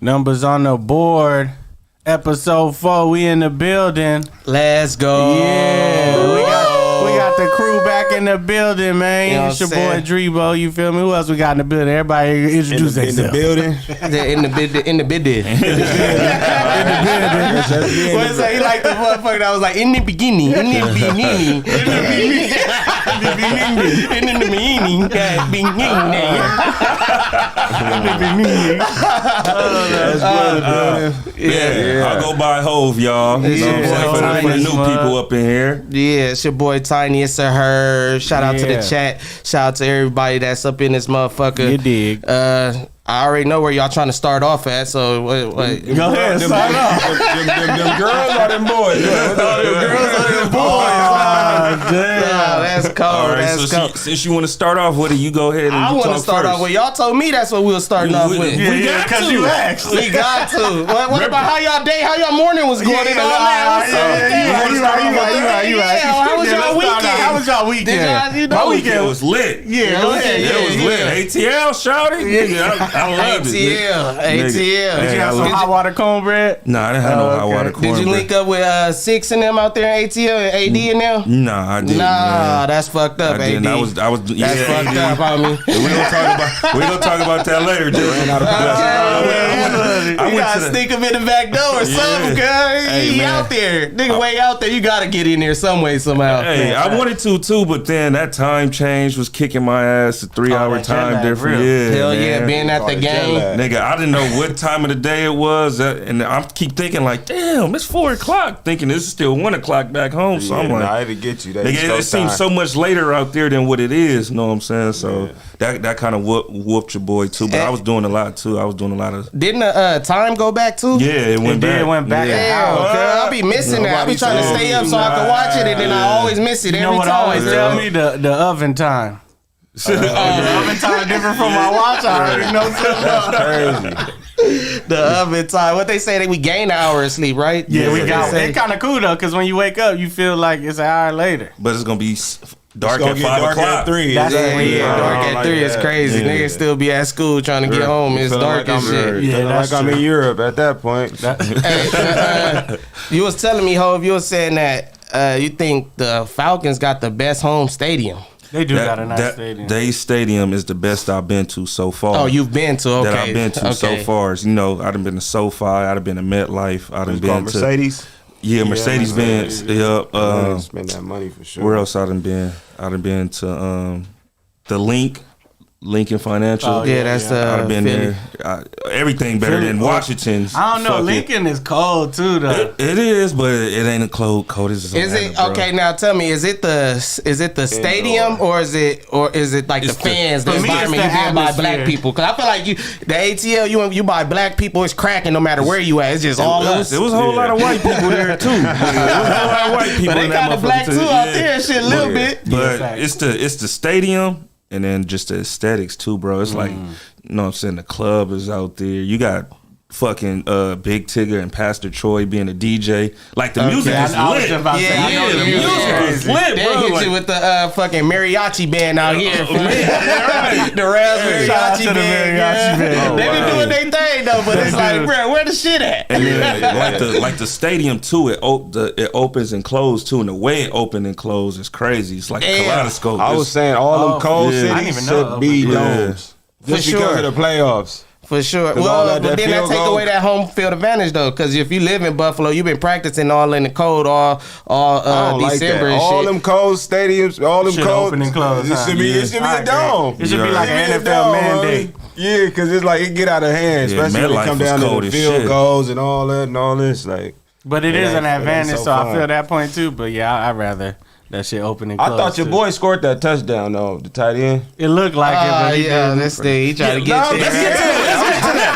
Numbers on the board. Episode 4, we in the building. Let's go. Yeah, we got the crew back in the building, man. You know it's your what I'm boy Drebo, you feel me? Who else we got in the building? Everybody introduce themselves. In the building. In the building. What is that? He like the motherfucker that was like, in the beginning. In the beginning. Yeah, I'll go by Hove, y'all. For the new people up in here. Yeah, it's your boy Tiny. It's a her. Shout out to the chat. Shout out to everybody that's up in this motherfucker. You dig. I already know where y'all trying to start off at, so what? Go ahead, start off. Them girls are them boys. Them girls are them boys. Damn. That's cold. All right, That's so cold. since you want to start off with it, you go ahead and I want to start off with y'all told me that's what we were starting off with. Yeah, because you asked. We got to. What about how y'all day, how y'all morning was going and all that? You right. How was y'all weekend? How was y'all weekend? My weekend was lit. Yeah, It was lit. ATL, shouted. Yeah, I loved it. ATL. Did you have some hot water cornbread? Nah, I didn't have no hot water cornbread. Did you link up with Six and them out there in ATL and AD and them? Nah, I didn't. Nah, that's fucked up, I AD. didn't. I was. That's fucked up, homie. We gonna talk about that later, dude. You gotta sneak him in the back door or something, cuz. He out there. Nigga way out there. You gotta get in there some way, somehow. Hey, I wanted to too, but then that time change was kicking my ass. A 3-hour time difference. Yeah, hell yeah, being at the game. Nigga, I didn't know what time of the day it was, and I keep thinking like, damn, it's 4 o'clock. Thinking it's still 1 o'clock back home. So I'm like, I had to get you. nigga, it seems so much later out there than what it is. You know what I'm saying? So that kind of whooped your boy too. But I was doing a lot too. Didn't the time go back too? Yeah, it went back. It went back. Yeah, I'll be missing that. I be trying to stay up so I can watch it, and then I always miss it every time. You know what always tell me? The oven time. The oven time different from my watch. I already know something. That's crazy. The oven time. What they say that we gain an hour of sleep, right? Yeah, we got it. It's kind of cool though, because when you wake up, you feel like it's an hour later. But it's gonna be dark at 5 o'clock. At 3. That's dark at 3 is crazy. Yeah. Niggas still be at school trying to get home. It's dark as shit. Yeah, that's like I'm in Europe at that point. You was telling me, Hov, you was saying that you think the Falcons got the best home stadium. They do got a nice stadium. They stadium is the best I've been to so far. Oh, you've been to? Okay. That I've been to so far. You know, I've been to SoFi. I've been to MetLife. I've been to Mercedes. Yeah, Mercedes-Benz. Yeah. Spend that money for sure. Where else I done been? I done been to the Lincoln Financial. Oh, yeah, that's I've been Philly. there. Everything better than Washington's. I don't know. Lincoln is cold too, though. It is, but it ain't a cold as Is it okay? Now tell me, is it the stadium or is it like the fans, the environment you get by black people? Because I feel like the ATL you buy black people, it's cracking no matter where you at. It's just all us. There was a whole lot of white people there too. There was a whole lot of white people. But they got the black too out there, shit, a little bit. But it's the stadium. And then just the aesthetics too, bro. It's like, you know what I'm saying? The club is out there. You got fucking Big Tigger and Pastor Troy being a DJ. Like the music is lit. The music is lit, bro. They hit you with the fucking mariachi band out here. The Raspberry mariachi band. They be doing their thing though, but it's like, bro, where the shit at? And then like the stadium too, it opens and closes too, and the way it opened and closed is crazy. It's like a kaleidoscope. I was saying all them cold cities should be domes. Just because of the playoffs. For sure. Well, but then that take away that home field advantage though, because if you live in Buffalo, you've been practicing all in the cold all December and shit. All them cold stadiums, all them cold open and close. It should be a dome. It should be like an NFL mandate. Yeah, because it's like it get out of hand, especially when it come down to the field goals and all that and all this. Like, but it is an advantage, so I feel that point too. But yeah, I'd rather that shit open and close. I thaught your boy scored that touchdown though, the tight end. It looked like it, but he he tried to get there. Let's get to that.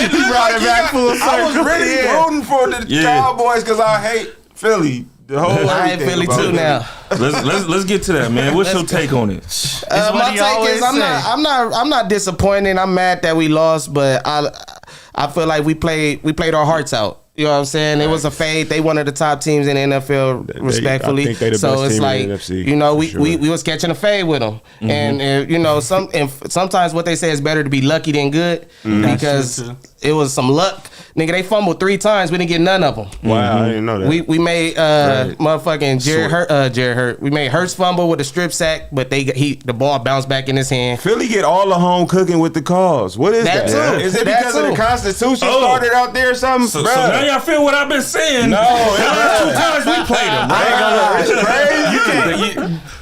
He brought it back full circle. I was really rooting for the Cowboys because I hate Philly. The whole I hate Philly too now. Let's get to that, man. What's your take on it? My take is I'm not disappointed. I'm mad that we lost, but I feel like we played our hearts out. You know what I'm saying? It was a fade. They one of the top teams in the NFL, respectfully. I think they the so best it's team like, in the NFC, you know, sure. we was catching a fade with them, and you know, sometimes what they say is better to be lucky than good because it was some luck. Nigga, they fumbled 3 times. We didn't get none of them. Wow, I didn't know that. We made motherfucking Jared Hurt. We made Hurts fumble with a strip sack, but the ball bounced back in his hand. Philly get all the home cooking with the calls. What is that? Too. Is it That because of too. the Constitution started out there or something? So now y'all feel what I've been saying. No, the last 2 times we played them.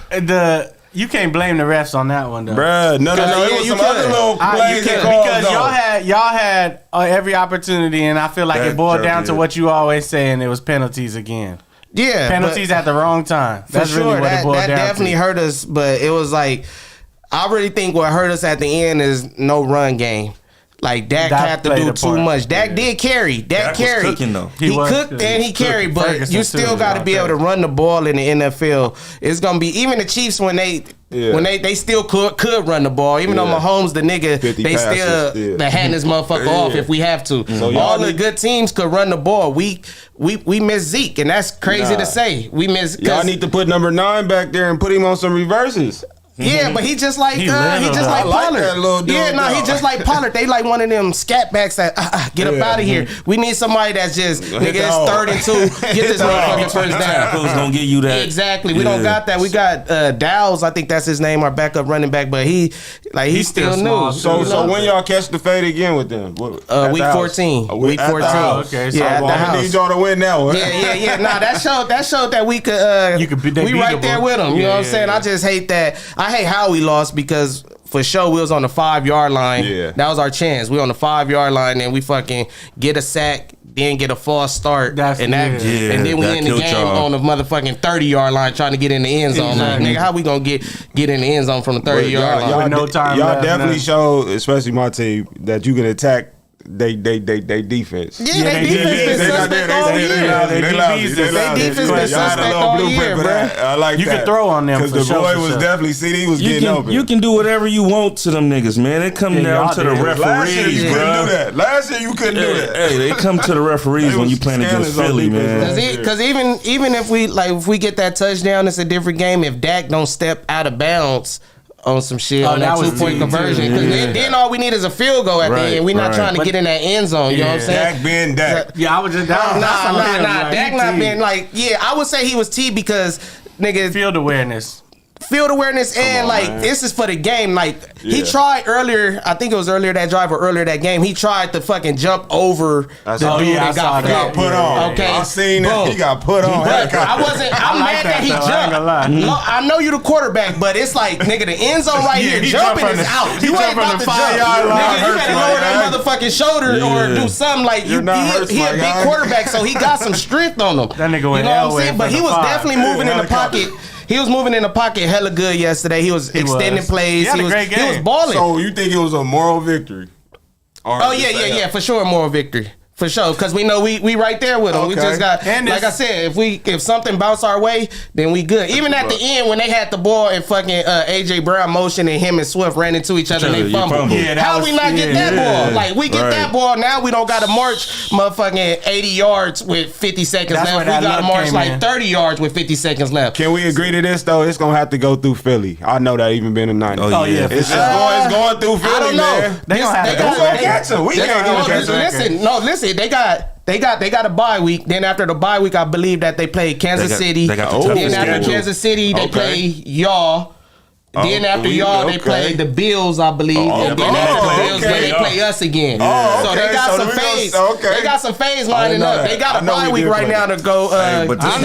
It's crazy. You can't blame the refs on that one, though. Bruh, no, it was some other little plays that called, because y'all had every opportunity, and I feel like it boiled down to what you always say, and it was penalties again. Yeah, penalties at the wrong time. That's for sure, really what it boiled down to. That definitely hurt us, but it was like, I really think what hurt us at the end is no run game. Like Dak had to do too much. Dak did carry. Dak carried. Was cooking, though. He cooked and he carried, but Ferguson you still got to be able to run the ball in the NFL. It's gonna be even the Chiefs when they still could run the ball. Even though Mahomes the nigga, they still they hand this motherfucker off if we have to. So all the good teams could run the ball. We miss Zeke, and that's crazy to say. We miss. Y'all need to put number 9 back there and put him on some reverses. Yeah, but he just like Pollard. He just like Pollard. They like one of them scat backs that get up out of here. We need somebody that's just nigga. It's 3rd and 2. Get this motherfucking first down. Who's gonna get you that? Exactly. We don't got that. We got Dowls. I think that's his name. Our backup running back, but he's still new. So when y'all catch the fade again with them? Week 14. Week 14. Okay. So I need y'all to win that one. Yeah. Nah, that showed that we could. We right there with them. You know what I'm saying? I just hate that. I hate how we lost because for sure we was on the 5-yard line. Yeah. That was our chance. We on the 5-yard line and we fucking get a sack, then get a false start, and then we in the game on the motherfucking 30-yard line trying to get in the end zone. Like, nigga, how we gonna get in the end zone from the 30-yard line? Y'all definitely showed, especially my team, that you can attack they defense. Yeah, they defense been suspect all year. They defense been suspect all year, bro. I like that. You can throw on them because the boy was definitely he was getting open. You can do whatever you want to them niggas, man. It come down to the referees, bro. Last year you couldn't do that. Hey, they come to the referees when you playing against Philly, man. Because even if we get that touchdown, it's a different game. If Dak don't step out of bounds on some shit on that 2-point conversion. Because then all we need is a field goal at the end. We're not trying to get in that end zone. You know what I'm saying? Dak being Dak. Yeah, I was just down. Nah. Dak not being like, I would say he was T because nigga field awareness. And like this is for the game. Like he tried earlier, I think it was earlier that drive or earlier that game. He tried to fucking jump over the dude and got put on. Okay, I seen that. He got put on. But I'm mad that he jumped. I know you the quarterback, but it's like nigga, the end zone right here, jumping is out. You ain't about to jump. Nigga, you better lower that motherfucking shoulder or do something like he a big quarterback, so he got some strength on him. That nigga went you know what I'm saying? But he was definitely moving in the pocket. He was moving in the pocket hella good yesterday. He was extending plays. He had a great game. He was balling. So you think it was a moral victory? Yeah, for sure, a moral victory. For sure, because we know we right there with them. Okay. We just got, and like I said, if something bounce our way, then we good. Even at the end when they had the ball and fucking AJ Brown motion and him and Swift ran into each other and they fumbled. How we not get that ball? Like we get that ball now, we don't got to march motherfucking 80 yards with 50 seconds left. We got to march like 30 yards with 50 seconds left. Can we agree to this though? It's gonna have to go through Philly. I know that even been a 90. Oh yeah, it's going through Philly. I don't know. Man. They gonna have to catch him. We can't catch him. Listen. They got a bye week. Then after the bye week, I believe that they played Kansas City. They got the toughest then after schedule. Kansas City, they play y'all. Then after y'all, they play the Bills, I believe. And then after the Bills, they play us again. So they got some phase. They got some phase lining up. They got a bye week right now to go. But this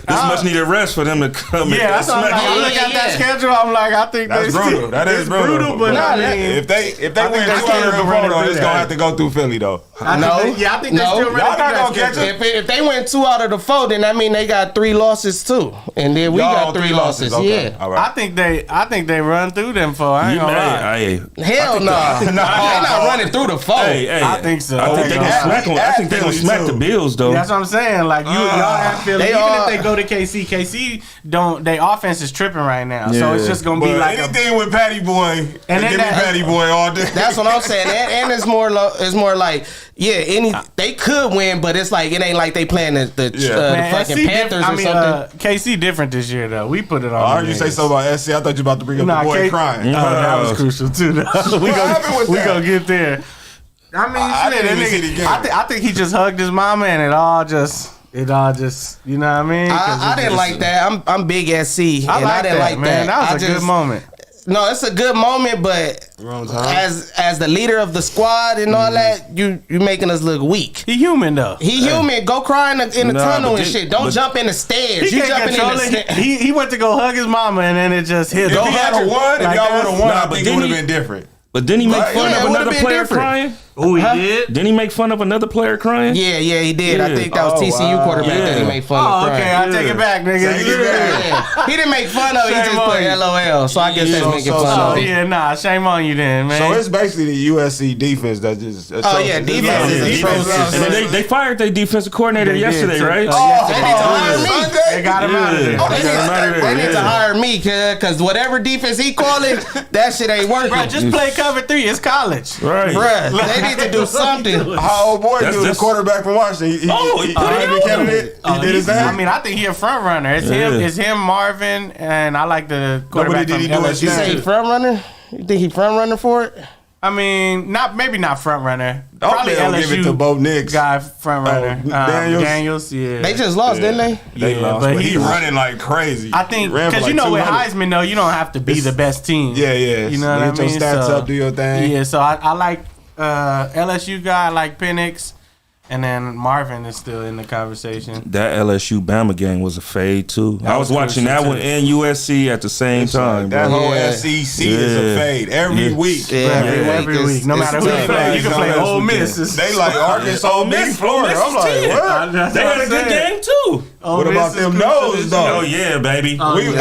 much needed rest for them to come. Yeah, that's what I look at that schedule. I'm like, I think that's brutal. That is brutal. But if they win 200 in a row, it's gonna have to go through Philly though. I think they still y'all not gonna catch it. If they win 2 out of the 4, then that mean they got 3 losses too, and then we got 3 losses. Yeah, I think they. I think they run through them four. I ain't gonna lie. Hell no. They're not running through the four. I think so. I think they gonna smack the Bills though. That's what I'm saying. Like y'all have feeling. Even if they go to KC don't. Their offense is tripping right now. So it's just gonna be like anything with Patty Boy. And give me Patty Boy all day. That's what I'm saying. And it's more like they could win, but it's like it ain't like they playing the fucking Panthers or something. KC different this year though. We put it on. I heard you say something about SC. I thought you about to bring up the boy crying. That was crucial too. We gonna get there. I mean, I think he just hugged his mama and it all just. You know what I mean? I didn't like that. I'm big SC. I didn't like that. That was a good moment. No, it's a good moment, but as the leader of the squad and all that, you making us look weak. He human though. He human. Go cry in the tunnel and shit. Don't jump in the stairs. You jumping in the stairs. He went to go hug his mama and then it just hit. If y'all would have won, I think it would have been different. But didn't he make fun of another player crying? Oh, he did? Didn't he make fun of another player crying? Yeah, he did. Yeah. I think that was TCU quarterback that he made fun of crying. Okay, I take it back, nigga. He didn't make fun of it. He just put LOL. So I guess that's making fun of it. Yeah, shame on you then, man. So it's basically the USC defense that just... defense is atrocious. And then they fired their defensive coordinator yesterday, right? They need to hire me. They got him out of there. They need to hire me, because whatever defense he calling, that shit ain't working. Bro, just play cover 3. It's college. Right. Bruh, they need to do something. How old boy do the quarterback from Washington? He candidate. He did his thing. I mean, I think he a front runner. It's him, Marvin, and I like the quarterback from LSU. You say he front runner? You think he front runner for it? I mean, maybe not front runner. Probably LSU. Give it to Bo Nix. Guy front runner. Daniels. Yeah. They just lost, didn't they? They lost, but he running like crazy. I think because with Heisman though, you don't have to be the best team. Yeah. You know what I mean? Get your stats up, do your thing. Yeah. So I like LSU guy. I like Penix. And then Marvin is still in the conversation. That LSU Bama game was a fade too. I was watching that one and USC at the same time. That whole SEC is a fade every week. Every week. No matter who you play. You can play Ole Miss. They like Arkansas, Miss, Florida. I'm like, what? They had a good game too. What about them nose though? Oh yeah, baby. We was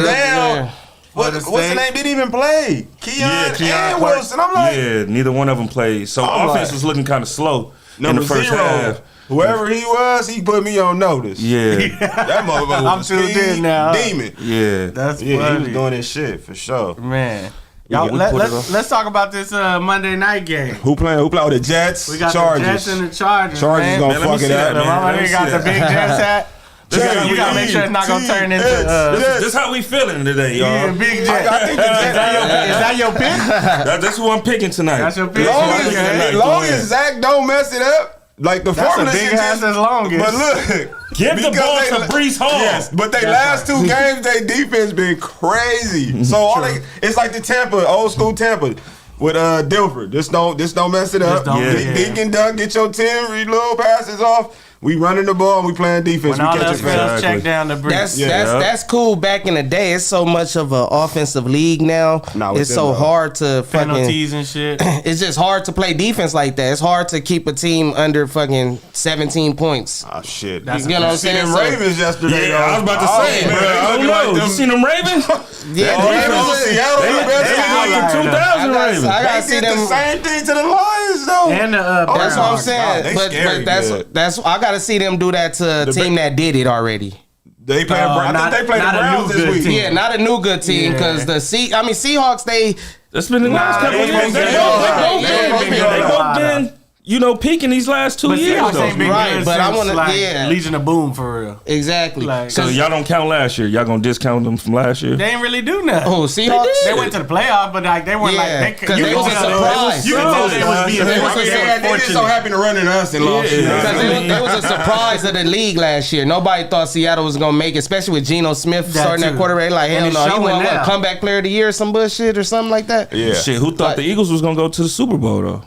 down. What's the name? Didn't even play. Keon and Wilson. I'm like, neither one of them played. So offense was looking kind of slow. In the first half. Whoever he was, he put me on notice. Yeah. That motherfucker was I'm tuned in now. Demon. Yeah. That's funny. He was doing his shit for sure. Man. Y'all, let's talk about this Monday night game. Who playing with the Jets? We got Chargers. the Jets and the Chargers. Chargers gonna fuck it up. They got the big Jets hat. You gotta make sure it's not gonna turn into. This how we feeling today, y'all. Yeah, big Jet. I think is that your pick? That's who I'm picking tonight. That's your pick. Long as Zach don't mess it up, like the formula big ass as longest. But look, give the ball to Breece Hall. Yes, but they last two games, their defense been crazy. So it's like the Tampa, old school Tampa. With Dilford, just don't mess it up. Dink and dunk, get your 10 little passes off. We running the ball and we playing defense. When all else fails, check down the Breeze. That's cool. Back in the day, it's so much of an offensive league now. It's so hard to penalties and shit. It's just hard to play defense like that. It's hard to keep a team under fucking 17 points. Oh shit! You know what I'm saying? Them Ravens yesterday. Yeah, I was about to say, bro. I don't know. You seen them Ravens? Yeah, the 2000 Ravens. I gotta see them. The same thing to the Lions though. And that's what I'm saying. But that's I gotta see them do that to a team that did it already. They play. I think they played the Browns this week. Yeah, not a new good team because Seahawks. That's been the last couple of years. They both been. Peaking these last 2 years, though. Right, but I want to, Legion of Boom for real. Exactly. So y'all don't count last year. Y'all gonna discount them from last year? They ain't really do nothing. Oh, Seahawks. They went to the playoff, but they weren't because they was a surprise. You can tell they was being they just so happened to run in us and lost. Because they was a surprise of the league last year. Nobody thought Seattle was gonna make it, especially with Geno Smith starting that quarterback. Like hell no, he won comeback player of the year or some bullshit or something like that. Yeah. Shit, who thought the Eagles was gonna go to the Super Bowl though?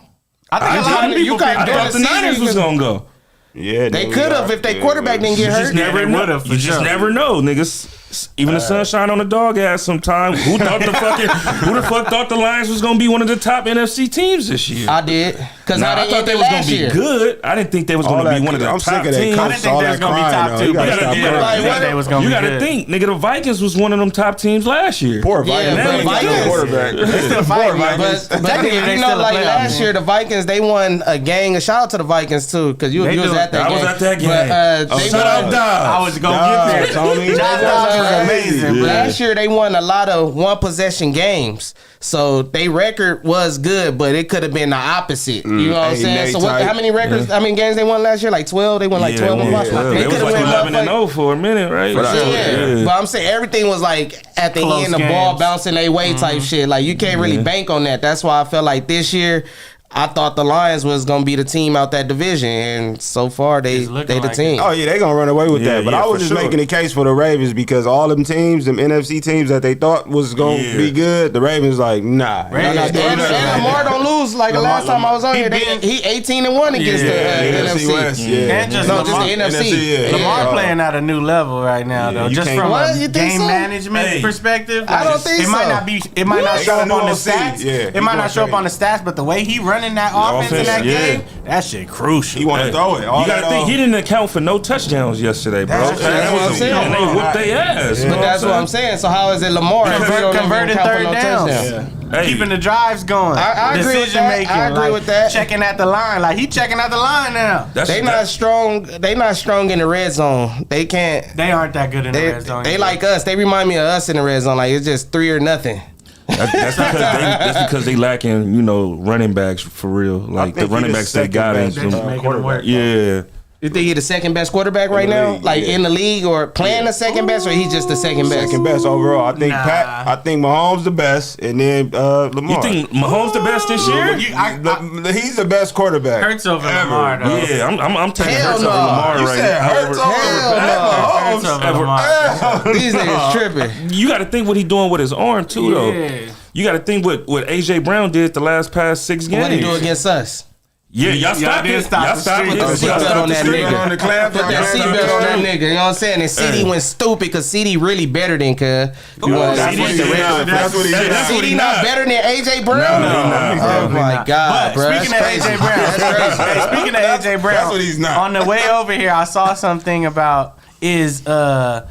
I think a lot of people thought the Niners was gonna go. Yeah, they could have if their quarterback didn't get hurt. You just never know, niggas. Even the sunshine on the dog ass sometime. Who the fuck thought the Lions was gonna be one of the top NFC teams this year? I did. Because I thought they was gonna be good. I didn't think they was gonna be one of the top teams. I didn't think they was gonna be top 2. You gotta think, nigga, the Vikings was one of them top teams last year. Poor Vikings. Yeah, Vikings quarterback. They still fighting, but you know, like last year, the Vikings, they won a gang. A shout out to the Vikings too, because you was at that game. I was at that game. I was gonna get there, Tony. Was amazing. Last year they won a lot of one possession games, so their record was good, but it could have been the opposite. You know what I'm saying? So how many records? How many games they won last year? Like 12. They won like 12. They was like 11-0 for a minute, right? Yeah, but I'm saying everything was like at the end, the ball bouncing their way type shit. Like you can't really bank on that. That's why I felt like this year, I thought the Lions was gonna be the team out that division, and so far they the team. Oh yeah, they gonna run away with that. But I was just making the case for the Ravens because all them teams, them NFC teams that they thought was gonna be good, the Ravens like nah. And Lamar don't lose like the last time I was on here. He 18-1 against the NFC West. And just the NFC. Lamar playing at a new level right now, though. Just from a game management perspective, I don't think so. It might not show up on the stats. It might not show up on the stats, but the way he running that offense in that game, that shit crucial. He want to throw it. You got to think he didn't account for no touchdowns yesterday, bro. That's what I'm saying. And they whooped their ass. But that's what I'm saying. So how is it Lamar converting third downs? Keeping the drives going. I agree with that. I agree with that. Checking at the line, like he checking at the line now. They not strong. They not strong in the red zone. They can't. They aren't that good in the red zone. They like us. They remind me of us in the red zone. Like it's just 3 or nothing. That's because they lacking, running backs for real. Like the running backs they got is quarterback. Yeah. You think he's the second best quarterback right now, like in the league, or playing the second best, or he's just the second best? Second best overall. I think I think Mahomes the best, and then Lamar. You think Mahomes the best this year? He's the best quarterback. Hurts over Lamar, though. Yeah, I'm taking Hurts over Lamar right now. Hurts over Lamar. These niggas tripping. You got to think what he doing with his arm too, though. You got to think what AJ Brown did the last past 6 games. What he do against us? Yeah, y'all stopped it. Y'all stopped it. Put that seatbelt on that nigga. Put that seatbelt on that nigga. You know what I'm saying? And CD went stupid because CD really better than That's what he did. CD not better than AJ Brown. Oh my God, bro. Speaking of AJ Brown, that's what he's not. On the way over here, I saw something about is AJ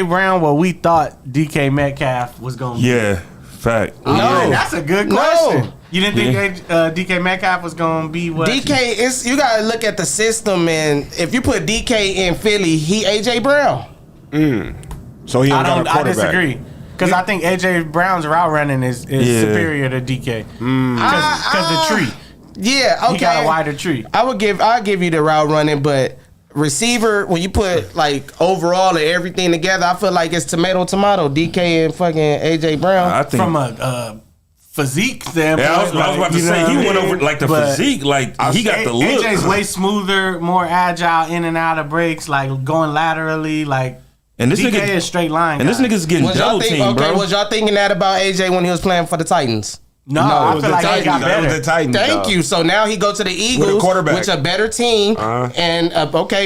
Brown what we thought DK Metcalf was going to be? Yeah, fact. No, that's a good question. You didn't think DK Metcalf was going to be what? DK, you got to look at the system, and if you put DK in Philly, he AJ Brown. So he got a quarterback. I disagree. Because I think AJ Brown's route running is superior to DK. Because the tree. Yeah, okay. He got a wider tree. I'll give you the route running, but receiver, when you put like overall and everything together, I feel like it's tomato. DK and fucking AJ Brown. I think from a physique standpoint. Yeah, I was about to say he went over like the physique, like he got the look. AJ's way smoother, more agile in and out of breaks, like going laterally, like. And this DK is straight line. And this nigga's getting double team, bro. Was y'all thinking that about AJ when he was playing for the Titans? No, I feel like he got better. Thank you. So now he go to the Eagles, which a better team, and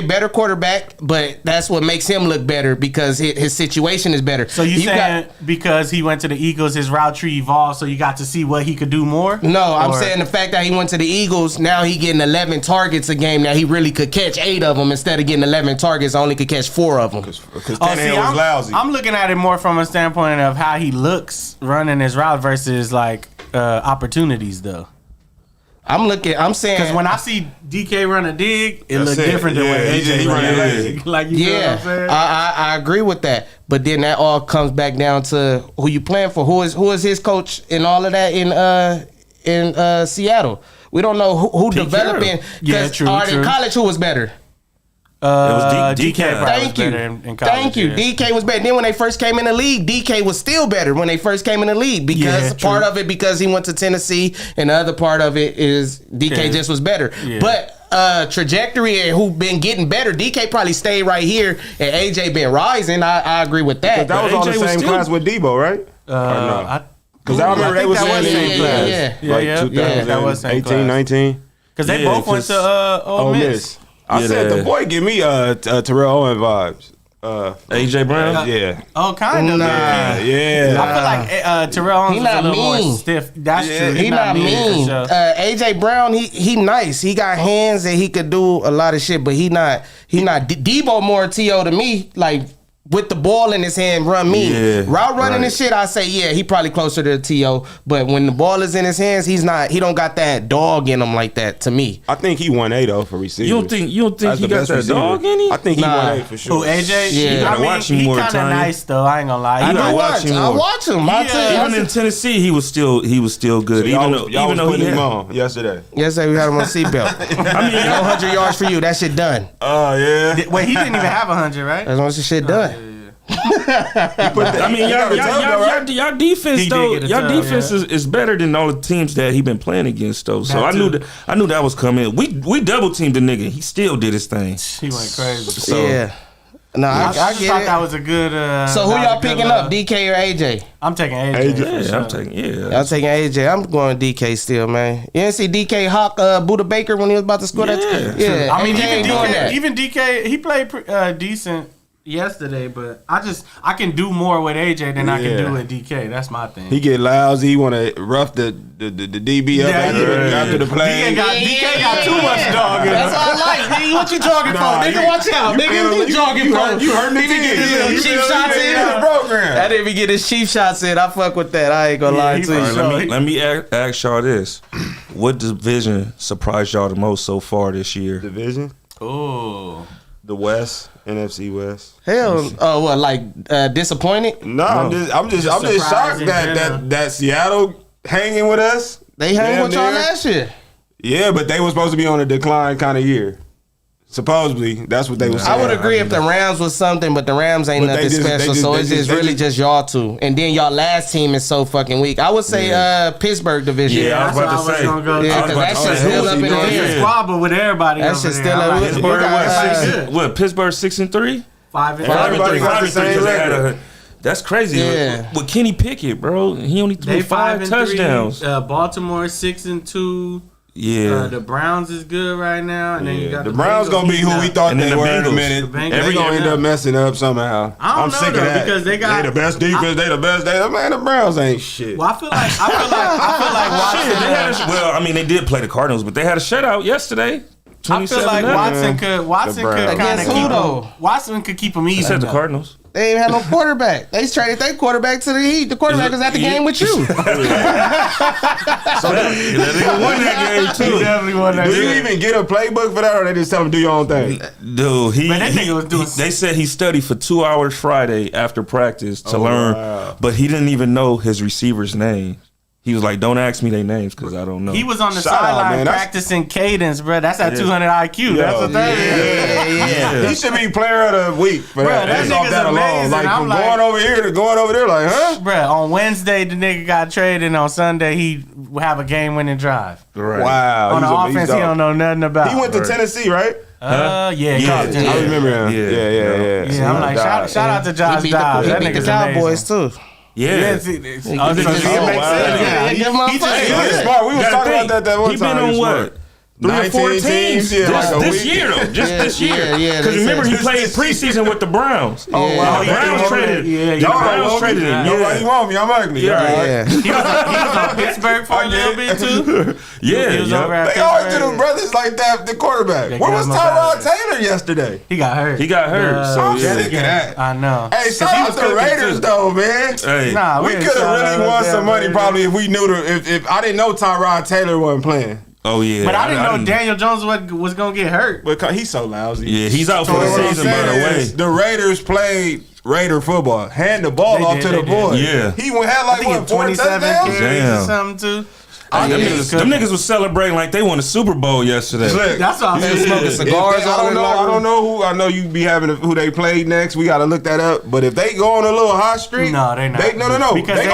better quarterback. But that's what makes him look better because his situation is better. So you saying because he went to the Eagles, his route tree evolved, so you got to see what he could do more? No, I'm saying the fact that he went to the Eagles, now he getting 11 targets a game. Now he really could catch 8 of them instead of getting 11 targets. Only could catch 4 of them. Because was lousy. I'm looking at it more from a standpoint of how he looks running his route versus like. Opportunities though. I'm saying because when I see DK run a dig, it looks different than when AJ run a dig. Like you know what I'm saying? I agree with that. But then that all comes back down to who you playing for. Who is his coach and all of that in Seattle? We don't know who developing. Yeah, true. In college, who was better? It was DK. Thank you. Thank you. DK was better. Then when they first came in the league, DK was still better when they first came in the league because part of it because he went to Tennessee, and the other part of it is DK just was better. Yeah. But trajectory and who been getting better, DK probably stayed right here, and AJ been rising. I agree with that. That was on the same class with Debo, right? No? Because I remember they was in the same class. Yeah, that was same 18, 19. Because they both went to Ole Miss. I said the boy give me Terrell Owen vibes. AJ Brown? Yeah. Oh, kind of. Yeah. I feel like Terrell Owens is a little more stiff. That's true. He not mean. AJ Brown, he nice. He got hands and he could do a lot of shit, but he not. Debo more T.O. to me, like with the ball in his hand, run me. Yeah, route running and shit, I say, yeah, he probably closer to T.O. But when the ball is in his hands, he don't got that dog in him like that to me. I think he 1A though for receivers. You don't think he got that receiver. Dog in him? I think he 1A for sure. Who, AJ? Yeah. I mean, he kind of nice though. I ain't gonna lie. I watch him. Even in Tennessee, he was still good. So even though he him had on yesterday. Yesterday we had him on seatbelt. I mean, 100 yards for you. That shit done. Oh yeah. Wait, he didn't even have 100, right? That's once the shit done. I mean, y'all defense though. Y'all defense is better than all the teams that he been playing against though. So I knew that was coming. We double teamed the nigga. He still did his thing. He went crazy. So, yeah. No, I just thought that was a good. So who y'all picking up, DK or AJ? I'm taking AJ. Yeah, I'm taking I'm taking AJ. I'm going DK still, man. You didn't see DK hawk Buda Baker when he was about to score that? Yeah. I mean, AJ even DK, he played decent yesterday, but I can do more with AJ than I can do with DK. That's my thing. He get lousy. He want to rough the DB up after the play. DK got too much dog in him. That's all I like. Nigga, what you jogging for? Nigga, watch out. Nigga, you jogging for? You heard me. Get his little cheap shots in the program. That nigga get his cheap shots in. I fuck with that. I ain't gonna lie to you. Let me ask y'all this: what division surprised y'all the most so far this year? Division? Oh, the West. NFC West. Hell, what, like disappointed? No, I'm just shocked that Seattle hanging with us. They hang with y'all last year. Yeah, but they were supposed to be on a decline kind of year. Supposedly, that's what they were saying. I would agree if the Rams was something, but the Rams ain't nothing special, so it's just really just y'all two. And then y'all last team is so fucking weak. I would say Pittsburgh division. Yeah, I was about to say. Yeah, because that shit's still up in the air. Squabble with everybody. That shit's still up in the air. What, Pittsburgh 6-3? 5-3. That's crazy. Yeah. With Kenny Pickett, bro, he only threw 5 touchdowns. Baltimore 6-2. Yeah, the Browns is good right now, and then you got the Browns gonna be who we thought they were in a minute. They gonna end up messing up somehow. I'm sick of that because they the best defense. They the best. Man, the Browns ain't shit. Well, I feel like Watson. Well, I mean, they did play the Cardinals, but they had a shutout yesterday. I feel like Watson could kind of keep them. Watson could keep them even. I said the Cardinals. They ain't had no quarterback. They traded their quarterback to the Heat. The quarterback was at the game with you. So they won that game too. Definitely won that game. Do you even get a playbook for that, or they just tell him do your own thing? Dude, they said he studied for 2 hours Friday after practice to learn, but he didn't even know his receiver's name. He was like, "Don't ask me their names because I don't know." He was on the sideline practicing cadence, bro. That's at 200 IQ. That's what that is. Yeah. He should be player of the week for bro, that. That nigga's amazing. Alone. Like from going over here to going over there, like, huh? Bro, on Wednesday the nigga got traded, and on Sunday he have a game-winning drive. Right. Wow. On the offense, he don't know nothing about. He went to Tennessee, right? Yeah. I remember him. Yeah. I'm like, shout out to Josh Dobbs. He beat the Cowboys too. Yeah. He's smart. We was talking about that one time. He been on what? 3 or 4 teams this year though. Just this year. Because remember he played preseason with the Browns. Oh wow. The Browns traded. The Browns traded him. Nobody want me. I'm ugly. Yeah. He was on Pittsburgh for a little bit too. Yeah. They always do them brothers like that. The quarterback. Where was Tyrod Taylor yesterday? He got hurt. So I'm sick of that. I know. Hey, shout out to the Raiders though, man. Nah, we could have really won some money probably if we knew if I didn't know Tyrod Taylor wasn't playing. Oh yeah, but I didn't know Daniel Jones was gonna get hurt. Because he's so lousy. Yeah, he's out for the season. By the way, the Raiders played Raider football. Hand the ball off to the boy. Yeah, he had like what 27 carries or something too. Them niggas was celebrating like they won a Super Bowl yesterday. Look, that's what I'm saying. Smoking cigars. I don't know who. I know you be having who they played next. We got to look that up. But if they go on a little hot streak, no, they not. No. Because they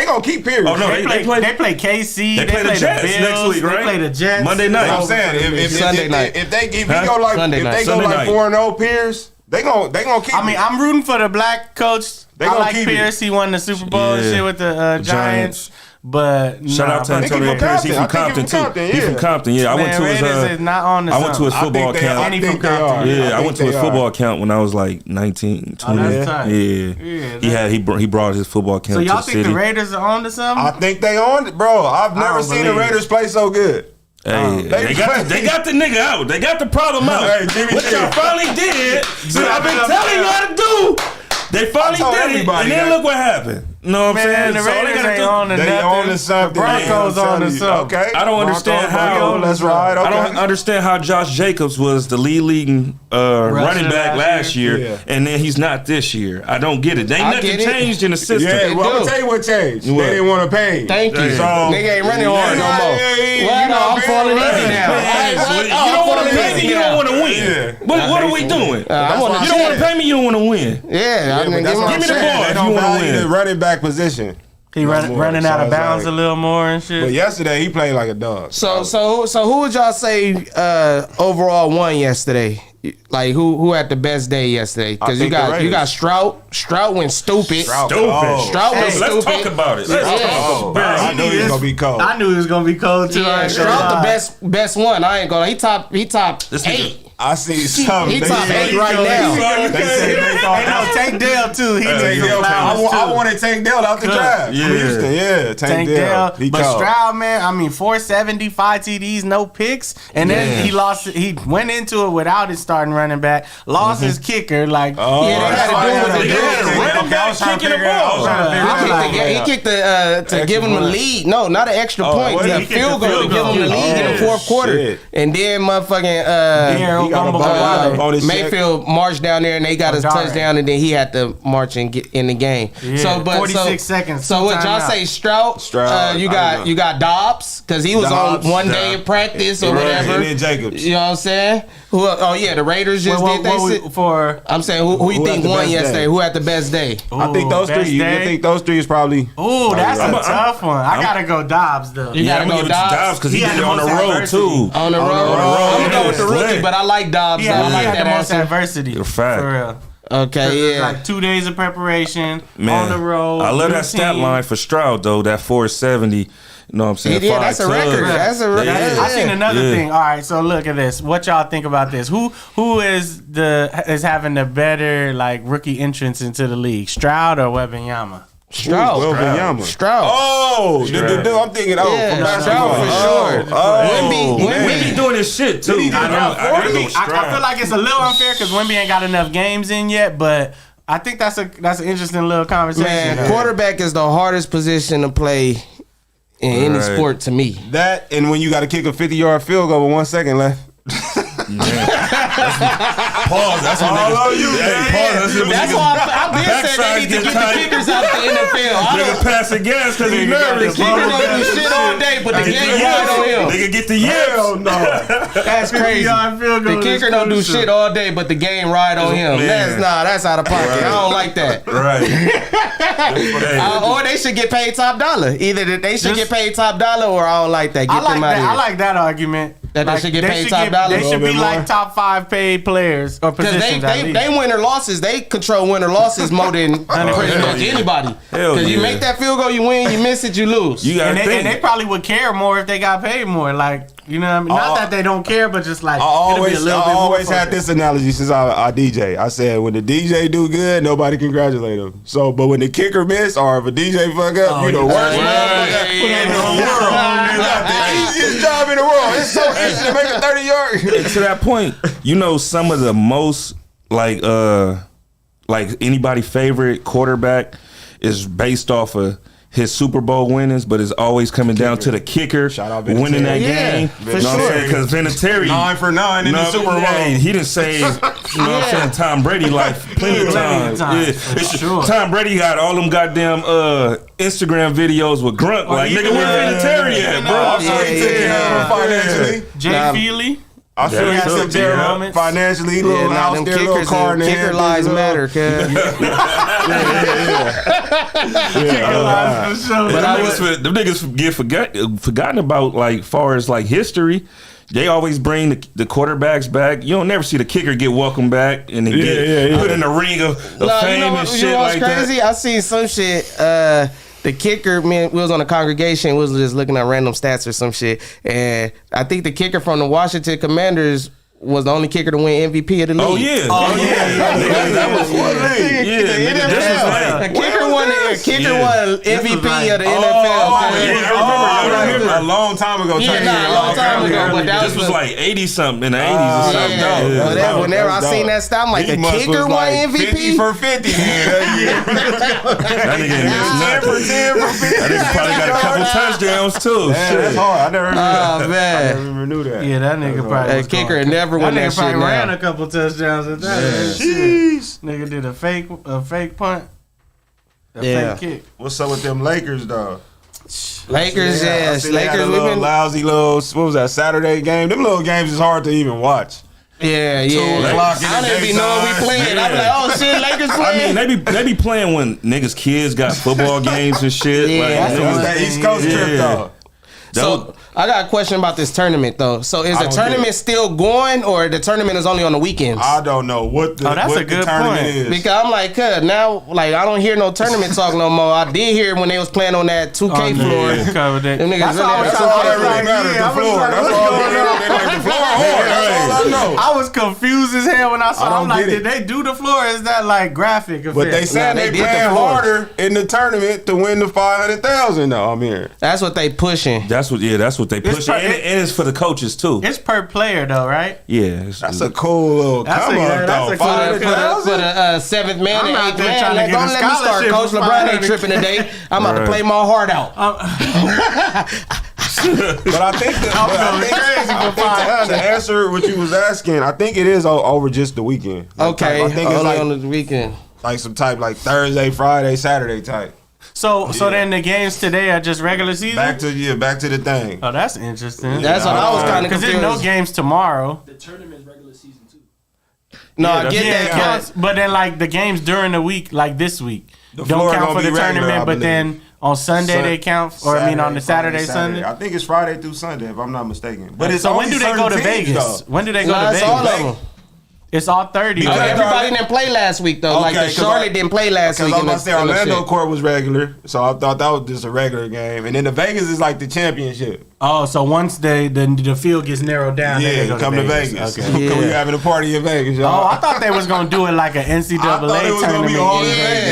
gonna keep period. Oh no, they play KC. They play the Jets next week, right? They play the Jets Monday night. I'm saying if Sunday night. If they go like 4-0 Pierce, they gonna keep. I mean, I'm rooting for the black coach. I like Pierce. He won the Super Bowl and shit with the Giants. But shout out to Antonio Pierce. He's from Compton too. He's from Compton. Yeah, I went to his. I went to his football camp. And he from Compton. Yeah, I went to his football camp when I was like 19, 20. Yeah, he brought his football camp. So y'all to the think city. the Raiders are on to something? I think they on it, bro. I've never seen the Raiders play so good. Hey, they got the nigga out. They got the problem out. What y'all finally did, I've been telling y'all to do. They finally did it, and then look what happened. Know what I'm saying? The Raiders ain't on to nothing. On to something. The Broncos on to something. Okay. I don't understand how. Let's ride. Okay. I don't understand how Josh Jacobs was the leading running back last year, and then he's not this year. I don't get it. Ain't nothing changed in the system. Yeah, well, I'm gonna tell you what changed. They didn't want to pay. Thank you. So nigga ain't running hard no more. Well, I'm falling easy now. You don't want to pay me. You don't want to win. What are we doing? You don't want to pay me. You don't want to win. Yeah, give me the ball if you want to win. Running back position. He running out of bounds a little more and shit. But yesterday he played like a dog. So who would y'all say overall won yesterday? Like who had the best day yesterday? Because you got Stroud. Stroud went stupid. Stroud went stupid. Let's talk about it. I knew he was gonna be cold. I knew he was gonna be cold too. Yeah, Stroud the best one. I ain't gonna. He top 8. I see something. He top 8 right now. They say they thought Tank Dell too. He I wanted Tank Dell out the draft. Yeah, Tank Dell. But Stroud, man, I mean 470, 5 TDs, no picks, and then he lost. He went into it without his starting running back. Lost his kicker. Like they had to do what they did. Kicking the ball. He kicked to give him a lead. No, not an extra point. A field goal to give him the lead in the fourth quarter, and then motherfucking. Mayfield marched down there and they got his touchdown, and then he had to march and get in the game. Yeah. 46 seconds. So what y'all say, Stroud? You got Dobbs because he was on one day of practice or whatever. And then Jacobs. You know what I'm saying? The Raiders just did that. I'm saying who you think won yesterday? Who had the best day? I think those three. You think those three is probably. Ooh, that's a tough one. I gotta go Dobbs though. You gotta go Dobbs because he did it on the road too. On the road. I'm gonna go with the rookie, but I like Dobbs. Yeah, I like had that the most answer. adversity. Fact. For real. Okay, yeah. Like 2 days of preparation on the road. I love that stat line for Stroud though. That 470. You know what I'm saying? Yeah, that's a record. That's a record. I seen another thing. All right, so look at this. What y'all think about this? Who is having the better like rookie entrance into the league? Stroud or Wembanyama? Stroud. Oh, I'm thinking. Stroud for sure. Wemby doing his shit too. I feel like it's a little unfair because Wemby ain't got enough games in yet, but I think that's an interesting little conversation. Man, quarterback is the hardest position to play in any sport to me. That and when you got to kick a 50-yard field goal with 1 second left. Pause. That's what all you. That's why I've been saying they need to get the kickers out the NFL. Nigga passing gas because he's nervous. The kicker don't do shit all day, but the game ride on him. Nigga get the hell no. That's crazy. The kicker don't do shit all day, but the game ride on him. That's out of pocket. I don't like that. Right. Or they should get paid top dollar. Either they should get paid top dollar, or I don't like that. Get them out of here. I like that argument. That they should get paid top dollar. They should be like top 5 paid players or positions. Because they win or losses. They control win or losses more than pretty much anybody. Because you make that field goal, you win. You miss it, you lose. And they probably would care more if they got paid more. Like, you know what I mean? Not that they don't care, but just like I always had this analogy since I DJ. I said when the DJ do good, nobody congratulate him. So, but when the kicker miss or if a DJ fuck up, you the worst motherfucker in the world. The easiest job in the world. It's so easy to make a 30-yard. To that point, you know some of the most like anybody favorite quarterback is based off of his Super Bowl winnings, but it's always coming down to the kicker winning that game. For sure. Because Vinatieri 9 for 9 in the Super Bowl. He done saved, Tom Brady life plenty of times. Sure. Tom Brady got all them goddamn Instagram videos with Grunt. Like, nigga, where Vinatieri at, bro? I'm sorry he took it financially. Jay Feely. I feel had some bad moments. Financially, little house there, little car in there. Kicker lives matter, cuz. But them niggas get forgotten about, like, far as like history. They always bring the quarterbacks back. You don't never see the kicker get welcomed back and get put in the ring of fame and shit like that. Crazy? I seen some shit. the kicker, man, we was on a congregation, we was just looking at random stats or some shit, and I think the kicker from the Washington Commanders was the only kicker to win MVP of the league. Oh yeah. That was what league? The kicker won MVP of the NFL. I remember a long time ago. A long time ago, but this was like 80 something in the 80s or something. Whenever I seen that stat, I'm like, the kicker won MVP. 50 for 50. That nigga didn't miss nothing. 10 for 50. That nigga probably got a couple touchdowns too. That's hard. I never knew that. Yeah, that nigga probably. That kicker never won that shit. That nigga probably ran now. a couple touchdowns at that. Jeez. Nigga did a fake punt. A fake kick. What's up with them Lakers, though? Lakers, yes. Lakers, we've been lousy little, what was that, Saturday game? Them little games is hard to even watch. Yeah. 2 o'clock in the I didn't even know we playing. I'm like, oh shit, Lakers playing. I mean, they be playing when niggas' kids got football games and shit. Yeah, like, That's that East Coast trip, though. So I got a question about this tournament though. So is the tournament still going, or the tournament is only on the weekends? I don't know what the tournament is. Because I'm like, now, like I don't hear no tournament talk no more. I did hear when they was playing on that 2K floor. Them niggas That's all that really matters. The floor. That's all the floor hard. That's all I know. I was confused as hell when I saw. I'm like, did they do the floor? Is that like graphic effect? But they said they playing harder in the tournament to win the 500,000. Though I'm hearing. That's what they pushing. That's what they push, and it's for the coaches too. It's per player though, right? Yeah, that's a cool little come up though. For the 7th man and 8th man. Don't let me start, Coach. LeBron ain't tripping today. I'm about to play my heart out. But I think to answer what you was asking, I think it is over just the weekend. Okay, I think it's like on the weekend, like some type like Thursday, Friday, Saturday type. So then the games today are just regular season? Back to the thing. Oh, that's interesting. That's what I was kind of confused. Because there's no games tomorrow. The tournament's regular season too. No, I get that. But then like the games during the week, like this week, don't count for the tournament, but then on Sunday they count, or I mean on the Saturday, Sunday? I think it's Friday through Sunday if I'm not mistaken. But it's so when do they go to Vegas? When do they go to Vegas? All of them. It's all 30. Everybody didn't play last week though. Like the Charlotte didn't play last week. I was about to say Orlando court was regular, so I thought that was just a regular game. And then the Vegas is like the championship. Oh, so once the field gets narrowed down, they come to Vegas. Okay. We having a party in Vegas, y'all. Oh, I thought they was gonna do it like an NCAA tournament.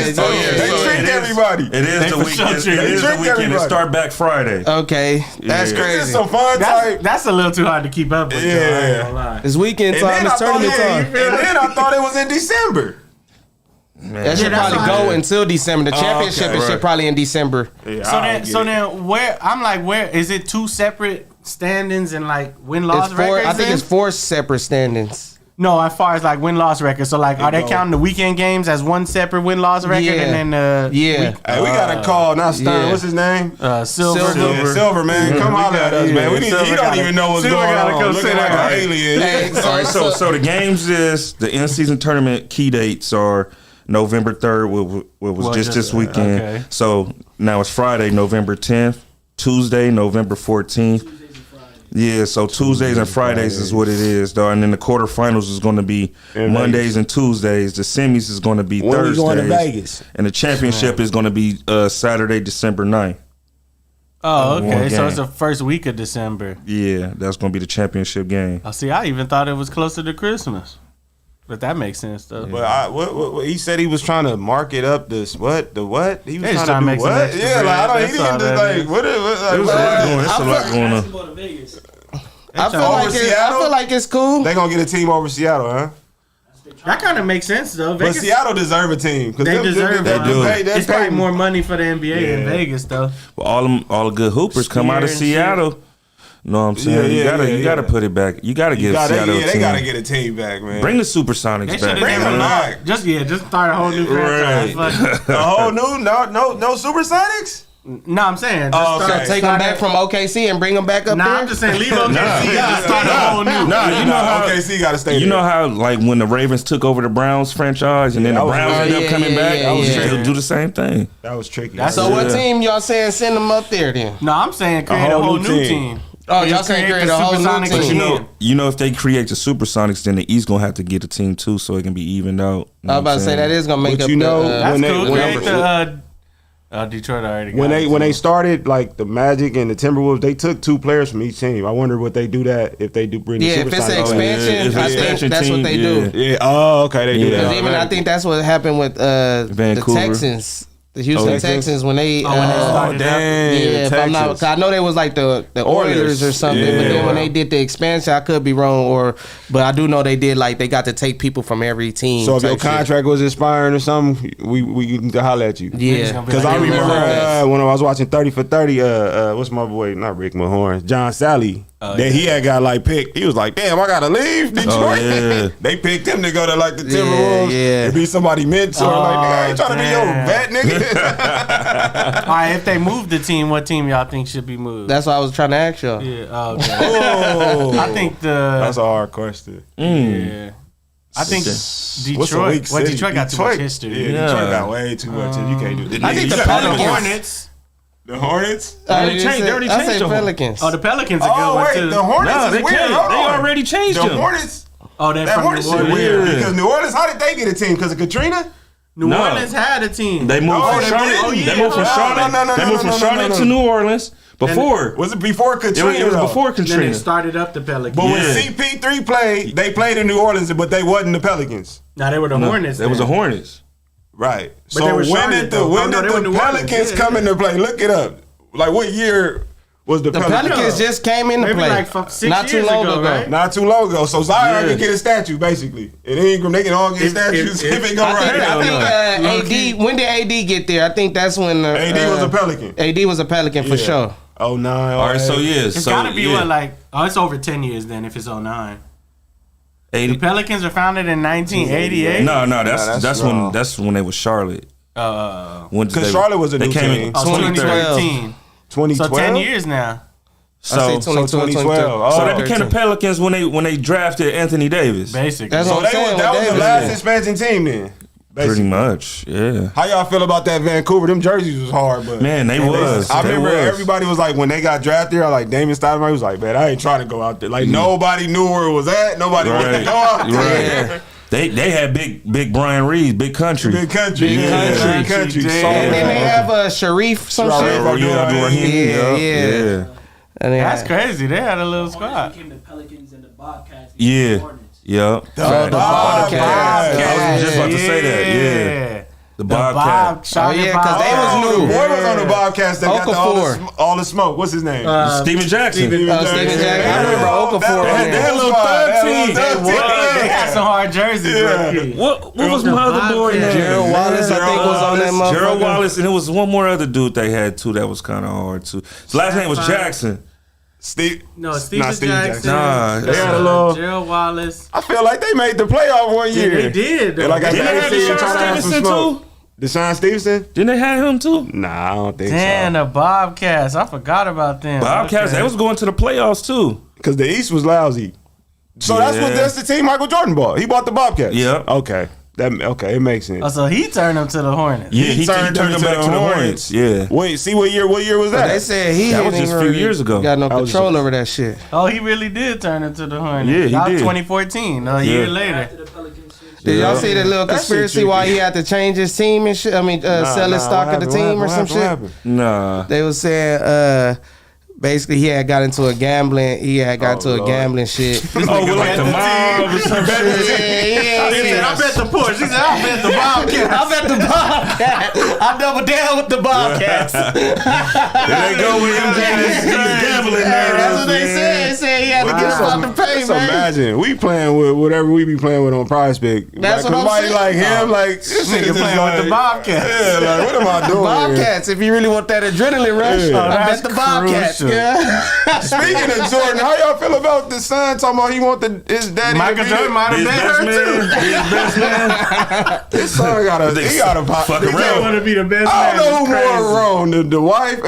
They tricked everybody. It is the weekend. It is the weekend. It start back Friday. Okay, that's crazy. It's some fun type. That's a little too hard to keep up with. Yeah, it's weekend time. It's tournament time. And then I thought it was in December. Man. That should probably go until December. The championship should probably in December. Yeah, so then where is it 2 separate standings and like win-loss records? I think it's 4 separate standings. No, as far as like win-loss records. So like, are they counting the weekend games as one separate win-loss record? Yeah. And then Hey, we got a call now. Stern, what's his name? Silver, man. Come holler at us, man. He don't even know what's going on. Looking like an alien. All right, so the games is the in-season tournament key dates are November 3rd, what was just this weekend. Okay. So now it's Friday, November 10th, Tuesday, November 14th. Yeah, so Tuesdays and Fridays is what it is, though. And then the quarterfinals is going to be Mondays and Tuesdays. The semis is going to be Thursdays. When we going to Vegas? And the championship is going to be Saturday, December 9th. Oh, okay. So it's the first week of December. Yeah, that's going to be the championship game. Oh, see, I even thought it was closer to Christmas. But that makes sense, though. But what he said he was trying to market up this what? He was trying to make some extra bread. Yeah, like he didn't just like what? There's a lot going on. I feel like it's cool. They gonna get a team over Seattle, huh? That kind of makes sense though. Vegas, but Seattle deserve a team. They deserve it. They it's probably more money for the NBA in Vegas though. Well, all the good hoopers come out of Seattle. You know what I'm saying? You gotta put it back. You gotta give Seattle a team. They gotta get a team back, man. Bring the Supersonics back. Bring them back. Just start a whole new franchise. A whole new no Supersonics? No, I'm saying take them back from OKC and bring them back up there. I'm just saying leave OKC. Start a whole new. You know how OKC got to stay. You know how like when the Ravens took over the Browns franchise and then the Browns ended up coming back, still do the same thing. That was tricky. So what team y'all saying send them up there then? No, I'm saying create a whole new team. Oh, y'all saying create a whole new team. You know, if they create the Supersonics, then the East gonna have to get a team too, so it can be evened out. I was about to say that is gonna make up. That's cool. Detroit already when they started like the Magic and the Timberwolves, they took 2 players from each team. I wonder what they do that if they do bring the superstars. If it's an expansion, I think that's what they do. Yeah. Oh, okay, they do that. Because even I think that's what happened with the Texans. The Houston Texans when they started if I'm not, cause I know they was like the Oilers or something, but then when they did the expansion, I could be wrong, but I do know they did like they got to take people from every team. So if your contract was expiring or something, we can holler at you. Yeah, because I remember when I was watching 30 for 30. What's my boy? Not Rick Mahorn, John Sally. He had got like picked. He was like, "Damn, I gotta leave Detroit." They picked him to go to like the Timberwolves. To be somebody mentor. Like, nigga, I ain't trying to be your vet, nigga. All right, if they move the team, what team y'all think should be moved? That's what I was trying to ask y'all. Yeah. Okay. I think that's a hard question. Yeah. I think Detroit. Well, Detroit got too much history. Yeah, Detroit got way too much. You can't do that. I think the Hornets. The Hornets? They already changed the Pelicans. Oh, the Pelicans are good one too. The Hornets is weird. They already changed them. The Hornets. Oh, that Hornets is weird because New Orleans. How did they get a team? Because of Katrina? New Orleans had a team. They moved from Charlotte. They moved from Charlotte. They moved from Charlotte to New Orleans. Was it before Katrina? It was before Katrina. Then they started up the Pelicans. But when CP3 played, they played in New Orleans, but they wasn't the Pelicans. No, they were the Hornets. They was the Hornets. Right. But So when did the Pelicans come into play? Look it up. Like what year was the Pelicans just came into play? Like 6 not too years long ago. Right? Not too long ago. So Zion can get a statue, basically. And Ingram, they can all get statues if it go right. I think AD. When did AD get there? I think that's when AD was a Pelican. AD was a Pelican for sure. Oh 9. All right, so it's gotta be it's over 10 years then if it's 09. 80. The Pelicans were founded in 1988. No, that's when they was Charlotte. Because Charlotte was a new team. 2013. 2012? So 10 years now. So 2012. So they became the Pelicans when they drafted Anthony Davis. Basically. That's what I'm saying. That was the last expansion team then. Pretty much, yeah. How y'all feel about that Vancouver? Them jerseys was hard, but man, they was. I remember everybody was like, when they got drafted, like Damon Stoudemire was like, man, I ain't trying to go out there. Like nobody knew where it was at. Nobody wanted to go out there. They had big Brian Reed, big country. Big country. And then they have Sharif, some shit. Yeah. That's crazy. They had a little squad. Became the Pelicans and the Bobcats. Yeah. Yeah. The Bobcats. I was just about to say that. Yeah. The Bobcats. Because they was new. The boy was on the Bobcats that got all the smoke. What's his name? Steven Jackson. Steven Jackson. I remember Okafor. They had a little thug team. They had some hard jerseys. What was my other boy name? Gerald Wallace, I think, was on that motherfucker. Gerald Wallace, and it was one more other dude they had too that was kind of hard too. His last name was Jackson. Steven Jackson. Nah, they had a little. Gerald Wallace. I feel like they made the playoff one year. They did. Didn't they have Deshaun Stevenson too? Deshaun Stevenson? Didn't they have him too? Nah, I don't think Damn, the Bobcats. I forgot about them. Bobcats, they was going to the playoffs too. Because the East was lousy. So that's the team Michael Jordan bought. He bought the Bobcats. Yeah. Okay. It makes sense. Oh, so he turned them to the Hornets. Yeah, he turned them back to the Hornets. Yeah. Wait, see what year was that? They said that was just a few years ago. Got no control over that shit. Oh, he really did turn them to the Hornets. Yeah, he that did. was 2014, a year later. Did y'all see the little conspiracy why he had to change his team and shit? I mean, sell his stock of the team or some shit? Nah. They was saying, basically, he had got into a gambling. He had got into a gambling shit. Oh, with like the mob or some shit. Yeah. I bet the push. He said, I bet the Bobcats. I bet the Bobcats. I double down with the Bobcats. There they go with him gambling. That's what they said. They said he had to get about the pay, so man. imagine we playing with whatever we be playing with on PrizePick. That's what I'm saying. Like him, like this nigga playing with the Bobcats. Yeah, like what am I doing? Bobcats. If you really want that adrenaline rush, I bet the Bobcats. Yeah. Speaking of Jordan, how y'all feel about the son talking about he want his daddy? Michael Jordan might have been her too. His best man. His son got a fuck He want to be the best I man. don't know who more wrong, the wife.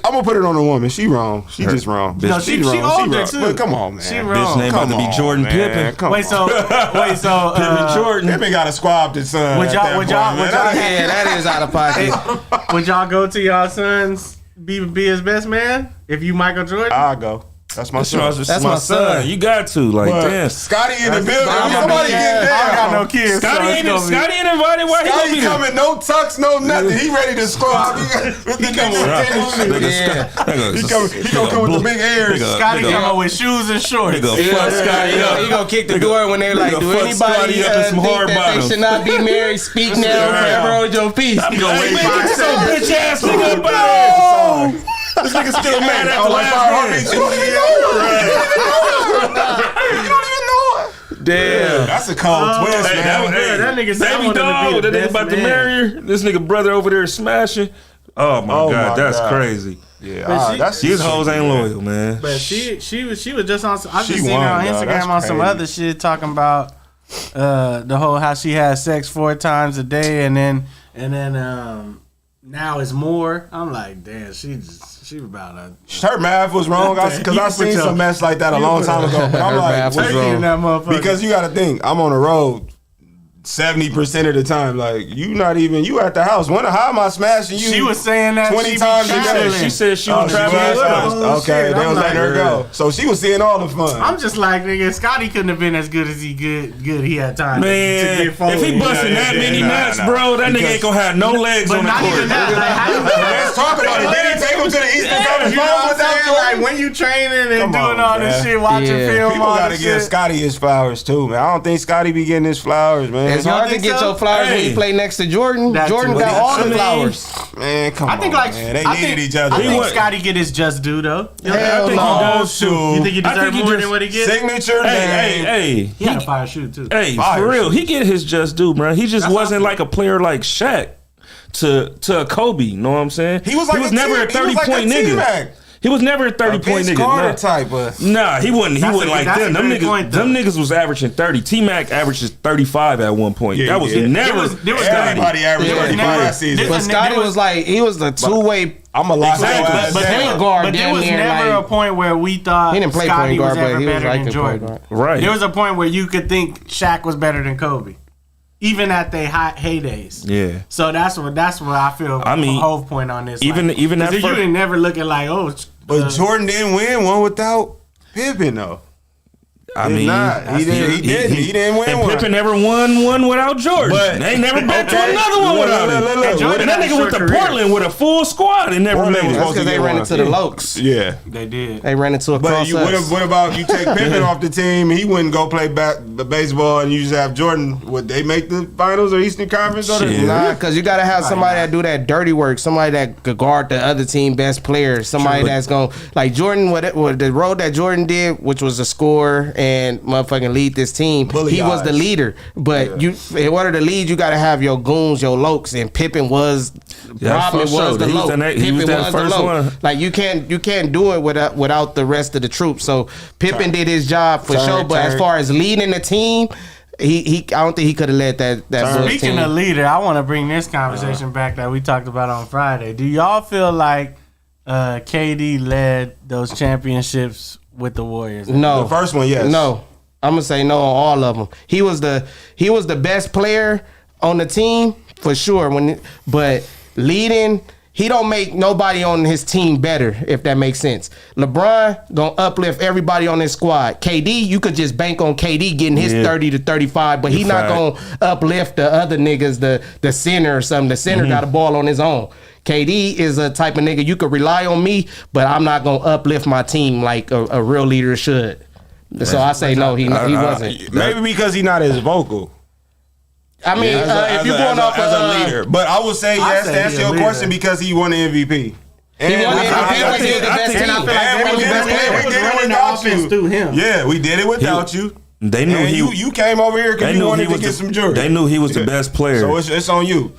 I'm gonna put it on the woman. She wrong. She just wrong. No, she older too. But come on, man. She Bitch wrong. name about to be Jordan Pippen. Wait, so Pippen Jordan. Pippen got a squab his son. Would y'all Yeah, that is out of pocket. would y'all go to y'all sons be his best man if you Michael Jordan? I'll go. That's my son. That's my son. You got to damn. Scotty in the building. Somebody get down. I got no kids. Scotty ain't invited. Why Scotty he coming? No tux, no nothing. He ready to squad. He coming with the big ears. Scotty coming with shoes and shorts. He gonna kick the door when they're like, do anybody think that they should not be married? Speak now, forever hold your peace. I'm gonna wait 5 seconds. Bitch ass nigga, no. This nigga still mad at the last game. You don't even know it. Damn. That's a cold twist, man. That nigga said Baby dog, that nigga about to marry her. This nigga brother over there smashing. Oh my God, that's crazy. Yeah, these hoes ain't loyal, man. But she was just on. I just seen her on Instagram on some other shit talking about the whole how she has sex 4 times a day and then now it's more. I'm like, damn, she about to. Her math was wrong because I seen some mess like that a long time ago. But I'm like, because you got to think, I'm on the road 70% of the time. Like you at the house. How am I smashing you? She was saying that 20 times a day. She said she was traveling with us. Okay, they was letting her go. So she was seeing all the fun. I'm just like, nigga, Scotty couldn't have been as good as he had time. Man, if he busting that many nuts, bro, that nigga ain't gonna have no legs on the court. Let's talk about it. Did he take him to the Eastern Conference Finals without you? Like when you training and doing all this shit, watching film, people gotta give Scotty his flowers too, man. I don't think Scotty be getting his flowers, man. It's hard to get your flowers when you play next to Jordan. Jordan got all the flowers. Man, come on, man. They needed each other. I think Scotty get his just due, though. I think he does, too. You think he deserves more than what he gets? Signature name. Hey. He had a fire shoot, too. Hey, for real. He get his just due, bro. He just wasn't like a player like Shaq to a Kobe. You know what I'm saying? He was never a 30-point nigga. He was never a 30-point nigga. Type, nah, he wasn't like them. Them niggas was averaging 30. T-Mac averages 35 at one point. That was never. Everybody averaged 35 that season. But Scotty was like, he was the two-way. I'm a lot. But there was never a point where we thought he didn't play Scotty point guard, was ever but he was better like than Jordan. Right. There was a point where you could think Shaq was better than Kobe. Even at their heydays, yeah. So that's what I feel. The whole point on this, even that you didn't never look at like, but Jordan didn't win one without Pippen though. I mean, he didn't win and one. Pippen never won one without Jordan. But they never been to another one without him. And that nigga went to Portland with a full squad and never made it. That's because they ran into the Lokes. Yeah, they did. They ran into a cross. But what about you take Pippen off the team? He wouldn't go play baseball, and you just have Jordan. Would they make the finals or Eastern Conference? Nah, because you got to have somebody that do that dirty work. Somebody that could guard the other team best players. Somebody that's going like Jordan. What the road that Jordan did, which was a scorer and motherfucking lead this team. He was the leader, but you in order to lead, you got to have your goons, your Lokes, and Pippen was Rodman was the Loke. Pippen was the Loke. Like you can't do it without the rest of the troops. So Pippen did his job for sure, but as far as leading the team, I don't think he could have led that Speaking team. of leader, I want to bring this conversation back that we talked about on Friday. Do y'all feel like KD led those championships with the Warriors? No. The first one, yes. No. I'm gonna say no on all of them. He was the best player on the team for sure. But leading, he don't make nobody on his team better, if that makes sense. LeBron gonna uplift everybody on his squad. KD, you could just bank on KD getting his 30 to 35, but he not gonna uplift the other niggas, the center or something. The center got a ball on his own. KD is a type of nigga you could rely on me, but I'm not gonna uplift my team like a real leader should. So I say no, he wasn't. Maybe because he's not as vocal. I mean, if you're going off as a leader, but I would say yes to answer your question because he won the MVP. And he won the MVP. He was the best team. We did it without you. Through him. Yeah, we did it without you. They knew you came over here because you wanted to get some jury. They knew he was the best player. So it's on you.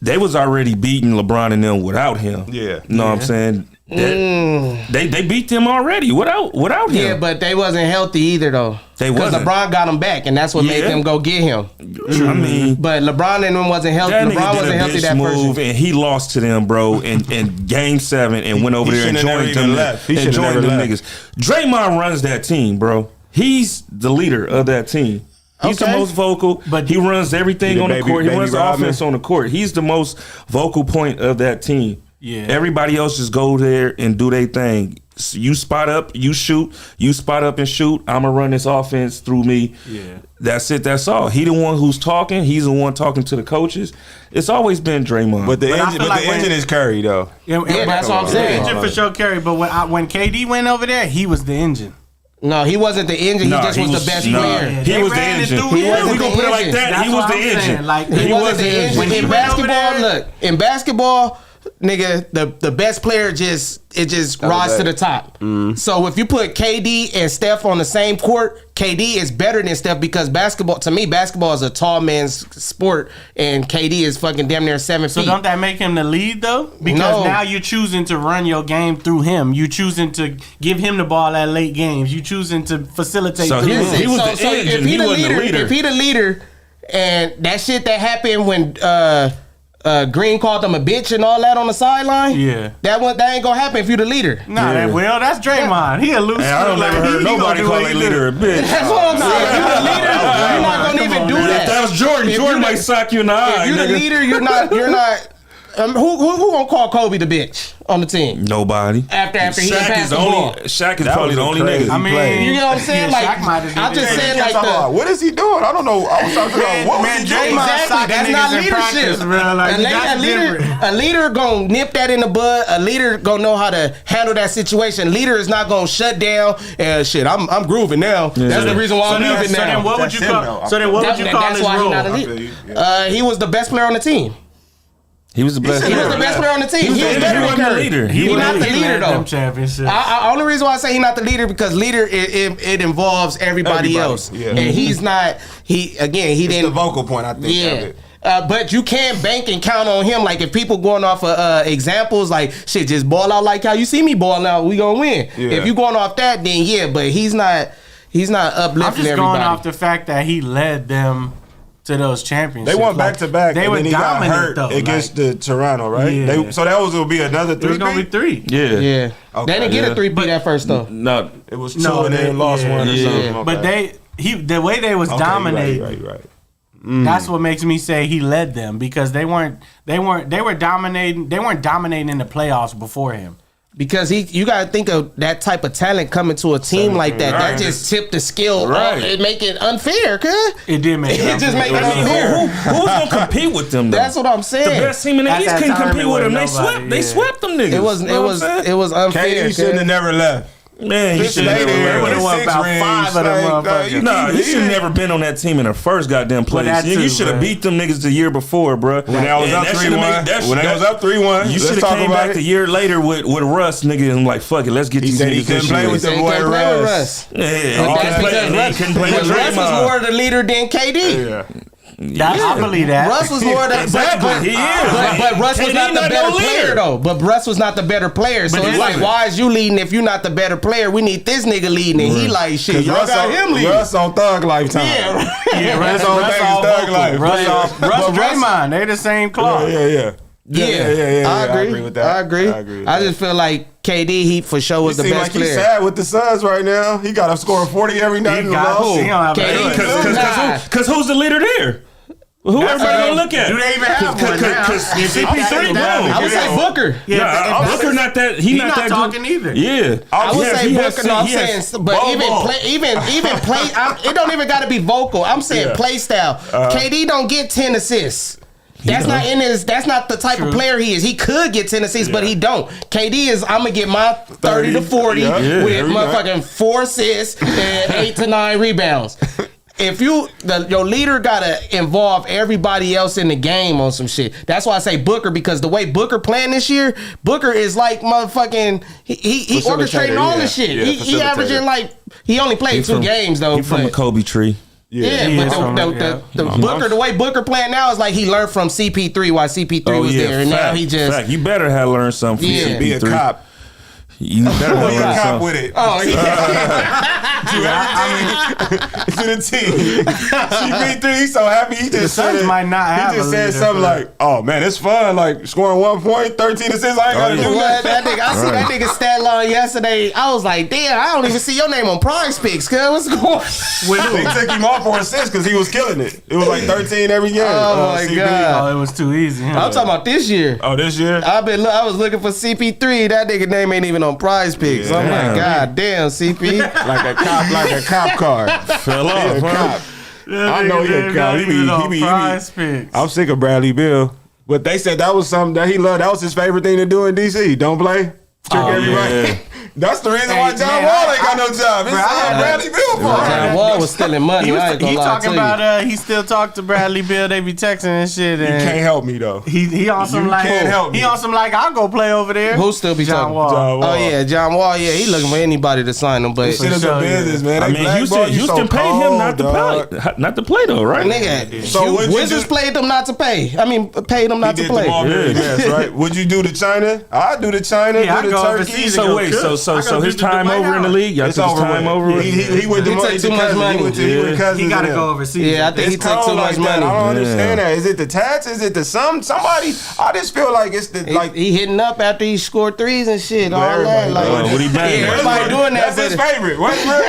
They was already beating LeBron and them without him. Yeah. You know what I'm saying? They beat them already without him. Yeah, but they wasn't healthy either though. They wasn't. Because LeBron got them back, and that's what made them go get him. I mean, but LeBron and them wasn't healthy. LeBron wasn't healthy that first. And he lost to them, bro, in Game 7 and went over there and joined them. Niggas. Draymond runs that team, bro. He's the leader of that team. He's the most vocal, but he runs everything on the court. He runs the offense on the court. He's the most vocal point of that team. Yeah. Everybody else just go there and do their thing. You spot up, you shoot. You spot up and shoot. I'ma run this offense through me. Yeah. That's it. That's all. He the one who's talking. He's the one talking to the coaches. It's always been Draymond. But the engine is Curry though. Yeah, that's what I'm saying. The engine for sure Curry. But when KD went over there, he was the engine. No, he wasn't the engine. Nah, he just was the best player. He was the engine. We gonna put it like that. He was the engine. Like he wasn't the engine. In basketball, look, in basketball, nigga, the best player just rise to the top. So if you put KD and Steph on the same court, KD is better than Steph because basketball is a tall man's sport, and KD is fucking damn near 7 feet. So don't that make him the lead though? Because now you're choosing to run your game through him. You choosing to give him the ball at late games. You choosing to facilitate. So he was the engine. He wasn't the leader. If he the leader, and that shit that happened when Green called him a bitch and all that on the sideline. Yeah, that ain't gonna happen if you the leader. Nah, that will. That's Draymond. He a loose. Hey, I don't never heard nobody call a leader a bitch. That's what I'm saying. If you the leader, you're not gonna even do that. If that was Jordan, Jordan might sock you in the eye. If you the leader, you're not. Who gonna call Kobe the bitch on the team? Nobody. After he passed the ball. Shaq is probably the only nigga. I mean, you know what I'm saying? I'm just saying what is he doing? I don't know. I was trying to figure out what was he doing. Exactly. That's not leadership. A leader gonna nip that in the bud. A leader gonna know how to handle that situation. Leader is not gonna shut down and shit. I'm grooving now. Yeah. That's the reason why I'm leaving now. So then what would you call? So then what would you call his role? He was the best player on the team. He was the best. He was the best player on the team. He was better than Curry. He's not the leader though. Only reason why I say he's not the leader because leader it involves everybody else, and he's not. He didn't. The vocal point, I think. Yeah. But you can't bank and count on him. Like if people going off of examples, like shit, just ball out like how you see me ball out, we gonna win. Yeah. If you going off that, then yeah. But he's not uplifting everybody. I'm just going off the fact that he led them to those championships. They won back to back. They were dominant though, against the Toronto, right? Yeah. So that will be another 3-peat. It was gonna be 3. Yeah. Yeah. Okay. They didn't get a 3-peat at first though. No, it was 2 and then lost 1 or something. Okay. But the way they was dominating. Right. That's what makes me say he led them because they were dominating. They weren't dominating in the playoffs before him. Because you gotta think of that type of talent coming to a team like that. That just tipped the skill. Right. It make it unfair, cuz. It did make it unfair. It just make it unfair. Who's gonna compete with them though? That's what I'm saying. The best team in the East couldn't compete with them. They swept them niggas. It was unfair. KD shouldn't have never left. Man, he should have never would have won about 5 of them motherfuckers. Nah, he should have never been on that team in the first goddamn place. You should have beat them niggas the year before, bro. When that was up 3-1. When that was up 3-1. You should have came back a year later with Russ, nigga, and like, fuck it, let's get these niggas. He couldn't play with the boy Russ. Yeah, Russ was more the leader than KD. Yeah. I believe that. Russ was more than exactly. But Russ was not the better player though. But Russ was not the better player. So it's like, why is you leading if you're not the better player? We need this nigga leading, and he like shit. Y'all got him leading. Russ on Thug Life time. Yeah, Russ on Thug Life. Russ Draymond, they the same cloth. Yeah. I agree with that. I agree. I just feel like KD, he for sure was the best player. He's sad with the Suns right now. He got to score 40 every night. Because who's the leader there? Who everybody gonna look at? Do they even have one now? Because CP3 gone. I would say Booker. Yeah, Booker not that. He's not that talking good either. Yeah, I would say Booker. No, I'm saying, but even play. It don't even got to be vocal. I'm saying play style. KD don't get 10 assists. That's not in his. That's not the type of player he is. He could get 10 assists, but he don't. KD is. I'm gonna get my 30 to 40 with motherfucking 4 assists and 8 to 9 rebounds. If your leader gotta involve everybody else in the game on some shit. That's why I say Booker, because the way Booker playing this year, Booker is like motherfucking. He orchestrating all this shit. He averaging like he only played 2 games though. He from the Kobe tree. But Booker, the way Booker playing now is like he learned from CP3 while CP3 was there, and now he just. You better have learned something from CP3. Be a cop. You better be a cop with it. Oh yeah. Do everything to the team. CP3, he's so happy. He just said something like, "Oh man, it's fun. Like scoring 1 point, 13 assists. I ain't gotta do that." I see that nigga stat line yesterday. I was like, "Damn, I don't even see your name on Prize Picks, cuz what's going on?" They took him off for assists because he was killing it. It was like 13 every game. Oh my god! Oh, it was too easy. I'm talking about this year. Oh, this year? I was looking for CP3. That nigga name ain't even on Prize Picks. I'm like, God damn, CP. like a cop car. Fell off, huh? I know he a cop. He be. I'm sick of Bradley Beal. But they said that was something that he loved. That was his favorite thing to do in DC. Don't play. Trick everybody. Yeah. That's the reason why John Wall ain't got no job. It's Bradley Beal for John Wall was stealing money. I ain't gonna lie to you. He still talked to Bradley Beal. They be texting and shit. And you can't help me though. He on some I'll go play over there. Who still be John talking? Wall. John Wall. Oh yeah, John Wall. Yeah, he looking for anybody to sign him. But Shit is a business, man. I mean, Houston paid him not to play though, right? nigga, So Wizards paid them not to pay. I mean, paid them not to play. Yes, right. Would you do the China? I do the China. Yeah, do the I go Turkey. overseas. So wait, so his time over in the league? Y'all It's took his over time with. over? He went He took too much money. He gotta go overseas. Yeah, I think he took too much money. I don't understand that. Is it the tax? Is it the somebody? I just feel like it's the like. He hitting up after he scored threes and shit. All that, like, what he banging? everybody doing that. That's his favorite. Westbrook.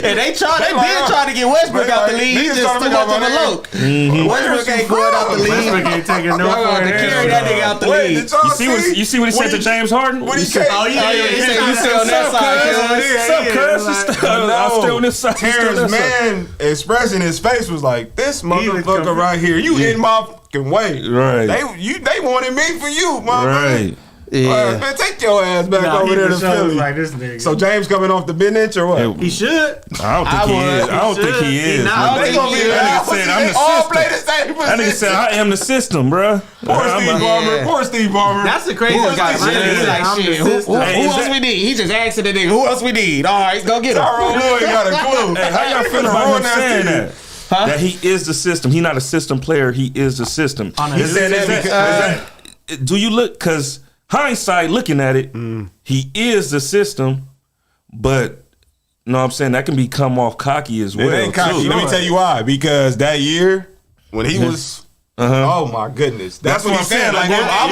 And they been trying to get Westbrook out the league. He just too much of a loke. Westbrook ain't going out the league. Westbrook ain't taking no to carry that nigga out the league. You see what he said to James Harden? What he said? Oh yeah, He said you sit on that side. I'm still on this side. Terrence Mann expressing his face was like, "This motherfucker right here, you in my fucking way." Right. They wanted me for you, motherfucker. Right. Yeah. Man, take your ass back over there to Philly. Like this nigga. So James coming off the bench or what? He should. I don't think he is. I don't think he is. That nigga said, I'm the They all system. play the same position. That nigga said, I am the system, bro. Poor Steve Ballmer. That's the craziest guy. He's like, shit, who else we need? He just asking the nigga, who else we need? All right, go get him. Tyrone Lue got a clue. Hey, how y'all feel about him saying that? Huh? That he is the system. He's not a system player. He is the system. He said that because Do you look? Because hindsight, looking at it, he is the system, but you know what I'm saying, that can become off cocky as well. it ain't cocky. too. Let me tell you why. Because that year when he was. Oh my goodness! That's what I'm saying. Like I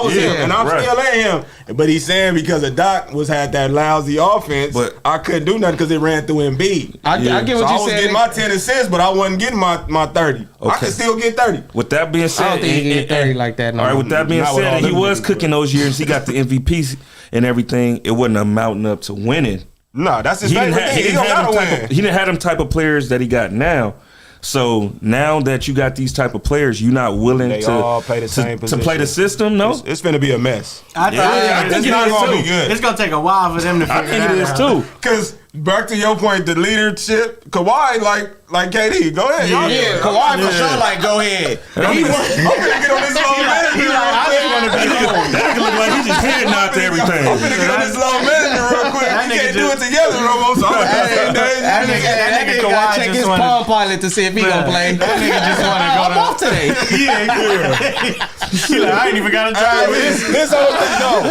was him, and I'm still at him. But he's saying because of Doc had that lousy offense, but I couldn't do nothing because it ran through Embiid. I get what So you I was said. getting my 10 assists, but I wasn't getting my 30. I could still get 30. With that being said, I don't think he get 30 like that. No. All right, with that being Not with all said, he them was niggas, cooking those years. He got the MVP and everything. It wasn't amounting up to winning. Nah, that's his He didn't favorite have, thing. He don't gotta win. he didn't have them type of players that he got now. So now that you got these type of players, you're not willing They to all play the same to play the system. No, It's gonna be a mess. I think it's it is gonna too. be good. It's gonna take a while for them to I figure think it is out. too. Cause back to your point, the leadership, Kawhi like KD. Go ahead. y'all do it. Kawhi for sure. Like, go ahead. I'm gonna get on this low manager. That nigga look like he just heading out to everything. I'm gonna get on this low manager real quick. We can't do it together no more. So I'm That nigga gotta check his Palm Pilot to see if he gonna play. That nigga just want to go I'm off today. I ain't even got a job. This whole thing, no.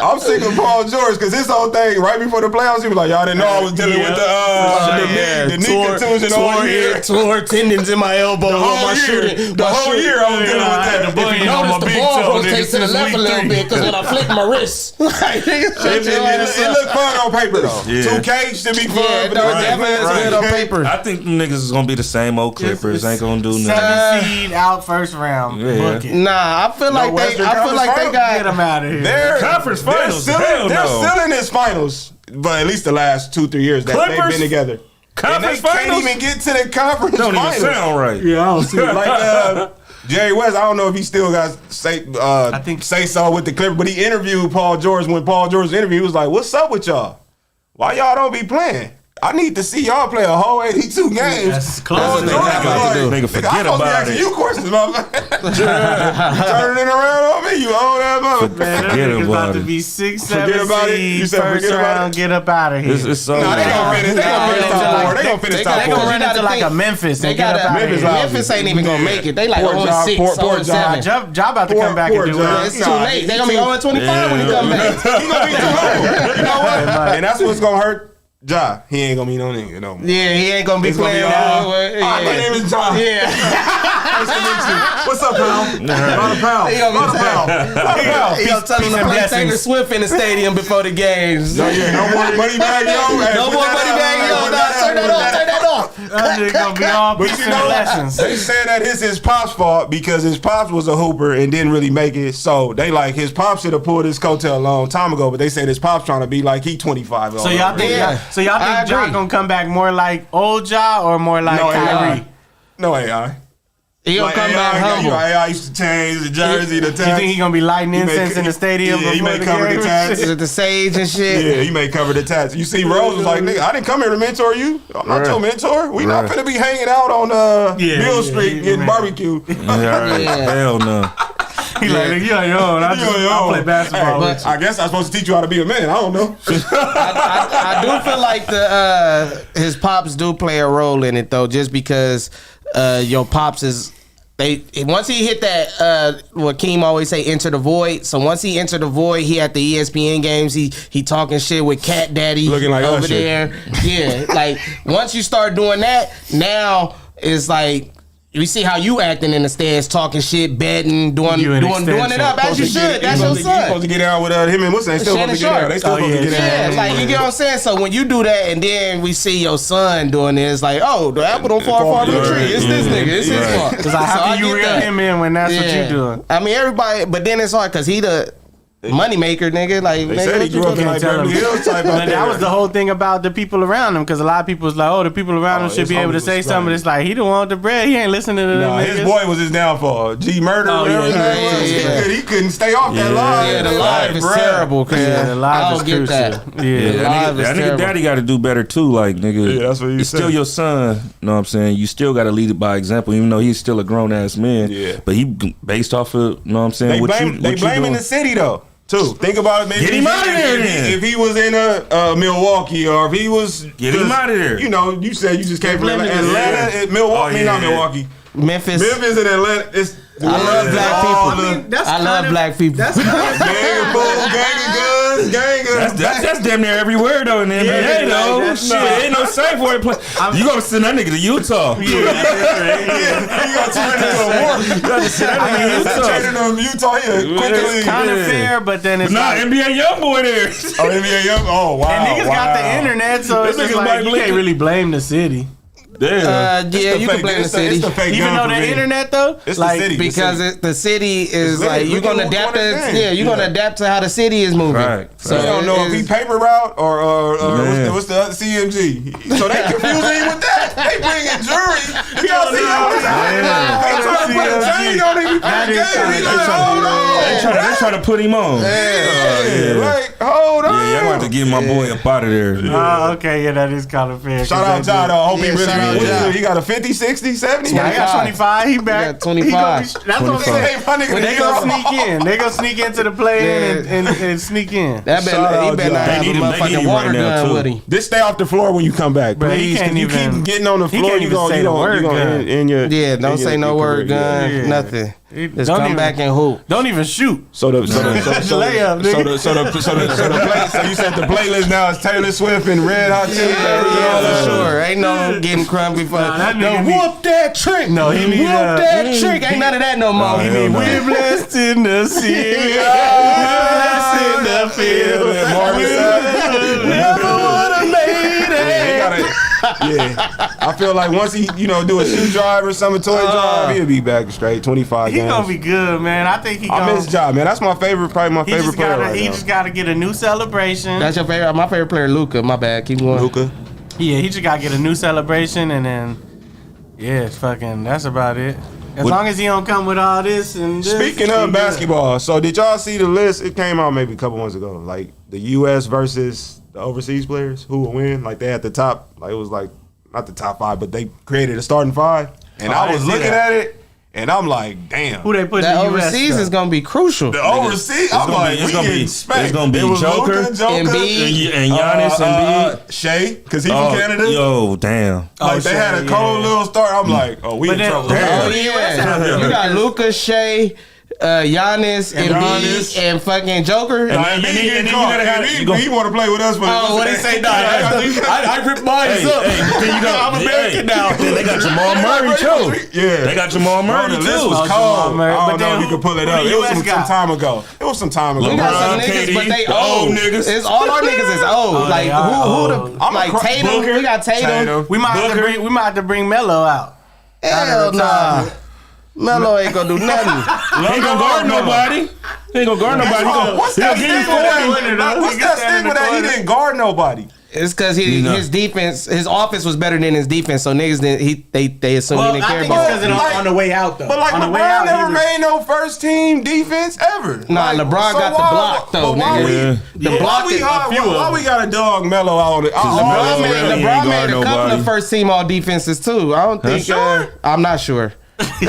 I'm sick of Paul George because this whole thing right before the playoffs, he was like, y'all didn't know I was dealing with the knee contusion all year. Tore tendons in my elbow on my shooting. The whole year I was dealing with that. If you notice, the ball rotates to the left a little bit because when I flick my wrist. It looked fun on paper though. Yeah. 2K should be fun. Yeah, no, definitely is good on paper. I think them niggas is gonna be the same old Clippers. Ain't gonna do nothing. 7 seed out first round. Yeah. Book it. Nah, I feel like they Get got. them out of here. They're Conference finals. They're still in this finals, but at least the last 2-3 years that they've Clippers? been together. Conference And they finals can't even get to the conference don't even finals. sound right. Yeah, I don't see it. Like Jerry West, I don't know if he still got say so with the Clippers, but he interviewed Paul George. When Paul George interviewed, he was like, "What's up with y'all? Why y'all don't be playing? I need to see y'all play a whole 82 games." That's close. Paul That's George what they was got to do. like, Nigga, forget I'm supposed to be about asking it. you questions, motherfucker. You turning it around on me, you old ass motherfucker. Man, that Forget nigga's about about to it. be 6, Forget 7 about it? seed, You said first forget about round, it? get up out of here. It's so Nah, they gonna finish. They gonna finish top four. They gonna finish top They four. gonna run into like a Memphis. They They get got up out of Memphis here. out. Memphis ain't even gonna make it. They like Poor 0-6, job, poor 0-7. job. Job about to come back and do poor it. It's too late. They gonna be 0-25 when he come back. He gonna be too old. You know what? And that's what's gonna hurt Ja. He ain't gonna be no nigga no more. Yeah, he ain't gonna be It's gonna be playing. my name is Ja. Yeah. Nice to meet you. What's up, pal? About a pound. He gonna be About a pound. He gonna tell him to play Taylor Swift in the stadium before the games. No more money bag, yo. Hey, No put more that money out. bag, Hey, yo. put Nah, that turn out. that off. Turn that off. That nigga gonna be all But peace you and know, blessings. they say that it's his pop's fault because his pops was a hooper and didn't really make it. So they like his pops should have pulled his coattail a long time ago. But they say his pop's trying to be like he 25. So y'all think Ja gonna come back more like old Ja or more like Kyrie? No AI. He gonna come back humble. You know, AI used to change the jersey, the tats. You think he gonna be lighting incense in the stadium? Yeah, he may cover the tats. The sage and shit. Yeah, he may cover the tats. You see, Rose was like, nigga, I didn't come here to mentor you. I'm not your mentor. We not finna be hanging out on Mill Street getting barbecue. Hell no. He like, you on your own. I play basketball. But I guess I'm supposed to teach you how to be a man. I don't know. I do feel like his pops do play a role in it though, just because your pops is. Once he hit that what Keem always say, enter the void. So once he entered the void, he at the ESPN games. He talking shit with Cat Daddy looking like over Usher. there. Yeah, like once you start doing that, now it's like. We see how you acting in the stands, talking shit, betting, doing it up as you should. That's your son. You supposed to get out with him and what's that? Still supposed to get out. They still supposed to get out. Like you get what I'm saying. So when you do that, and then we see your son doing it, it's like, oh, the apple don't fall far from the tree. It's this nigga. It's his fault. Because how can you reel him in when that's what you doing? I mean, everybody, but then it's hard because he the money maker, nigga. Like they said he grew up in like Beverly Hills type. That was the whole thing about the people around him, because a lot of people was like, "Oh, the people around him should be able to say something." It's like he don't want the bread. He ain't listening to them. His boy was his downfall. G Murder. He couldn't stay off that line. Yeah, the live is terrible. The live is crucial. That nigga daddy got to do better too. Like nigga, that's what he's still your son. Know what I'm saying? You still got to lead it by example, even though he's still a grown ass man. Yeah, but he based off of know what I'm saying. They blaming the city though. Too. Think about it. Maybe get him out of there. If he was in Milwaukee, or if he was, get him out of there. You know, you said you just came from Atlanta, Milwaukee, not Milwaukee, Memphis and Atlanta. I love black people. I love black people. That's gang of food, gang of guns, gang of. That's damn near everywhere though in the NBA though. Shit, ain't no safe word play. You gonna send that nigga to Utah? You gonna turn it into a war. You gotta send that nigga to Utah. It's kind of fair, but then it's not NBA young boy there. NBA young. Oh wow. And niggas got the internet, so it's just like you can't really blame the city. Yeah, you can blame the city. Even though the internet though, it's like the city. Because the city is like you're gonna adapt to. Yeah, you're gonna adapt to how the city is moving. Right. So you don't know if he paper route or what's the other CMG. So they confusing him with that. They bring in jury. You don't see that. They trying to put a chain on him. They try to put him on. Like hold on. Yeah, I'm about to get my boy up out of there. Okay, yeah, that is kind of fair. Shout out John. I hope he really. He got a 50, 60, 70? Yeah, I got 25. He back. He got 25. That's what I'm saying. They gonna sneak in. They gonna sneak into the play and sneak in. That he better not have a motherfucking water gun with him. Just stay off the floor when you come back, please. If you keep getting on the floor, you gonna end your. Yeah, don't say no word gun, nothing. Just come back and hoop. Don't even shoot. So you said the playlist now is Taylor Swift and Red Hot Chili Peppers. Yeah, for sure. Ain't no getting crumbly for whoop that trick. No, he mean whoop that trick. Ain't none of that no more. He mean we're blessed in the city, blessed in the field. Never would have made it. Yeah, I feel like once he, do a shoe drive or something, toy drive, he'll be back straight 25 games. He gonna be good, man. I think he. I miss Ja, man. That's my favorite, probably my favorite player right now. He just gotta get a new celebration. That's your favorite. My favorite player, Luka. My bad. Keep going. Luka. Yeah, he just gotta get a new celebration, and then that's about it. As long as he don't come with all this and this. Speaking of basketball, so did y'all see the list? It came out maybe a couple months ago. Like the U.S. versus the overseas players, who will win? Like they had the top, like it was like not the top 5, but they created a starting 5. And I was looking at it. And I'm like, damn. Who they put that in the overseas US is gonna be crucial. The overseas, I'm like, it's gonna be Joker, Embiid, and Giannis, Embiid, Shea, because he's from Canada. Yo, damn. Like they had a cold little start. I'm like, we in trouble. Oh yeah, you got Luka, Shea. Giannis, Embiid, and fucking Joker. And then he want to play with us. Oh, what he say? No, I ripped mine up. I'm American now. They got Jamal Murray too. Yeah, they got Jamal Murray too. The list was cold. I don't know if you can pull it up. It was some time ago. We got some niggas, but they old niggas. It's all our niggas is old. Like who like Tatum? We got Tatum. We might have to bring Melo out. Hell nah. Melo ain't gonna do nothing. He ain't gonna guard nobody. He ain't gonna guard nobody. What's that thing with that? He didn't guard nobody. It's because his defense, his offense was better than his defense, so niggas didn't. They assumed he didn't care about it. On the way out though. But like LeBron never made no first team defense ever. Nah, LeBron got the block though, nigga. The block. Why we got a dog Melo out? LeBron made a couple of first team all defenses too. I don't think. I'm not sure. Hey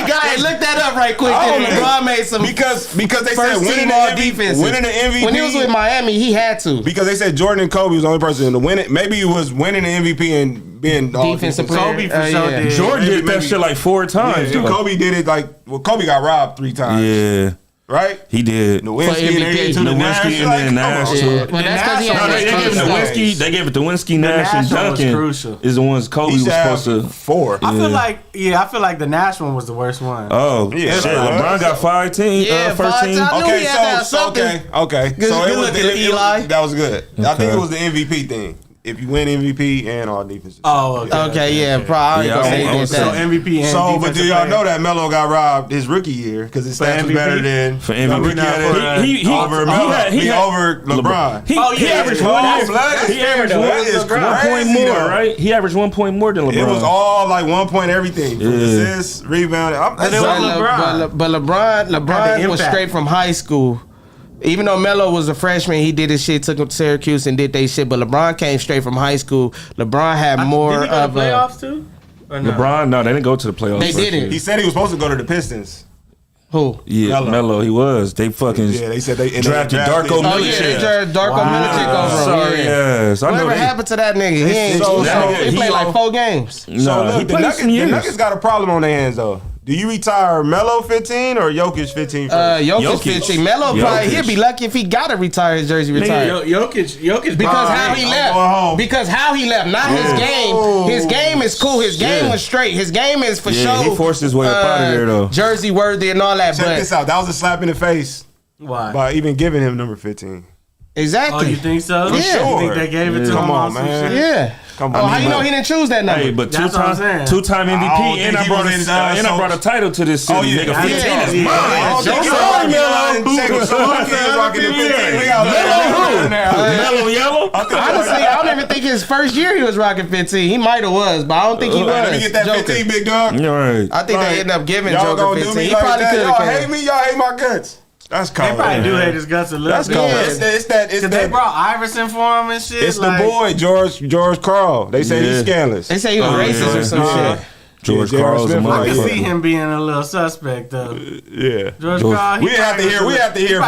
guys, look that up right quick. LeBron made some because they said winning the MVP when he was with Miami, he had to because they said Jordan and Kobe was the only person to win it. Maybe he was winning the MVP and being defensive player. Kobe for sure did. Jordan did that shit like 4 times. Yeah, Kobe did it Kobe got robbed 3 times. Yeah. Right? He did. Nowinski and then Nash too. Well, that's because he had they gave it to Winsky, Nash, and Duncan. Is the ones Kobe was supposed to. 4. I feel like the Nash one was the worst one. Oh yeah, shit. LeBron got 5 teams. First team. Okay, okay. So it was Eli. That was good. I think it was the MVP thing. If you win MVP and all defenses. Oh, okay, yeah, probably. So MVP and so, but do y'all know that Melo got robbed his rookie year because his stats was better than for MVP? He over Melo. He over LeBron. He averaged 1 point more, right? He averaged 1 point more than LeBron. It was all like 1 point everything. From assists, rebound. But LeBron was straight from high school. Even though Melo was a freshman, he did his shit, took him to Syracuse and did they shit. But LeBron came straight from high school. LeBron had more did he go to playoffs too? No? LeBron, no, they didn't go to the playoffs. They didn't. He said he was supposed to go to the Pistons. Who? Yeah, Melo. He was. They fucking they said they drafted Darko Milicic. Oh yeah, they drafted Darko Milicic over him. Sorry, yes. Whatever happened to that nigga? He ain't. He played like 4 games. So look, the Nuggets got a problem on their hands though. Do you retire Melo 15 or Jokic 15 first? Jokic 15. Melo probably he'd be lucky if he gotta retire his jersey retired. Jokic because how he left. Because how he left, not his game. His game is cool. His game was straight. His game is for sure. He forced his way up out of there though. Jersey worthy and all that. Check this out. That was a slap in the face. Why? By even giving him number 15. Exactly. Oh, you think so? Yeah. Sure. You think they gave it to him? Come on, man. Yeah. Come on. How you know he didn't choose that number? Hey, but two-time MVP, and I brought a title to this city. Oh, yeah. Nigga, 15 is mine. Melo Yellow. Honestly, I don't even think his first year he was rocking 15. He might have was, but I don't think he was. Let me get that 15, big dog. You're right. I think they ended up giving Joker 15. He probably could have. Y'all hate me. Y'all hate my guts. That's cold. They probably do hate his guts a little bit. That's cold. It's they brought Iverson for him and shit. It's the boy, George Karl. They say he's scandalous. They say he was racist or some shit. George Karl is a motherfucker. I can see him being a little suspect though. Yeah. George Karl. We have to hear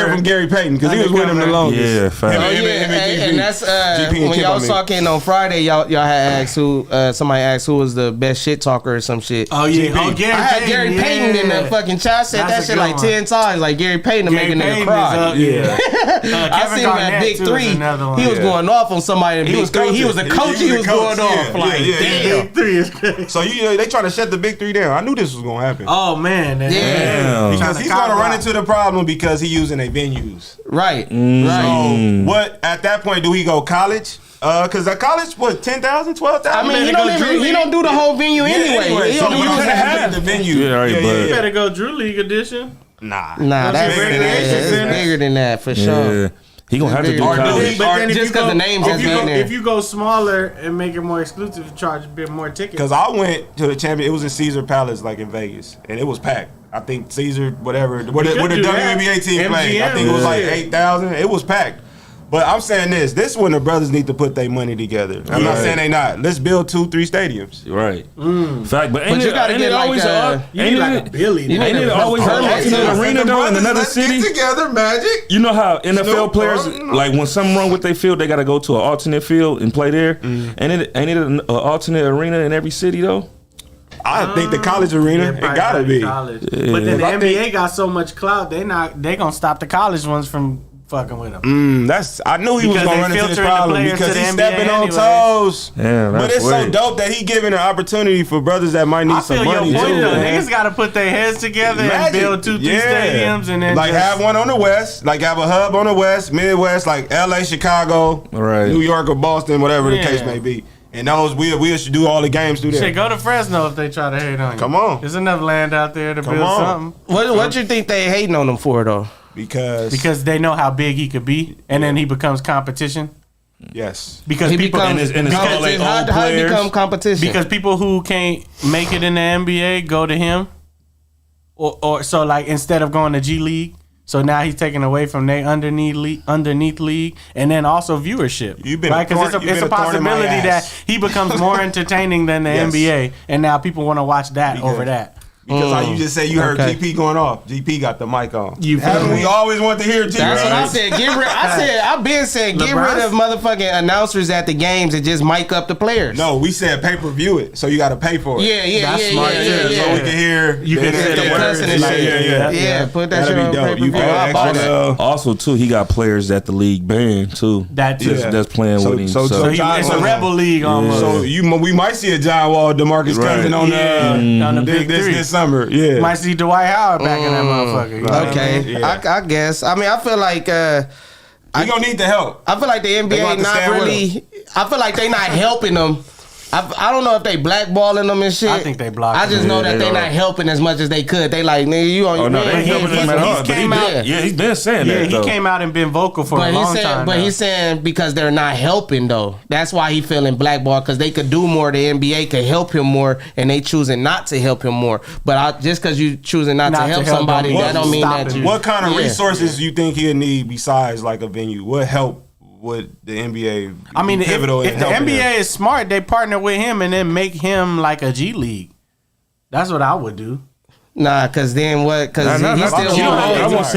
from Gary Payton because he was with him the longest. Yeah, fact. And that's when y'all was talking on Friday. Y'all had asked somebody asked who was the best shit talker or some shit. Oh yeah, I had Gary Payton in the fucking chat. I said that shit like 10 times. Like Gary Payton to make a nigga cry. Yeah. I seen him at Big 3. He was going off on somebody in Big 3. He was the coach. He was going off like damn. Big 3 is crazy. So they trying to shut the Big 3 down. I knew this was gonna happen. Oh man, yeah. Because he's gonna run into the problem because he using their venues. Right. So what at that point do he go college? Cause at college, what 10,000, 12,000? I mean, he don't do the whole venue anyway. He so don't use have the venue. You better go Drew League edition. Nah, that's bigger than that for sure. Yeah. He gonna have to do college. But then just because the names has been there. If you go smaller and make it more exclusive, charge a bit more tickets. Because I went to the champion, it was in Caesar Palace, like in Vegas, and it was packed. I think Caesar, whatever, where the WNBA team played, I think it was like 8,000. It was packed. But I'm saying this when the brothers need to put their money together. I'm not saying they not. Let's build 2-3 stadiums. Right. Fact, but you gotta get always like a Billy. Ain't it always an alternate arena though in another city? Get together, Magic. You know how NFL players, like when something wrong with their field, they gotta go to an alternate field and play there. Ain't it an alternate arena in every city though? I think the college arena, it gotta be. College. But then the NBA got so much clout, they gonna stop the college ones from fucking with him. I knew he was gonna run into this problem because he's stepping on toes. Yeah, but it's so dope that he giving an opportunity for brothers that might need some money too. Niggas gotta put their heads together and build 2-3 stadiums and then like have one on the west, like have a hub on the west, Midwest, like LA, Chicago, New York or Boston, whatever the case may be. And those we should do all the games through there. Shit, go to Fresno if they try to hate on you. Come on. There's enough land out there to build something. What you think they hating on him for though? Because they know how big he could be, and then he becomes competition. Yes. Because he people becomes, how he become competition? Because people who can't make it in the NBA go to him, or so like instead of going to G League. So now he's taken away from their underneath league, and then also viewership. Right? Because it's a possibility that he becomes more entertaining than the NBA, and now people want to watch that over that. Because like you just said, you heard GP going off. GP got the mic on. We always want to hear GP. That's what I said. I've been saying, get rid of motherfucking announcers at the games and just mic up the players. No, we said pay-per-view it, so you got to pay for it. Yeah. So we can hear. You can hear the words and shit. Yeah, put that shit on pay-per-view. Also, too, he got players at the league banned too. That's playing with him. So it's a rebel league almost. So we might see a John Wall, DeMarcus Cousins on the big three. Summer, might see Dwight Howard back in that motherfucker. Okay, I guess. I mean, I feel like we gonna need the help. I feel like the NBA not really. I feel like they not helping them. I don't know if they blackballing them and shit. I think they blocking. I just know that they not helping as much as they could. They like, nigga, you on your they helping him at all. He's been saying that. Yeah, he came out and been vocal for a long time. But he's saying because they're not helping though. That's why he feeling blackballed, because they could do more. The NBA could help him more, and they choosing not to help him more. But just because you choosing not to help somebody, that don't mean that you. What kind of resources you think he'll need besides like a venue? What help would the NBA? I mean, if the NBA is smart, they partner with him and then make him like a G League. That's what I would do. Nah, because then what? Because he's still. You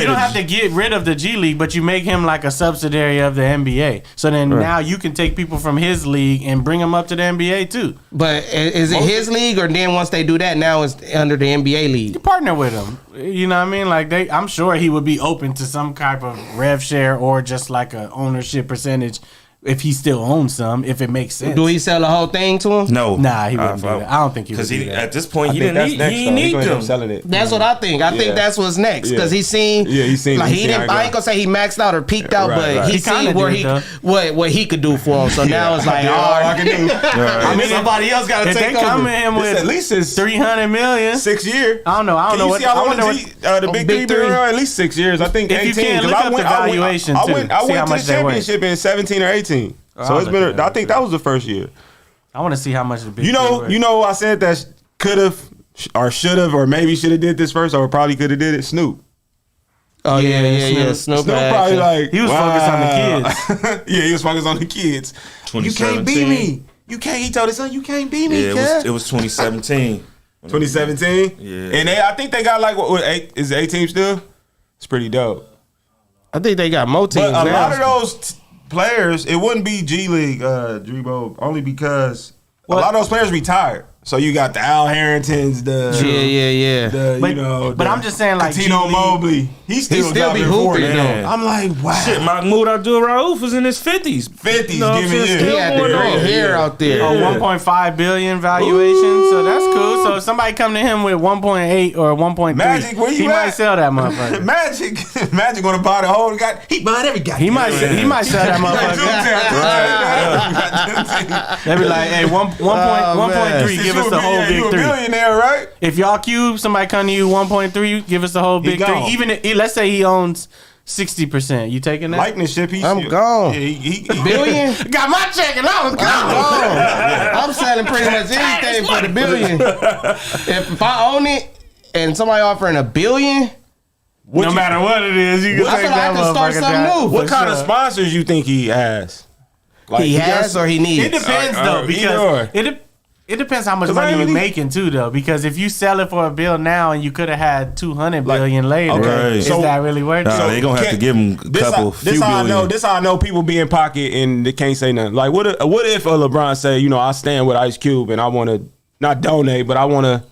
don't have to get rid of the G League, but you make him like a subsidiary of the NBA. So then now you can take people from his league and bring them up to the NBA too. But is it his league, or then once they do that, now it's under the NBA league? You partner with him. You know what I mean? Like I'm sure he would be open to some type of rev share or just like a ownership percentage. If he still owns some, if it makes sense. Do he sell the whole thing to him? No. Nah, he wouldn't do that. I don't think he would do that. Because at this point, he didn't need them. Selling it. That's what I think. I think that's what's next. Because he's seen. Yeah, he's seen. Like, I ain't gonna say he maxed out or peaked out, but he seen what he could do for him. So now it's like, I can do. I mean, somebody else got to take over. They come in him with at least $300 million, 6 years. I don't know. I wonder what the big three at least 6 years. I think 18. If you can't look up the valuation, I went to the championship in 17 or 18. So it's been. I think that was the first year. I want to see how much the big. You know, I said that could have or should have or maybe should have did this first or probably could have did it. Snoop. Oh yeah. Snoop probably like he was focused on the kids. Yeah, he was focused on the kids. You can't beat me. You can't. He told his son, "You can't beat me." Yeah, it was 2017. 2017. Yeah, and I think they got like what 8 is the 8 team still? It's pretty dope. I think they got more teams. But a lot of those players, it wouldn't be G League, Drebo, only because a lot of those players retired. So you got the Al Harringtons, but I'm just saying, like Tino Mobley, he still be hooping though. I'm like, wow. Shit, Mahmoud Abdul-Rauf was in his 50s. 50s, he had the gray hair out there. 1.5 billion valuation, so that's cool. So if somebody come to him with 1.8 or 1.3, Magic, where you he might sell that motherfucker. Magic gonna buy the whole guy. He bought every guy. He might sell that motherfucker. They be like, hey, 1.3, give us the whole big three. Billionaire, right? If y'all cube, somebody come to you 1.3, give us the whole big three. Even if, let's say he owns 60%, you taking that? Likeness ship, I'm gone. Billion? Got my check and I was gone. I'm selling pretty much anything for the billion. If I own it and somebody offering $1 billion, no matter what it is, you can take that. I can start something new. What kind of sponsors you think he has? Like, he has or he needs? It depends though, because it depends how much money you're making too, though. Because if you sell it for $1 billion now and you could have had $200 billion later, is that really worth it? So they gonna have to give him a couple. This how I know people be in pocket and they can't say nothing. Like what if a LeBron say, I stand with Ice Cube and I want to not donate, but I want to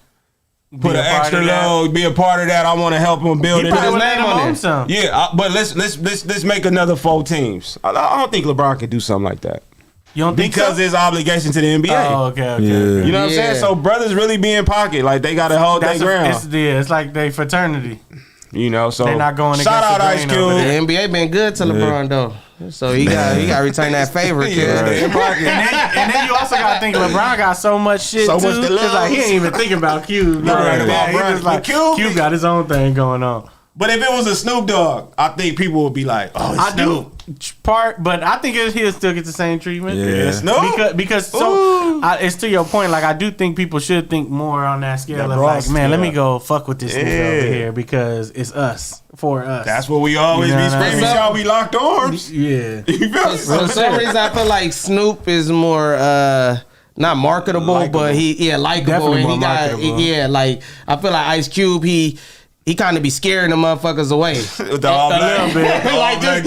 put an extra load, be a part of that. I want to help him build it. His name on some. Yeah, but let's make another 4 teams. I don't think LeBron can do something like that. You don't think because there's obligation to the NBA. Oh, okay. Yeah. You know what I'm saying? So brothers really be in pocket, like they got to hold their ground. It's like they fraternity. You know, so they're not going shout out Ice Cube. The NBA been good to LeBron though, so he got to return that favor. and then you also got to think LeBron got so much shit so too. Much to love. Like he ain't even thinking about Cube. He just like Cube got his own thing going on. But if it was a Snoop Dogg, I think people would be like, "Oh, it's Snoop." But I think he'll still get the same treatment. Yeah, Snoop. Because it's to your point. Like I do think people should think more on that scale of like, man, let me go fuck with this nigga over here because it's us for us. That's what we always be screaming. Y'all we locked arms. Yeah. You feel me? For some reason, I feel like Snoop is more. Not marketable, Likeable. But likable, Definitely and more he got marketable. like I feel like Ice Cube, he kind of be scaring the motherfuckers away. With the all black, like just,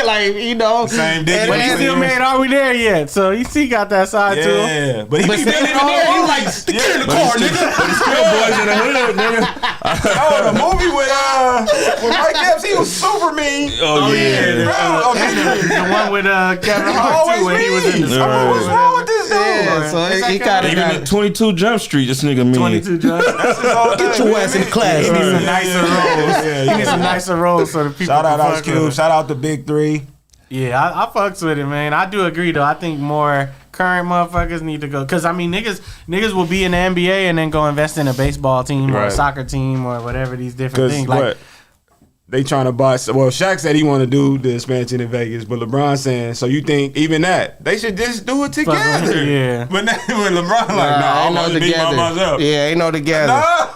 like you know, same dick. But he still made Are We There Yet? So he got that side too. Yeah, but he be still still in there. He like get in the car, nigga. Still boys in the hood, nigga. Oh, the movie with Mike Epps, he was super mean. Oh yeah. The one with Kevin Hart too, when he was in the What's wrong with this dude? Yeah, so he kind of even at 22 Jump Street, this nigga mean. 22 Jump. get your ass in the class. He needs some nicer roles. He needs some nicer roles so the people. Shout out can Ice fuck with Cube. him. Shout out the Big Three. Yeah, I fucks with it, man. I do agree though. I think more current motherfuckers need to go because I mean niggas will be in the NBA and then go invest in a baseball team or a soccer team or whatever these different things. Like they trying to buy. Well, Shaq said he want to do the expansion in Vegas, but LeBron saying, so you think even that they should just do it together? Yeah. But then when LeBron I'm gonna beat my myself. Yeah, ain't no together. Nah.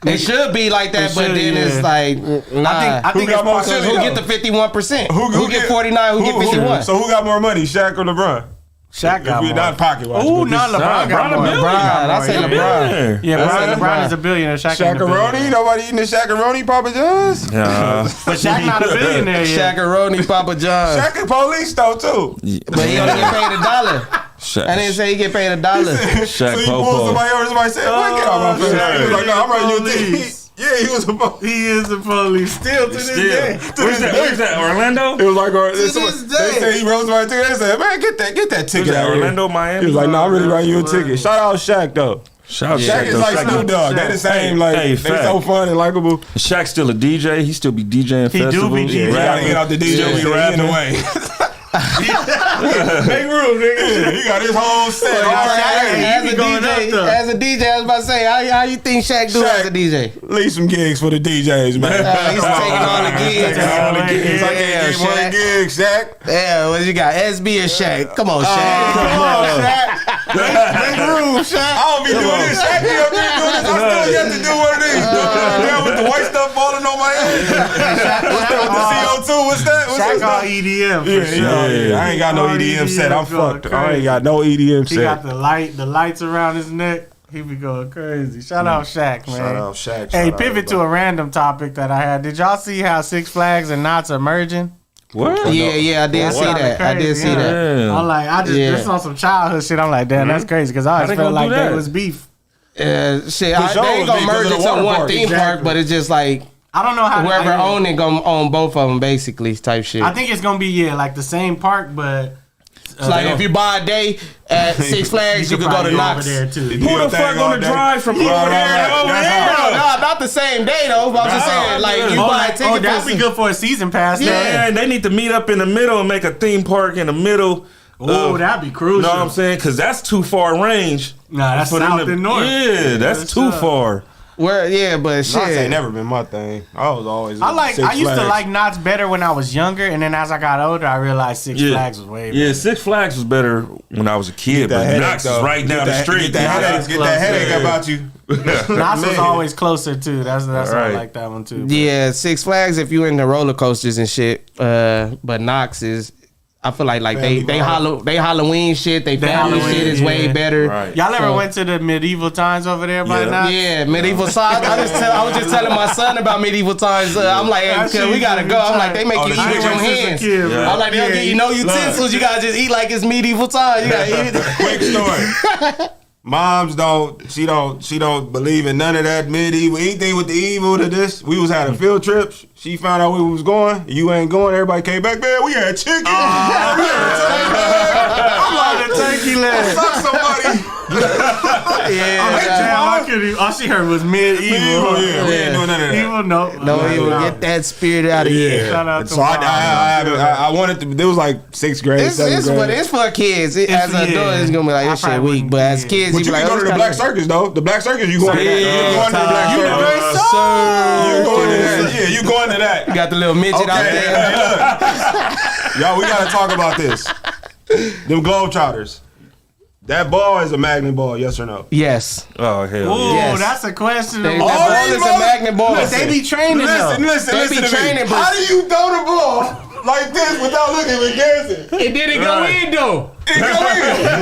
It should be like that, but then it's like, nah. I think got more Because silly, who get the 51%? Who get 49? Who get 51? So who got more money, Shaq or LeBron? Shaq got more. Not pocket wise. Ooh, not LeBron got more. I say LeBron. Yeah, LeBron is a billionaire. Shaq ain't a Shaq-a-roni? billionaire. Nobody eating the Shaq-a-roni Papa John's? Yeah. But Shaq not a billionaire yet. Shaq-a-roni, Papa John. Shaq is police though too. But he only get paid $1. I didn't say he get paid $1. Shaq So he pulled somebody over, somebody said, "Boy, get off my face." He was like, "No, I'm writing you a ticket." Yeah, he was a police. He is the police. Still to this day. Where's that? Orlando? It was like, this they said he wrote somebody ticket. They said, "Man, get that ticket out of here." Orlando, Miami. He was like, "No, I'm really writing you a ticket." Shout out Shaq though. Shaq is like Snoop Dogg. They the same. Like they so fun and likable. Shaq's still a DJ. He still be DJing festivals. do be DJing. He gotta get out the DJ. He rapping away. Make room, nigga. He got his whole set. As a DJ, I was about to say, how you think Shaq do as a DJ? Leave some gigs for the DJs, man. He's taking all the gigs. I can't get one gig, Shaq. Yeah, what you got? SB or Shaq? Come on, Shaq. Come on, Shaq. Make room, Shaq. I don't be doing this. Shaq be up there doing this. I still yet to do one of these. Yeah, with the white stuff falling on my head. What's that with the CO2? What's that? Shaq all EDM for sure. I ain't got no EDM set. I'm fucked. I ain't got no EDM set. He got the lights around his neck. He be going crazy. Shout out Shaq, man. Shout out Shaq. Hey, pivot to a random topic that I had. Did y'all see how Six Flags and knots are merging? What? Yeah, I did see that. I did see that. I'm like, just on some childhood shit. I'm like, damn, that's crazy because I always felt like they was beef. Shit, they ain't gonna merge into one theme park, but it's just like I don't know how whoever own it gonna own both of them, basically, type shit. I think it's gonna be like the same park, but like if you buy a day at Six Flags, you could go to Knox. There too. Who the fuck gonna drive from over there to over there? No, not the same day though. But I'm just saying, like you buy a ticket. That'd be good for a season pass. Yeah, and they need to meet up in the middle and make a theme park in the middle. Oh, that'd be crucial. You know what I'm saying? Because that's too far range. Nah, that's south and north. Yeah, that's too far. Where, yeah, but shit. Knots ain't never been my thing. I was always. I used to like Knots better when I was younger, and then as I got older, I realized Six Flags was way better. Yeah, Six Flags was better when I was a kid, but Knox is right down the street. Get that headache about you. Knox was always closer too. That's why I like that one too. Yeah, Six Flags if you into roller coasters and shit. But Knox is. I feel like they Halloween shit, they family shit is way better. Right. Y'all ever went to the medieval times over there by now? Yeah, medieval times. I was just telling my son about medieval times. I'm like, hey, we gotta go. I'm like, they make you eat with your hands. I'm like, they don't get you no utensils. You gotta just eat like it's medieval times. You gotta eat it. Quick story. Moms she don't believe in none of that medieval, anything with the evil to this. We was having field trips. She found out we was going. You ain't going. Everybody came back, man. We had chicken. I'm like, The turkey leg. fuck somebody. All she heard was medieval. Yeah, we ain't doing none of that. Evil, no. No, he will get that spirit out of here. Shout out to So I wanted to. It was like 6th grade, 7th grade. It's for kids. As an adult, it's gonna be like, this shit weak. But as kids, But you can go to the Black Circus though. The Black Circus, you going to that? You going to the Black Circus? Yeah, you going to that? You got the little midget out there. Hey, look. Y'all, we gotta talk about this. Them Globetrotters. That ball is a magnet ball, yes or no? Yes. Oh hell Ooh, yeah! that's a question. That ball is a magnet ball. But they be training though. Listen They be to training, me. but- How do you throw the ball like this without looking and guessing? It didn't go in though. It go in.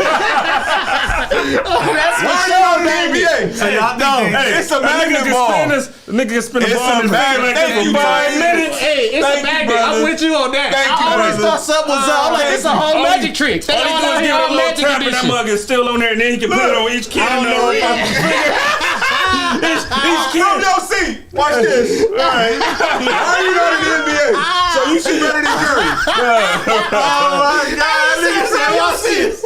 That's Why for are you sure, on the baby. NBA? So y'all think It's a magnet ball. Nigga can spin the It's ball a in his magnet. like Thank this you, for 5 brother. minutes. Hey, it's Thank a you, magnet. brother. I'm with you on that. Thank you, I always brother. thought something was up. Like, it's a whole magic trick. They All he all do out is here give a on little magic trap and that edition. mug is still on there, and then he can put it on each kid. I don't know if From your seat. Watch this. All right. How you not in the NBA? So you shoot better than Curry. Oh my God! Nigga said, "Watch this."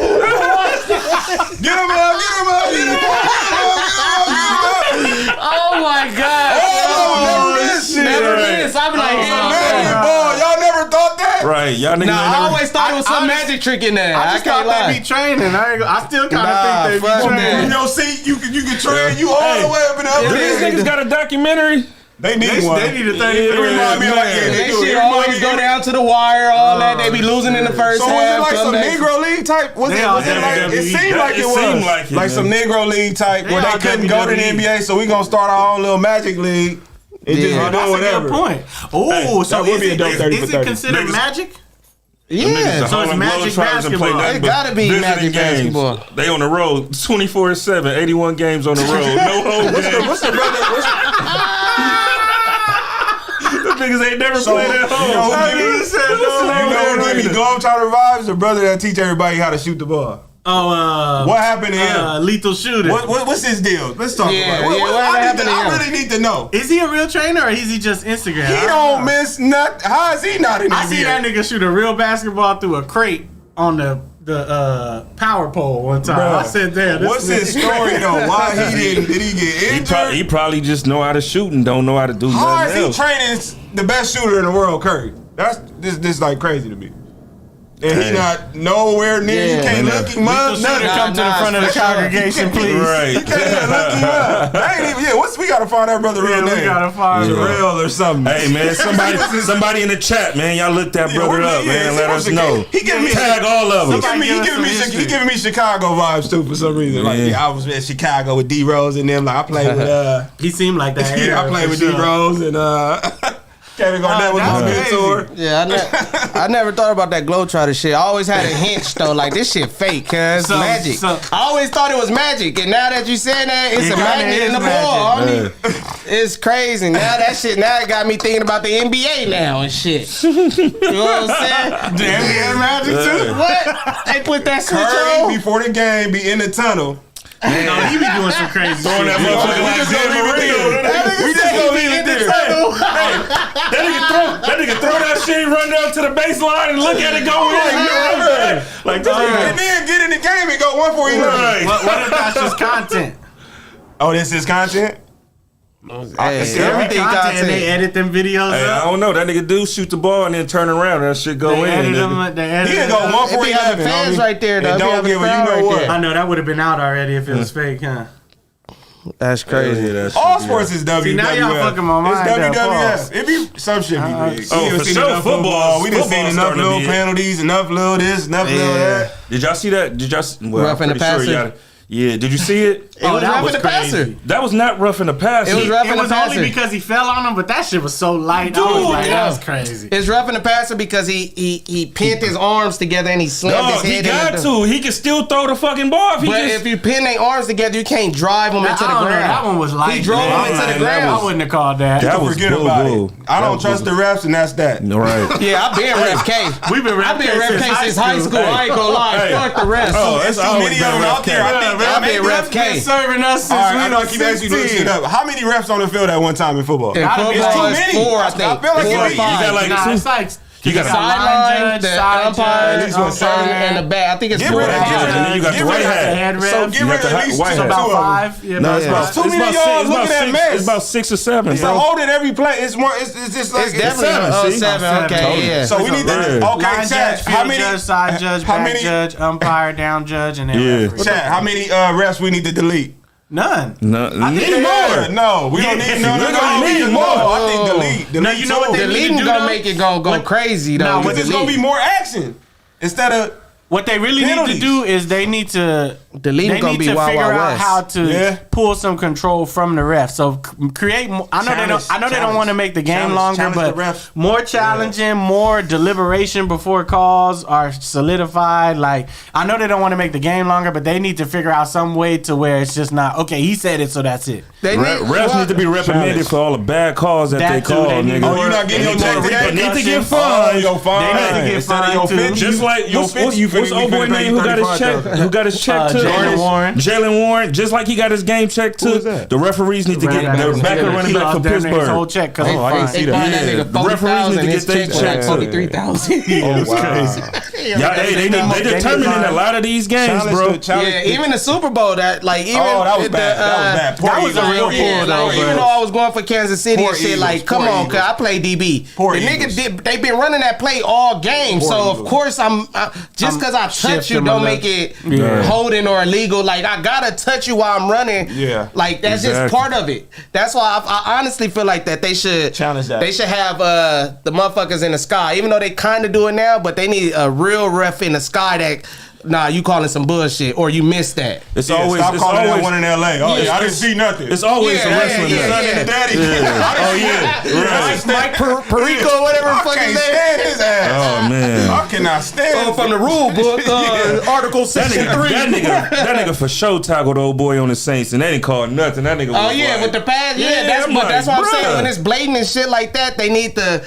Get him up. Get him up. Get him up. Oh my God. Oh, never miss. Never miss. I'm like, Magnet ball. Y'all never thought that? Right, y'all niggas. Nah, ain't I never- always thought it was some magic trick in there. I I just can't thought they lie. be training. I still kind of Nah, think they fuck be From training. your seat, you can train you all the way up and up. These niggas got a documentary. They need one. They need a 30. It remind me of like They shit always go down to the wire, all that. They be losing in the first So was half. it like come some back. Negro League type? Was They it all like? WWE. It seemed like it seemed was like it, some man. Negro League type They where all they couldn't go to the WWE. NBA, so we gonna start our own little Magic League. It just Yeah. be That's doing a whatever. good point. Oh, so that would is be a it, dope 30 for is 30. it considered Niggas- magic? Yeah. The So it's Harlem Magic Globetrotters and play basketball. nothing It but gotta be visiting Magic games. basketball. They on the road 24/7, 81 games on the road. No home games. What's the brother? Them niggas ain't never played at home. You know who give me Globetrotter vibes? The brother that teach everybody how to shoot the ball. Oh, What happened to him? Lethal Shooter. What's his deal? Let's talk Yeah, about it. yeah, what happened to I him? really need to know. Is he a real trainer or is he just Instagram? He don't miss nothing. How is he not in the I see that NBA? nigga shoot a real basketball through a crate on the power pole one time. Bruh. I said, "Damn, this What's nigga his story though? Why did he get injured? He probably just know how to shoot and don't know how to do How is nothing he else. training the best shooter in the world, Curry? That's this like crazy to me. And he not nowhere near. You Yeah. can't look him up. Lethal Shooter, Nothing. come to the front of the for sure. congregation, please." Right. You can't even look him up. I ain't even. Yeah, we gotta find that brother real Yeah, name. we gotta find Jarrell or something. Hey man, somebody in the chat, man, y'all look that brother up, man. Let us know. He giving me Tag all of us. Somebody give us some he history. giving me Chicago vibes too for some reason. Like Yeah. I was in Chicago with D Rose and them. Like I played with He seemed like that. yeah, I played with D Rose and Kevin Garnett was that's on the crazy. tour. Yeah, I never thought about that Globetrotter shit. I always had a hinge though, like this shit fake, cause So- magic. so- I always thought it was magic, and now that you saying that, it's It a kinda magnet is in the magic. ball. I mean, it's crazy. Now that shit, now it got me thinking about the NBA now and shit. You know what I'm saying? The NBA Magic too. What? They put that switch Curry on? before the game be in the tunnel. No, he be doing some crazy shit. that motherfucker like Dan Marino. We just gonna leave it there. That nigga throw that shit, run down to the baseline and look at it go in. Like this And then get in the game and go 1 for 11. Right. What if that's just content? Oh, this is content? Hey, everything content. They content. edit them videos Hey, I up. don't know. That nigga do shoot the ball and then turn around. That shit go They in. edit nigga. them. They edit He can them go up. 1 for It be having 11. fans homie. right there, though. And It be don't having give a you crowd know right what. there. I know that would have been out already if it was fake, huh? That's crazy. Yeah, that shit All be sports is WWF. See, now y'all fucking my mind It's up, WWF. pause. It be some shit be rigged. Oh, We done for seen sure, enough football. We done seen Football's enough starting to little be it. penalties, enough little this, enough little that. Did y'all see that? Well, Rough I'm in the pretty sure you passer. got it. Yeah, did you see it? It was that rough was in the passer. crazy. That was not rough in the pass. It was rough in It the was only passer. because he fell on him, but that shit was so light. I was Dude, like, yeah. that was crazy. It's rough in the passer because he pinned his arms together and he slammed No, his he head got in the to. He can still throw the fucking ball. If he But just, if you pin their arms together, you can't drive them into the I don't know, ground. that one was light. He drove man. him I into was the like, ground. I wouldn't have called that. That was Forget boo, about boo. it. I don't trust the refs, and that's that. right. Yeah, I've been ref K. We've been I've been ref K since high school. I ain't gonna lie. Hey. Fuck the rest. Oh, It's it's too always many of been them rough out there. I K. think up, man. I've been ref Been K. serving us since All right, we I'm were gonna keep asking you to look 16. shit up. How many refs on the field at one time in football? In Gotta be football, too it's many. 4, I I think. feel like 4 or you 5. got like Nah, two. it's like You got got sideline, the umpire, At least one umpire, and the back. I think it's Get 4 rid or of- 5. get rid of- And then you got get the rid white of- hat. head ref. So get You rid got of the at least white two hat. about of them. 5. Yeah, No, about it's five. about, Too many of y'all. Look at that mess. It's about 6 or 7. So bro. holding every play. It's more. It's just like It's definitely 7, see? 7. Okay, yeah. So we need to. Yeah. Okay, Line chat. judge, How field many? judge, side judge, how back many- judge, umpire, down judge, and then Yeah. referee. Chat. How many refs we need to delete? None. No, need Yeah, more. no, we don't need none. We're gonna need more. I think delete. No, you know what they need Deleting to do, gonna though? make it go crazy though. Nah, Because it's gonna be more action instead of. What they really Penalties. need to do is they need to Deleting gonna be Wild figure Wild out West. how to Yeah. pull some control from the ref. So create. I know they don't. I know they don't want to make the game longer, challenge but the refs. more challenging, more deliberation before calls are solidified. Like I know they don't want to make the game longer, but they need to figure out some way to where it's just not okay. He said it, so that's it. They Refs need to be reprimanded for all the bad calls that they That too, call, they need nigga. more- Oh, you not getting your check today? They need to get Oh, fined. your fine. They need to get Instead of fined, your too. 50, Just like your what's 50, you what's finna old boy pay name who got his check? 35,000. Who got his check to? Jalen Warren. Jalen Warren. Just like he got his game check Who too. is that? The referees need to get Running their back. backup He running back lost for damn near his whole Pittsburgh. check because Oh, I didn't see that. fined that Yeah, nigga the referees need 40,000. to His get their check was like checks. 43,000. Oh, wow. Yeah, hey, they determining a lot of these games, bro. Yeah, even the Super Bowl that like even Oh, that was the, bad. That was bad. Poor that was a Eagles. real yeah, pull, though, like, but- even though I was going for Kansas City Poor and shit, Eagles, like, come poor on, cause Eagles. I play DB. Poor the Eagles. nigga they been running that play all game, Poor so Eagles. of course just cause I touch shift you him don't a make little. it Yeah. holding or illegal. Like I gotta touch you while I'm running. Yeah. like that's Exactly. just part of it. That's why I honestly feel like that they should Challenge that. They should have the motherfuckers in the sky, even though they kind of do it now, but they need a real ref in the sky that. Nah, you calling some bullshit or you missed that. It's Yeah, always stop it's calling that always one in L.A. Oh, Yeah, yeah, I didn't see nothing. it's always Yeah, a wrestling yeah, match. Son and the daddy. Oh yeah, right. Mike Perico, whatever the I fuck can't his name. stand his ass. Oh man. I cannot stand Oh, from the rule book, Article That 63. nigga for sure tackled old boy on the Saints and they didn't call nothing. That nigga was Oh yeah, like, with the pass, yeah, Yeah, that's I'm what that's like, what I'm saying. bruh. When it's blatant and shit like that, they need the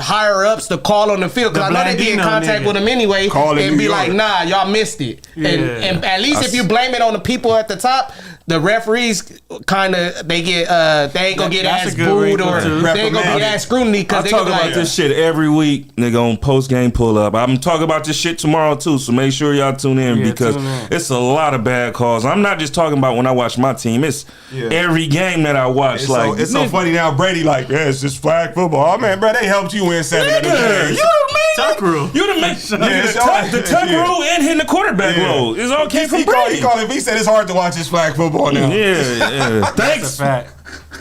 higher ups to call on the field because I know they be in Blandino contact nigga. with them anyway, Call in and New be York. like, nah, y'all missed it. Yeah. And at least if you blame it on the people at the top, the referees kind of they ain't gonna get That's ass a good booed wrinkle, or too. they ain't gonna get Reprimanded. ass scrutiny I because they talk gonna be about like, this shit every week, nigga, on post game pull up. I'm talking about this shit tomorrow too, so make sure y'all tune in Yeah, because tune in. it's a lot of bad calls. I'm not just talking about when I watch my team. It's Yeah. every game that I watch. It's, like it's so nigga, funny now. Brady like, yeah, it's just flag football. Oh man, bro, they helped you win 7 of the nigga, games. you the man. Tuck rule. You the man. Yeah, it's The tuck yeah. rule and hitting the quarterback Yeah. roll. It's all came from He called Brady. it. He said it's hard to watch this flag football now. Yeah. That's a fact.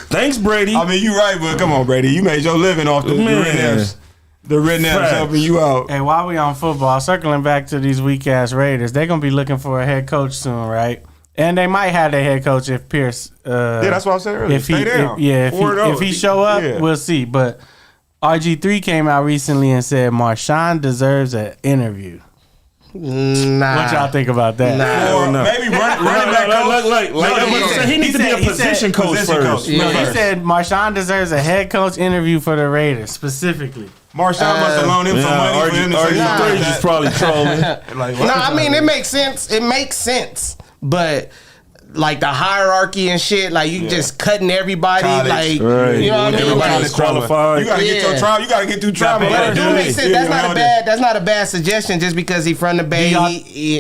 Thanks, Brady. I mean, you right, but come on, Brady. You made your living off the Man. rednecks. The rednecks Facts. helping you out. Hey, while we on football, circling back to these weak ass Raiders, they're gonna be looking for a head coach soon, right? And they might have their head coach if Pierce. Yeah, that's what I said earlier. If he, Stay down. if he show up, Yeah. we'll see. But RG3 came out recently and said Marshawn deserves an interview. nah. What y'all think about that? Or no. maybe running back coach. Like I'm gonna say, he needs to be a he said- position coach position first. coach. Yeah. No, he First. said Marshawn deserves a head coach interview for the Raiders specifically. Marshawn must have loaned him some money for him to say RG3 something is like probably trolling. that. Like, No, I mean it makes sense. It makes sense, but like the hierarchy and shit, like you just cutting everybody, College. like Right. you know what I mean? Everybody's Like, qualified. You gotta get your Yeah. trauma. You gotta get through trauma. But but it do do it. make sense. Yeah, That's not around a bad. That's not a bad suggestion. Just because he's from the Bay, Do y'all-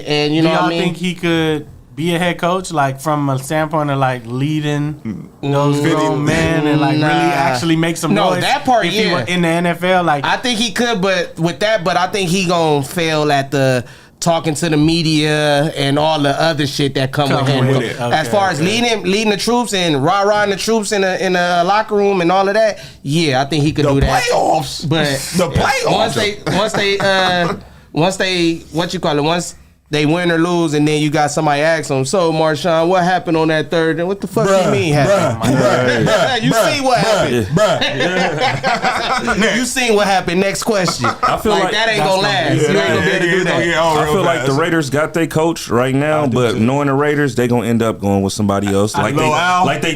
and you know Do what y'all I mean. think he could be a head coach, like from a standpoint of like leading those grown men and like Nah. really actually make some No, noise? that part, if he yeah. were in the NFL, like I think he could, but I think he gonna fail at the talking to the media and all the other shit that come with him. with it. As far as leading the troops and rah-rahing the troops in the locker room and all of that, yeah, I think he could The do that. playoffs. But The playoffs. once they what you call it, once they win or lose, and then you got somebody ask them, so Marshawn, what happened on that third? And what the fuck you mean happened? You see what happened? You seen what happened? Next question. I feel like that ain't gonna last. You ain't gonna be able to do that. I feel like the Raiders got their coach right now, but too. knowing the Raiders, they gonna end up going with somebody else. Like they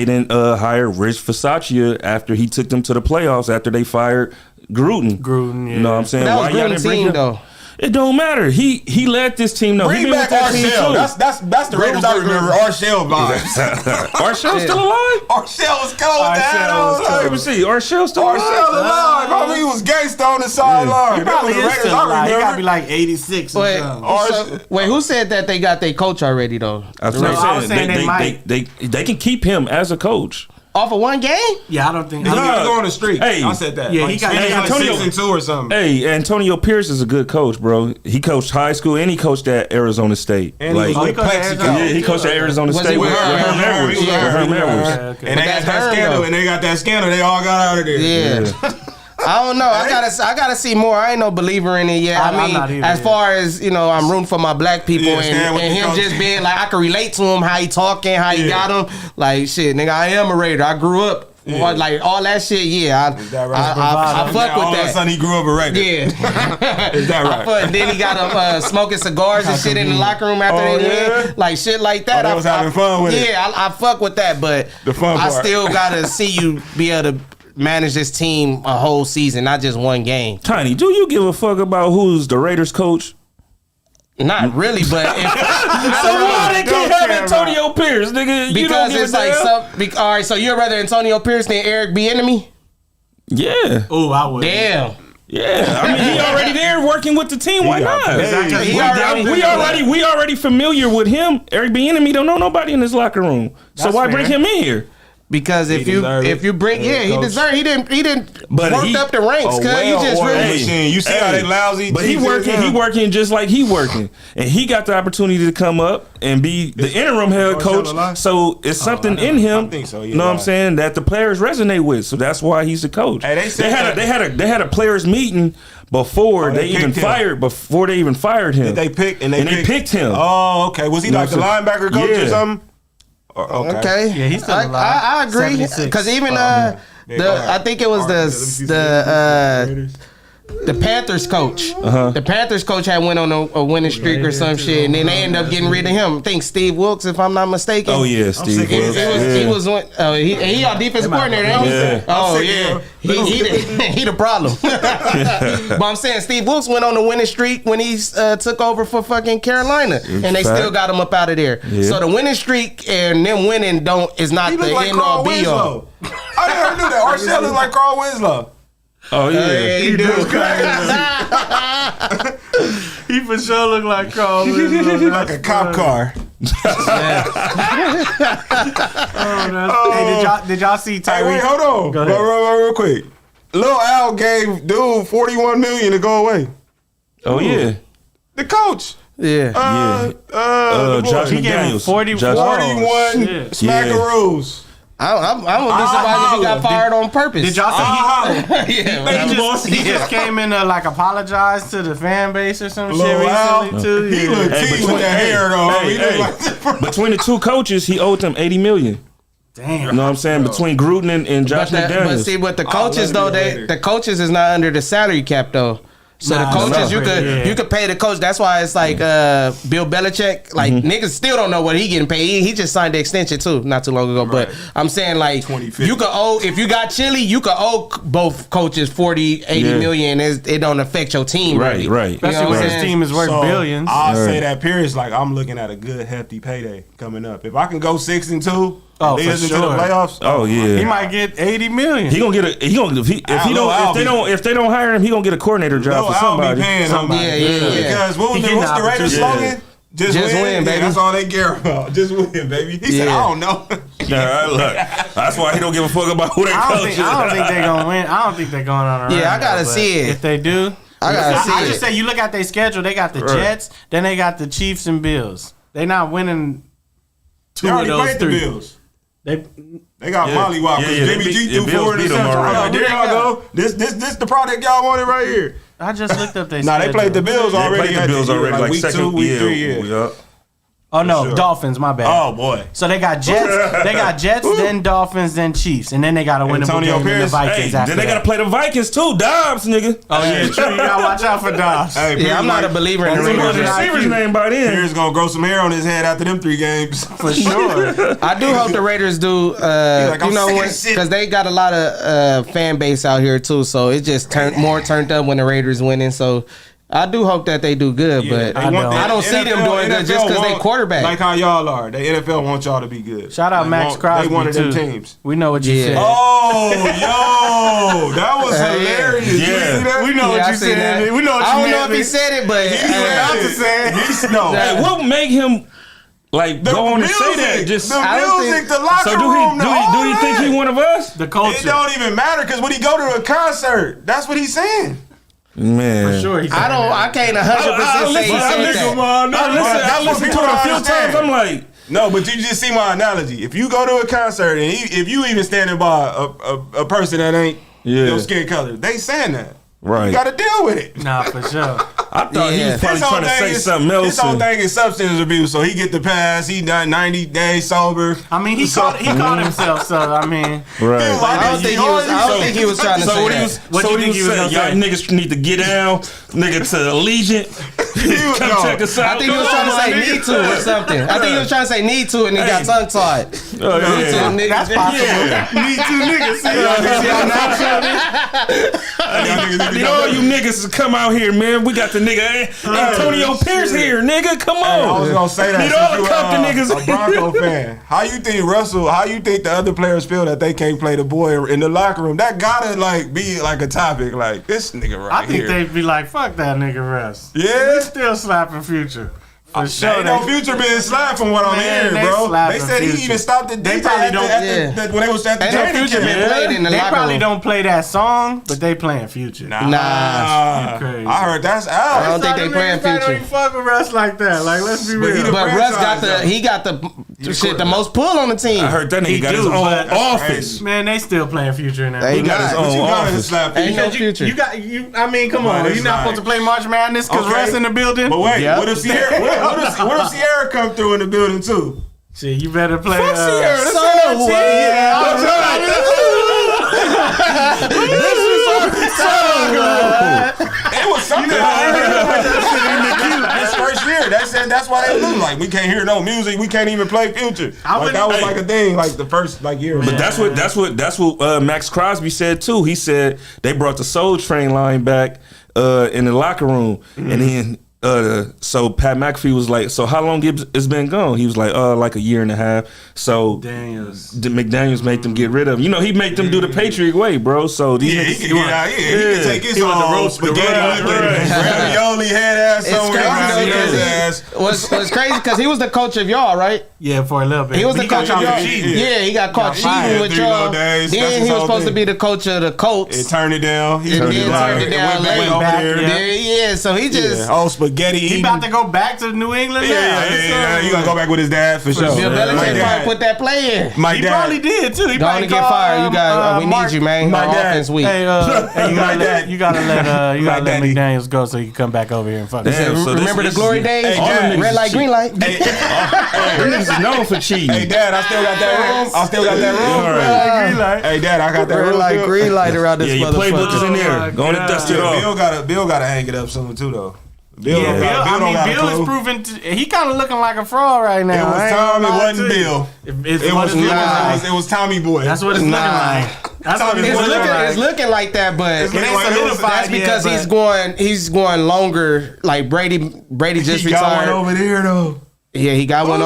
didn't hire Rich Bisaccia after he took them to the playoffs after they fired Gruden. Gruden, yeah. You know what I'm saying? That was Why y'all Gruden's didn't bring team him? though. It don't matter. He let this team know. Bring back Arshell. That's the Raiders I remember. Arshell vibes. Arshell still alive? Arshell was cold. Let me see. Arshell still alive? Arshell alive. I mean, he was gangsta on the sideline. He probably is still alive. He got to be like 86 or something. Wait, who said that they got their coach already though? I was saying they might. They can keep him as a coach. Off of one game? Yeah, I don't think. He's going to go on the street. Hey, I said that. Yeah, like, he got Antonio 6-2 or something. Hey, Antonio Pierce is a good coach, bro. He coached high school and he coached at Arizona State. And he was with Plexico. Yeah, he coached at Arizona State with Herm Edwards. And they got that scandal. And they got that scandal. They all got out of there. Yeah. I don't know. I gotta see more. I ain't no believer in it yet. I mean, as far as I'm rooting for my black people and him just being like, I can relate to him, how he talking, how he got him. Like shit, nigga, I am a Raider. I grew up. Yeah. Like all that shit, yeah. I fuck with that. All of a sudden he grew up a Raider. Yeah. Is that right? And then he got him smoking cigars and shit in the locker room after they win. Like shit like that. They was having fun with it. Yeah, I fuck with that, but the fun part. I still gotta see you be able to manage this team a whole season, not just one game. Tiny, do you give a fuck about who's the Raiders coach? Not really, but if, so why they can't have Antonio Pierce, nigga? Because it's like all right. So you'd rather Antonio Pierce than Eric Bieniemy? Yeah. Oh, I would. Damn. Yeah, I mean he already there working with the team. Why not? Exactly. We already familiar with him. Eric Bieniemy don't know nobody in his locker room, so why bring him in here? Because if you bring he deserved he didn't worked up the ranks because he just really you see how they lousy. But he working just like he working, and he got the opportunity to come up and be the interim head coach. So it's something in him. I think so. You know what I'm saying, that the players resonate with. So that's why he's the coach. Hey, they had a players meeting before they even fired him. Did they pick and they picked him? Oh, okay. Was he like the linebacker coach or something? Okay. Yeah, he's still alive. I agree. Because even I think it was the Panthers coach. The Panthers coach had went on a winning streak or some shit, and then they ended up getting rid of him. I think Steve Wilkes, if I'm not mistaken. Oh yeah, Steve Wilkes. He our defensive coordinator. Yeah. Oh yeah, he the problem. But I'm saying Steve Wilkes went on a winning streak when he took over for fucking Carolina, and they still got him up out of there. Yeah. So the winning streak and them winning is not the end all be all. I never knew that. Arshell is like Carl Winslow. Oh yeah, he do. He for sure look like Carl Winslow. Like a cop car. Hey, did y'all see Tyreek? Hey, wait, hold on. Go ahead. Real quick. Lil Al gave dude $41 million to go away. Oh yeah, the coach. Yeah. Josh McDaniels. 41 smackaroos. I'm gonna be surprised if he got fired on purpose. Did y'all see he just came in to like apologize to the fan base or some shit recently too? He looked with that hair though. Between the two coaches, he owed them $80 million. Damn. You know what I'm saying? Between Gruden and Josh McDaniels. But see, the coaches though, the coaches is not under the salary cap though. So the coaches, you could pay the coach. That's why it's like Bill Belichick. Like niggas still don't know what he getting paid. He just signed the extension too, not too long ago. Right. But I'm saying like you could owe, if you got Chili, you could owe both coaches 40, 80 million. It don't affect your team. Right. Especially when his team is worth billions. I'll say that Pierce, like I'm looking at a good hefty payday coming up. If I can go 6-2. Oh, for sure. Into the playoffs. Oh yeah, he might get $80 million. He gonna get if they don't hire him, he gonna get a coordinator job for somebody. Yeah. Because what's the Raiders slogan? Just win, baby. That's all they care about. Just win, baby. He said, I don't know. Yeah, look, that's why he don't give a fuck about who they coach. I don't think they're gonna win. I don't think they're going on a run. Yeah, I gotta see it. If they do, I just say you look at their schedule. They got the Jets, then they got the Chiefs and Bills. They not winning two of those three. The Bills. They got mollywop because Jimmy G threw 4 interceptions. There y'all go. This the product y'all wanted right here. I just looked up their schedule. They played the Bills already. Like week 2, week 3. Yeah. Oh no, Dolphins. My bad. Oh boy. So they got Jets. Then Dolphins, then Chiefs, and then they got to win the game in the Vikings. After then they got to play the Vikings too. Dobbs, nigga. Oh yeah, true. You gotta watch out for Dobbs. Yeah, I'm not a believer in the Raiders. Receiver's name by then. Pierce gonna grow some hair on his head after them 3 games for sure. I do hope the Raiders do. Because they got a lot of fan base out here too. So it just turned up when the Raiders winning. So I do hope that they do good, but I don't see them doing good just because they quarterback. Like how y'all are. The NFL wants y'all to be good. Shout out Max Crosby, they one of them too. teams. We know what you said. Oh, yo, that was hilarious. Yeah. You see that? We know what you said. We know what you I don't know if he said it, but Hey, what made him like go on and say that? Just the music, the locker room. Do he think he one of us? The culture. It don't even matter because when he go to a concert, that's what he's saying. Man, For sure. I can't 100% say he said that. I listened to it a few times. I'm like, no, but you just see my analogy. If you go to a concert and if you even standing by a person that ain't your skin color, they saying that. right. You got to deal with it. Nah, for sure. I thought he was probably trying to say something else. His whole thing is substance abuse, so he get the pass. He done 90 days sober. I mean, he called himself, so I mean. Right. I don't think he was trying to say that. What do you think he was saying? Y'all niggas need to get down, nigga, to Allegiant. Come check us out. I think he was trying to say need to or something. I think he was trying to say need to and he got tongue tied. Oh, yeah. That's possible. Need two niggas. I need all you niggas to come out here, man. We got the nigga Antonio Pierce here, nigga. Come on. I was gonna say that. Need all the Compton niggas. A Bronco fan. How you think the other players feel that they can't play the boy in the locker room? That gotta be like a topic. Like this nigga right I think here. they'd be like, fuck that nigga Russ. Yeah. We still slapping Future. For sure. Ain't no Future being slapped from what I'm hearing, bro. They said he even stopped the They DJ probably when they was at the training camp. They probably don't play that song, but they playing Future. Nah. You crazy. I heard that's out. I don't think they playing Don't Future. even fuck with Russ like that. Like, let's be real. But Russ got the most pull on the team. I heard that nigga got his own office. Man, they still playing Future in that. He got his own office. Ain't no Future. I mean, come on. You're not supposed to play March Madness because Russ in the building. But wait, what if Sierra come through in the building too? Shit, you better play. Fuck Sierra. This It was something. This first year, that's why they lose. Like we can't hear no music. We can't even play Future. That was like a thing. Like the first year. But that's what Max Crosby said too. He said they brought the Soul Train line back in the locker room, and then. So Pat McAfee was like, so how long it's been gone? He was like a year and a half. So McDaniels made them get rid of him. You know, he made them do the Patriot way, bro. So these niggas, he can take his own spaghetti, ravioli head ass somewhere. What's crazy because he was the coach of y'all, right? Yeah, for a little bit. He was the coach of y'all. Yeah, he got caught cheating with y'all. Then he was supposed to be the coach of the Colts. It turned it down. He turned it down. Yeah, so he just spaghetti. He about to go back to New England now. Yeah. You gonna go back with his dad for sure. Bill Belichick probably put that play in. He probably did too. He probably get fired. You got. We need you, man. Our offense weak. Hey, you gotta let McDaniels go so he can come back over here and fuck. Remember the glory days? Red light, green light. Them niggas is known for cheating. Hey, Dad, I still got that room. Hey, Dad, I got that red light, green light around this motherfucker. Your playbook is in there. Go and dust it off. Bill gotta hang it up soon too, though. Bill is proven he kind of looking like a fraud right now. It was Tom. It wasn't Bill. It was Tommy Boy. That's what it's looking like. That's what it's looking like that, but it ain't solidified. That's because he's going longer. Like Brady just retired. He got one over there though. Yeah, he got one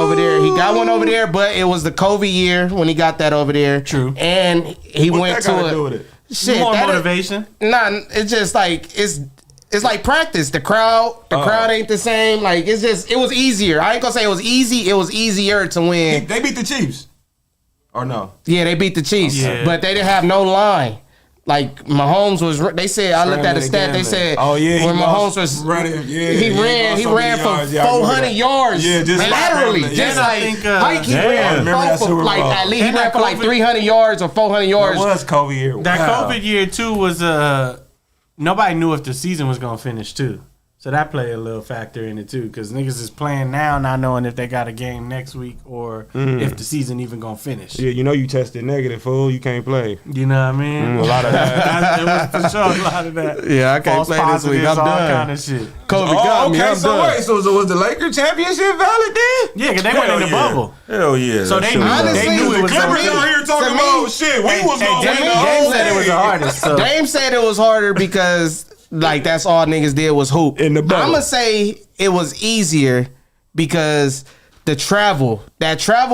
over there. But it was the COVID year when he got that over there. True. And he went to it. Shit, more motivation. It's just like it's like practice. The crowd ain't the same. Like it was easier. I ain't gonna say it was easy. It was easier to win. They beat the Chiefs, or no? Yeah, they beat the Chiefs, but they didn't have no line. Like Mahomes was. They said I looked at the stat. They said, when Mahomes was running, he ran for 400 yards. Yeah, just laterally, just like he ran at least he ran for like 300 yards or 400 yards. That was COVID year. That COVID year too was nobody knew if the season was gonna finish too, so that played a little factor in it too. Because niggas is playing now, not knowing if they got a game next week or if the season even gonna finish. Yeah, you tested negative, fool. You can't play. You know what I mean? A lot of that. It was for sure a lot of that. Yeah, I can't play this week. I'm done. All kind of shit. COVID got me. I'm done. Wait, so was the Lakers championship valid then? Yeah, because they went in the bubble. Hell yeah. So they knew it was. Clippers out here talking about shit. We was going to win the Dame said it was the hardest. Dame said it was harder because like that's all niggas did was hoop. In the bubble. I'm gonna say it was easier because that travel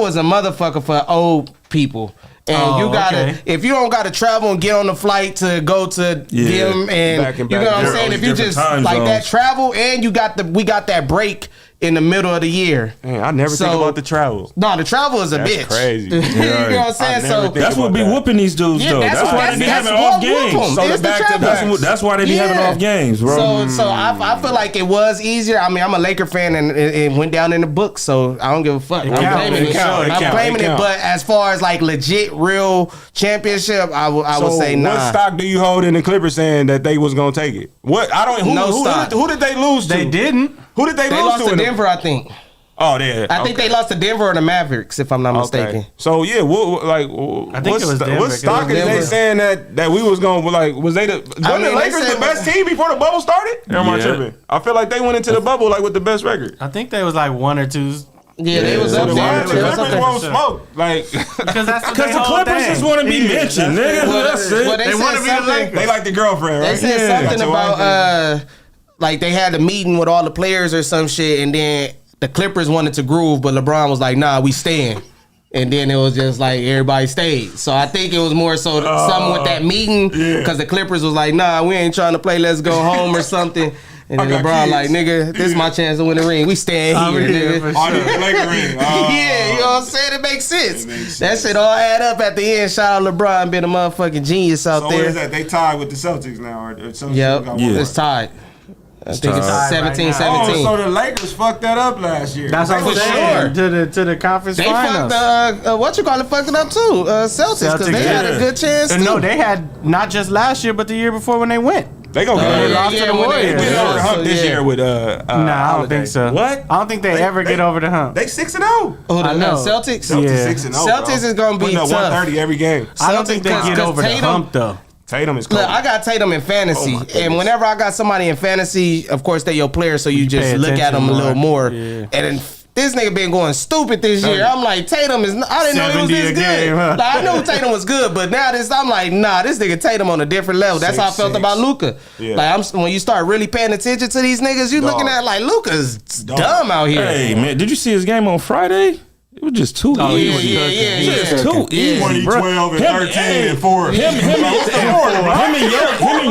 is a motherfucker for old people. And you gotta, if you don't gotta travel and get on the flight to go to them, and back and you know back. what I'm saying? If you just like zones. that travel, and we got that break in the middle of the year. Man, I never think about the travel. No, the travel is a That's bitch. crazy. You know what I'm saying? So That's what be whooping these dudes though. That's why they be having off games. So the back to back. That's why they be having off games, bro. So I feel like it was easier. I mean, I'm a Laker fan, and it went down in the book, so I don't give a fuck. I'm claiming it. But as far as like legit, real championship, I would say nah. What stock do you hold in the Clippers saying that they was gonna take it? What I don't. Who did they lose to? They didn't. Who did they lose lost to? to Denver, I think. Oh, yeah. I think they lost to Denver or the Mavericks, if I'm not mistaken. Okay. So yeah, I think it was Denver. What stock is they saying that we was going like? Was they the Lakers the best team before the bubble started? Or am I tripping? I feel like they went into the bubble like with the best record. I think they was like 1 or 2. Yeah, they was up there. The Clippers won't smoke like because the Clippers just want to be mentioned, nigga. That's it. They want to be the Lakers. They like the girlfriend, right? They said something about like they had a meeting with all the players or some shit, and then the Clippers wanted to groove, but LeBron was like, "Nah, we staying." And then it was just like everybody stayed. So I think it was more so something with that meeting because the Clippers was like, "Nah, we ain't trying to play. Let's go home or something." And then LeBron like, "Nigga, this is my chance to win the ring. We staying here, nigga." Yeah, you know what I'm saying? It makes sense. That shit all add up at the end. Shout out LeBron, being a motherfucking genius out there. So what is that? They tied with the Celtics now, or yep, it's tied. I think it's 17-17. Oh, so the Lakers fucked that up last year. That's what I'm saying. To the conference finals. Fucked it up too. Celtics, because they had a good chance too. No, they had not just last year, but the year before when they went. They gonna lost to the Warriors. Get over the hump this year with I don't think so. What? I don't think they ever get over the hump. They 6-0. I know Celtics. Celtics 6-0. Celtics is gonna be tough. 130 every game. I don't think they get over the hump though. Tatum is cold. Look, I got Tatum in fantasy, and whenever I got somebody in fantasy, of course they your player, so you just look at them a little more. And then this nigga been going stupid this year. I'm like, Tatum is. I didn't know he was this good. Game, huh? Like, I knew Tatum was good, but now I'm like, nah, this nigga Tatum on a different level. That's how I felt about Luka. Yeah. Like when you start really paying attention to these niggas, you looking at like Luka's dumb out here. Hey man, did you see his game on Friday? It was just too easy. Yeah. Too easy, 12 and 13 and 4. Him and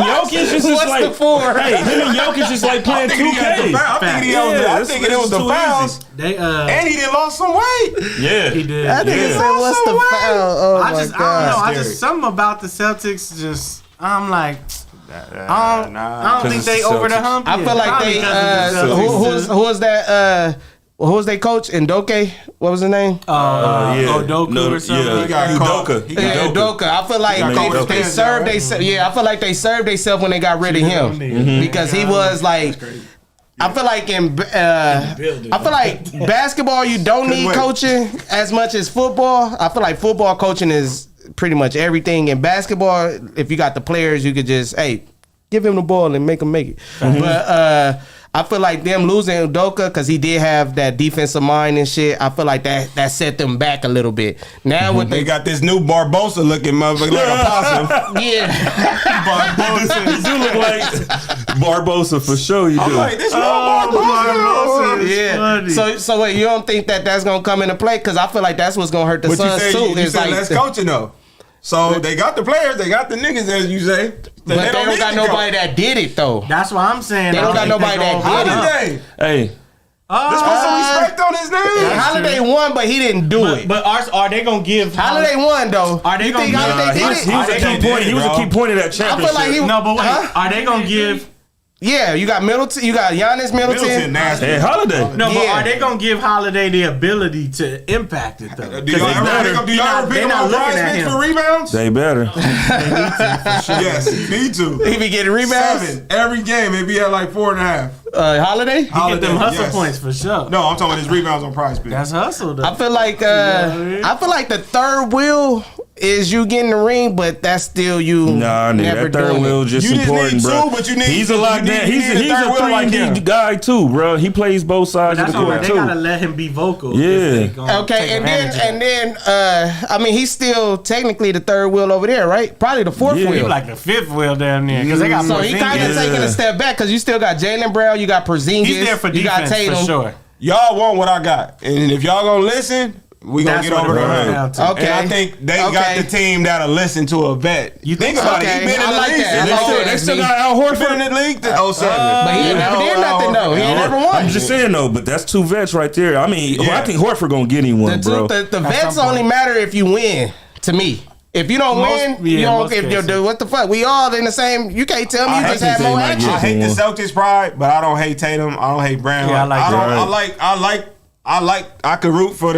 Jokic just What's the 4? Hey, him and Jokic just like playing 2K. I'm thinking it was the fouls. And he done lost some weight. Yeah, he did. That nigga said, "What's the foul?" Oh my God. I don't know. Something about the Celtics just. I'm like. I don't think they over the hump. I feel like they. Who was that? Who was their coach? Ndoke? What was his name? Odoka or something. Udoka. I feel like they served themselves. Yeah, I feel like they served themselves when they got rid of him because he was like. I feel like basketball you don't need coaching as much as football. I feel like football coaching is pretty much everything. In basketball, if you got the players, you could just give him the ball and make him make it. But I feel like them losing Udoka because he did have that defensive mind and shit. I feel like that set them back a little bit. Now with they got this new Barbosa looking motherfucker like a possum. Yeah, Barbosa. You do look like Barbosa for sure. You do. I'm like this new Barbosa. Yeah. So wait, you don't think that's gonna come into play? Because I feel like that's what's gonna hurt the Suns too. You said less coaching though. So they got the players, they got the niggas, as you say. But they don't got nobody that did it though. That's why I'm saying they don't got nobody that did it. Hey. Let's put some respect on his name. Holiday won, but he didn't do it. But are they gonna give Holiday won though? Are they gonna? Holiday did it? He was a key point of that championship. I feel like no, but wait. Are they gonna give? Yeah, you got Middleton. You got Giannis Middleton. And Holiday. No, but are they gonna give Holiday the ability to impact it though? Do y'all ever pick him on prize for rebounds? They better. Yes, need to. He be getting rebounds 7 every game. He be at like 4.5. Holiday? He get them hustle points for sure. No, I'm talking about his rebounds on prize pick. That's hustle though. I feel like the third wheel is you getting the ring, but that's still you. Nah, nigga, never that third doing wheel it. just You just important, need bro. two, but you need- he's a you lockdown. need- He's you need a a third wheel like 3D him. guy too, bro. He plays both sides of That's the what court they gotta too. let him be vocal. Yeah. if they gonna Okay, take and advantage of that. then I mean, he's still technically the third wheel over there, right? Probably the fourth Yeah. He wheel. like the fifth wheel down there because they got So he kind of Porzingis. taking a step back because you still got Jaylen Brown, you got Porzingis, He's there for you got defense Tatum. for sure. Y'all want what I got, and if y'all gonna listen, we gonna That's get what over it the boils hump. down to. Okay. And I think they got Okay. the team that'll listen to a vet. You think think about so? it? He been Okay, in I the like league. that. I since- like that. They still got Al He been Horford. in the league since 07. But he ain't never did nothing though. He ain't never won. I'm just saying though, but that's two vets right there. I mean, Yeah. I think Horford gonna get him one, bro. The vets some only point. matter if you win. To me, if you don't Most- win, you yeah, don't. most If you cases. do, what the fuck? We all in the same. You can't tell me I you hate just to have say more my action. I hate the Celtics pride, but I don't hate Tatum. I don't hate Brown. Yeah, I like that. I could root for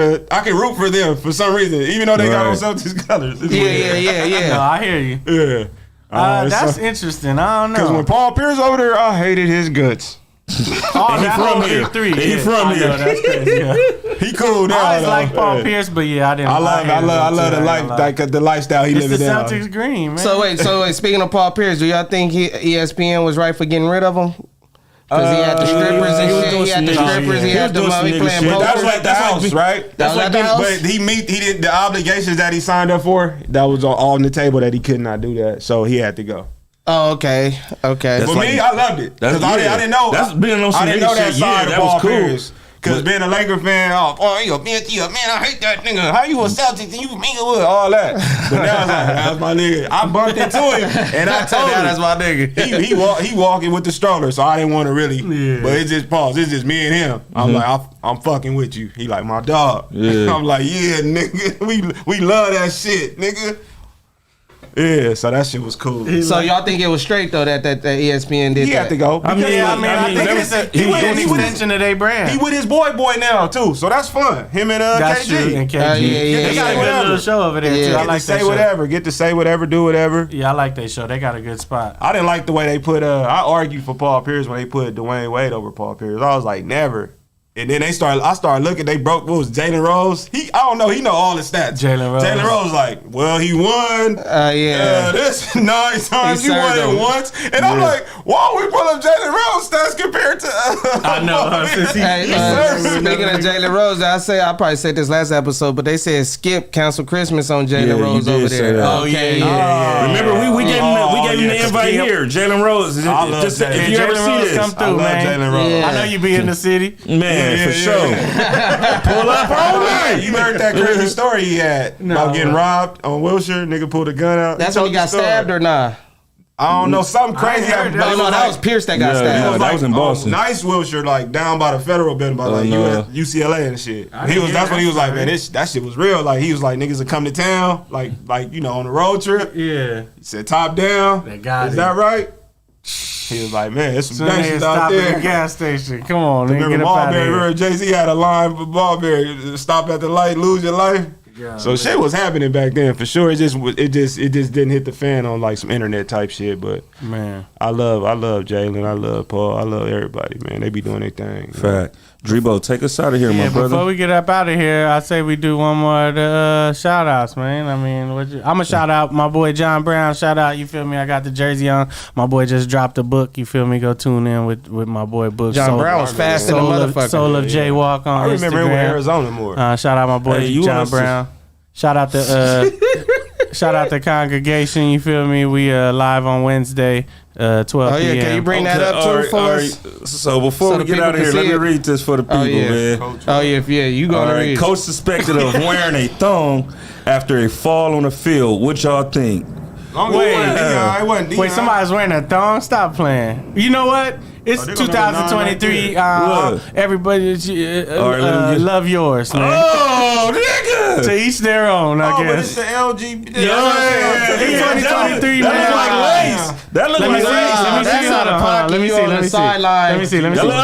them for some reason, even though they got on Right. Celtics colors. It's Yeah, weird. yeah. No, I hear you. Yeah. That's interesting. I don't Because know. when Paul Pierce over there, I hated his guts. Oh, And he that from whole here. big three. And he yeah, from I know, here. That's crazy. Yeah. He cool now. I always though. like Paul Yeah. Pierce, but yeah, I didn't. I love the life, like the lifestyle he It's the living Celtics green, man. So wait. Speaking of Paul Pierce, do y'all think ESPN was right for getting rid of him? Because he had the strippers and he was shit. doing He had the some nigga strippers. shit. He had the He was doing he some playing nigga shit. poker. That was like the house, right? That was like the house. But he did the obligations that he signed up for. That was all on the table that he could not do that, so he had to go. Oh, okay. That's For like- me, I loved it because I didn't know. That's being on some I didn't nigga know that shit. Yeah, side of that was Paul cool. Pierce. Because being a Laker fan, you a man, I hate that nigga. How you a Celtics and you mingle with all that? But now it's like, that's my nigga. I bumped into him and I told him that's my nigga. he walking with the stroller, so I didn't want to really. Yeah. But it's just pause. It's just me and him. I'm like, I'm fucking with you. He like my dog. Yeah. I'm like, yeah, nigga. We love that shit, nigga. Yeah, so that shit was cool. So y'all think it was straight though that ESPN did He that? had to go. I mean, Because I think it's he an with his- extension of their brand. he with his boy now too, so that's fun. Him and That's KG. true. And KG. yeah, They got a good whatever. little show over there Yeah. too. I Get like to that say show. whatever. Get to say whatever. Do whatever. Yeah, I like that show. They got a good spot. I didn't like the way they put. I argued for Paul Pierce when they put Dwayne Wade over Paul Pierce. I was like, never. And then I started looking. They broke. What was Jalen Rose? I don't know. He know all the stats. Jalen Rose like, well, he won. Yeah. This 9 times He he won served it him. once. And I'm like, why don't we pull up Jalen Rose stats compared to? I know. Since he Speaking of Jalen Rose, I probably said this last episode, but they said Skip canceled Christmas on Jalen Yeah, you Rose did over say there. that. Okay, Remember, we gave him the invite Skip. here. Jalen Rose. I love Just Jalen. if you ever Jalen see Rose this, come I through, love man. Jalen Rose. Yeah. I know you be in the city. man, for yeah, sure. Pull up all night. You heard that crazy story he had about getting robbed on Wilshire? Nigga pulled a gun out. That's told when he got the story. stabbed or nah? I don't know, something crazy heard happened. that. No, that was Pierce that got Yeah, stabbed. yeah. was that was in Boston. Nice Wilshire, like down by the federal building, by like no. UCLA and shit. I didn't hear That's when he that was like, story. man, that shit was real. Like he was like, niggas would come to town, like on a road trip. Yeah. He said top down. They got Is it. that right? He was like, man, it's some Soon as gangsters stop out at the there. gas station. Come on, nigga, Remember get up out of Marbury? here. Remember Jay-Z had a line for Marbury, stop at the light, lose your life. Yeah, So shit was happening back then for sure. It just didn't hit the fan on like some internet type shit. But man. I love Jalen. I love Paul. I love everybody, man. They be doing their thing. Fact. Drebo, take us out of here, Yeah, my brother. before we get up out of here, I say we do one more of the shout outs, man. I mean, I'm going to shout out my boy John Brown. Shout out, you feel me? I got the jersey on. My boy just dropped a book, you feel me? Go tune in with my boy Book. John Brown was fast in the motherfucker. Soul of Jaywalk on I remember him with Instagram. Arizona more. Shout out my boy Hey, you John want us to- Brown. Shout out the shout out the congregation. You feel me? We live on Wednesday, 12 Oh yeah, p.m. can you bring that Okay, up too all right, for all us? right. So before So we the get people out of can here, let see me it? read this for the people, yeah. man. Oh yeah, you All gonna right, read? coach suspected of wearing a thong after a fall on the field. What y'all think? Wait, somebody's wearing a thong? Stop playing. You know what? It's they gonna have a 2023. Look. Everybody, All right, let me get- love yours, man. Oh, nigga! To each their own, I but it's guess. the LGBT. It's 2023, That man. look like lace. That look Let me like see. lace. Let me That's see. out of Hold on, pocket. let me You see. on Let the me see. sideline. Let me see. Let me That see. look-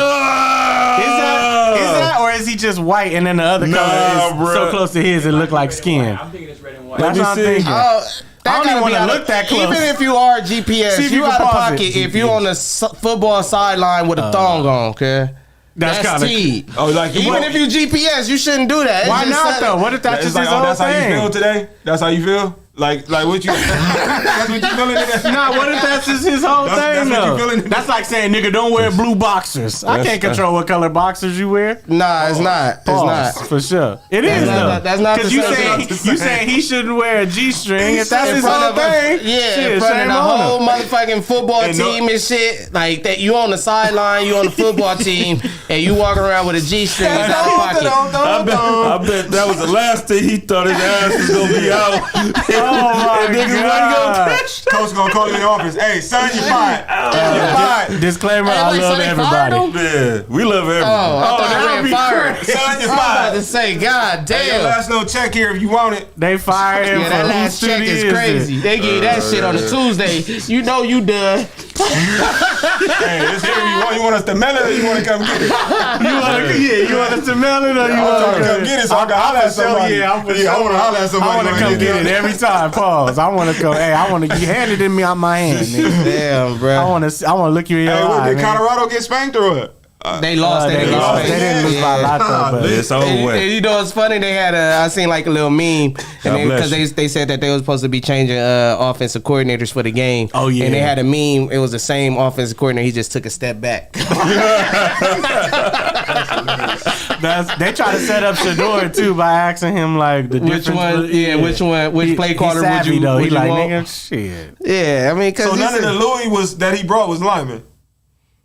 Is that or is he just white and then the other Nah, color is so bruh. close to his it look like skin? I'm thinking it's red and white. That's what I'm see. thinking. Oh, I don't gotta even be wanna out of- look that close. Even if you are GPS, See if you you can out of pause pocket. it. If you on the football sideline with a thong on, okay? That's That's kinda- T. Oh, like Even if you GPS, you shouldn't do that. It's Why just not though? What if that's It's just like, his own that's how you feel thing? today? That's how you feel? Like what you? That's what you feeling? Nah, what if that's just his whole thing That's what though? you feeling? That's like saying, nigga, don't wear blue boxers. I can't control what color boxers you wear. Nah, it's not. It's Pause, not. for sure. It is though. That's not the Because you saying he shouldn't wear a G-string. If that's In his front whole of thing, in front of the whole motherfucking football team and shit. Like that, you on the sideline, you on the football team, and you walking around with a G-string in your pocket. I bet that was the last thing he thought his ass was gonna be out. Oh my God. Coach gonna call you in the office. Hey, son, you're fired. You're fired. Disclaimer: Hey, I wait, love so they everybody. fired Yeah, we love everybody. Oh, I thought they that'd ran be fired. crazy. Son, you're I'm about fired. to say, God Hey, your damn. last no check here if you want it. They fired him Yeah, for that whose last check studio is it? crazy. They give you that shit on a Tuesday. You know you done. Hey, this here you want us to mail it or you want to come get it? You want us to mail it or you I'm want trying to come get it so I can holler at somebody. Yeah, I want to holler at somebody. I want to when come get get it every time. Pause. I want to go. Hey, I want to get handed in me out my hand. Nigga. Damn, bro. I want to look you in your Hey, what, eye. did man. Colorado get spanked or what? They lost. They lost. They didn't lose by a lot though. But It's over And with. you know what's funny? They had I seen like a little meme, and bless because you. they said that they was supposed to be changing offensive coordinators for the game. Oh, yeah. And they had a meme. It was the same offensive coordinator. He just took a step back. they try to set up Shador too by asking him like the Which difference. one? Yeah, which play caller would savvy, you? though. Would He you like want? nigga shit. Yeah, I mean, because So none of the Louis that he brought was linemen.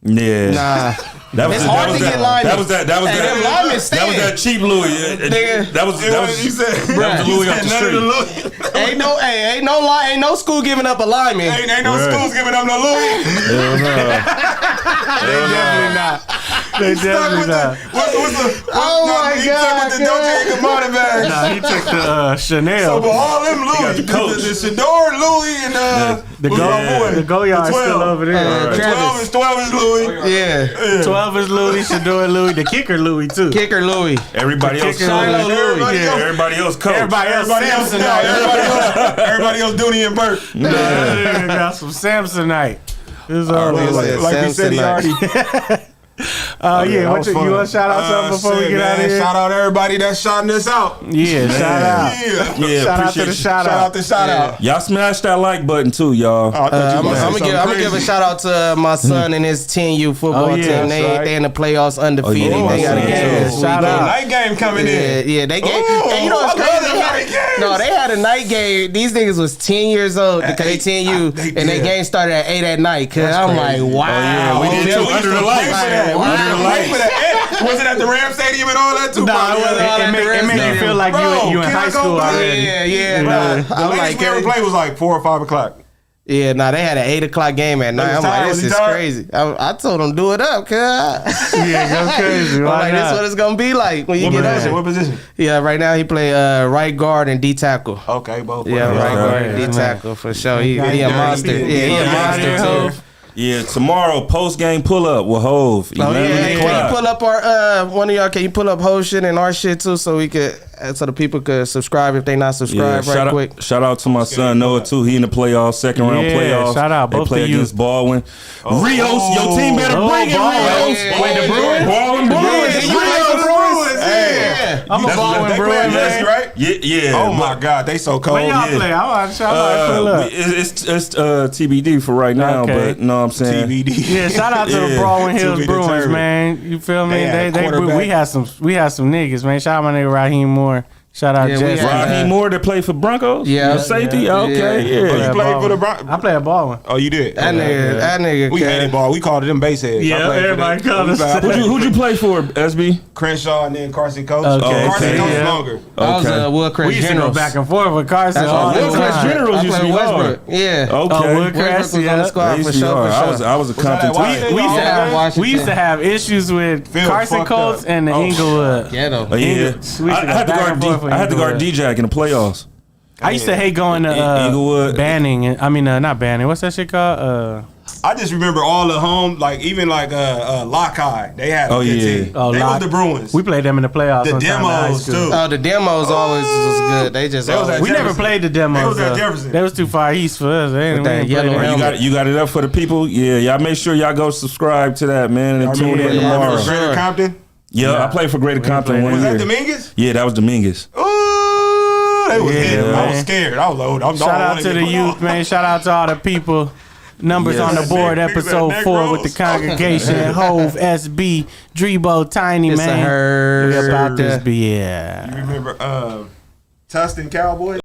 Yeah. Nah. That It's hard to get linemen. That was that Hey, them linemen that was that cheap Louis. Nigga. That was You said, that was the Louis off the street. ain't no school giving up a lineman. Ain't no Right. schools giving up no Louis. They definitely not. They definitely not. What's Oh my he God, took with the Dolce & Gabbana bag. Nah, he took the Chanel. So for all them Louis, the coach. the Shador, Louis, and The what's my boy? the Goyard The 12. still over there. The 12 is Louis. Yeah. 12 is Louis, Shador Louis, the kicker Louis too. Kicker Louis. Everybody else Kicker coach. Louis. Everybody else. Everybody else coach. Everybody else Samsonite. Everybody else Dooney and Burt. Got some Samsonite. This all Like we said, he already. yeah, what you want to shout out something before we get out of here? Shout out everybody that's shouting us out. Yeah, shout out. Yeah, Shout out to appreciate the you. shout Shout out out. to shout out. Y'all smash that like button too, y'all. I'm gonna give a shout out to my son and his 10U football Oh, yeah, team. that's right. They in the playoffs undefeated. Oh, yeah, They got a my game son, this too. Shout weekend. out. Night game coming in. Yeah, they gave. Ooh, And you know what's I love crazy? them night games. No, they had a night game. These niggas was 10 years old because they 10U, They and their did. game started at 8 at night. Cause I'm like, wow. yeah, we did Yeah, too. we Under used the to lights. play for that. Wow. Under the lights. Was it at the Ram Stadium and all that too? Nah, bro? wasn't all it that make the you feel like Bro, you in can I high go school back? already. Yeah, bro. Yeah. I'm The like, latest we ever played was like 4 or 5 o'clock. yeah, nah, they had an 8 o'clock game at night. was I'm tired? like, Was this he is tired? crazy. I told them, do it up, cuz. Yeah, go crazy. I'm Why like, this not? what it's gonna be like when you What get position? older. What position? Yeah, right now he play right guard and D tackle. Okay, both. Yeah, Yeah, right guard yeah, and D man. tackle for sure. He a Yeah, monster. he Yeah, did. he a Yeah, monster yeah, too. Yeah, tomorrow post game pull up with Hove. Oh 11 yeah, can you o'clock. pull up our one of y'all? Can you pull up whole shit and our shit too, so we could, so the people could subscribe if they not subscribed right quick. Shout out to my son Noah too. He in the playoffs, second round Yeah, playoffs. shout out, They both play of you. against Baldwin. Rios, your team better bring it, Baldwin. Rios. Wait, the Bruins? Baldwin Bruins. Yeah, you like the Bruins? Yeah. I'm a That's Baldwin what- They Bruin, playing man. Jesse, right? Yeah. Oh my God, they so cold. When y'all yeah. play, I want to pull up. It's TBD for right now, Okay. but know what I'm saying. TBD. Yeah, shout out to the Yeah. Broadwin To Hills be Bruins, determined. man. You feel me? They had a quarterback. We had some niggas, man. Shout out my nigga Raheem Moore. Shout out Yeah, we Jesse. had- Raheem Moore that played for Broncos? Yeah. The safety? Yeah. Okay, Oh, yeah. you played for the Broncos? I play at Baldwin. Oh, you did. That nigga, We hated ball. We called it them base heads. Yeah, I played for everybody them. called us I that. played Who'd you for play for, SB? Crenshaw and then Carson Coates. Okay, Carson okay, Coates yeah. longer. I was Okay. Woodcrest We used to go Generals. back and forth with Carson That's all what the Woodcrest time. Generals I used to played be Westbrook. hard. Yeah. Okay. Woodcrest, Westbrook was on the yeah. squad They for used to be sure. hard. For sure. I was a Was that at content. Washington? We used to have Washington. we used to have issues with Phil Carson fucked Colts up. and the Oh. Inglewood. Ghetto. Yeah, We used to go I had to back guard and forth with I had to guard Inglewood. D-Jack in the playoffs. I used to hate going to Inglewood. Banning. I mean, not Banning. What's that shit called? I just remember all the home, like even like Lockeye. They had a Oh, good yeah. team. Oh, They was Lock- the Bruins. We played them in the playoffs. The sometime in high demos school. too. Oh, the demos always was good. They just They was always. at We never Jefferson. played the demos. They was at though. Jefferson. They was too far east for us. They didn't, that we didn't yellow play them. helmet. You got it up for the people? Yeah, y'all make sure y'all go subscribe to that, man, and tune in Remember tomorrow. Greater Compton? Yeah, I played for Greater Compton played one Was that year. Dominguez? Yeah, that was Dominguez. Ooh, they was Yeah, getting. I man. was scared. I was like, I'm Shout out to the youth, man. Shout out to all the people. Numbers Yes. on the board, Niggas episode at 4 with the Negroes. congregation. Hove, SB, Drebo, Tiny, It's a man. herd. We about this, yeah. You remember Tustin Cowboys?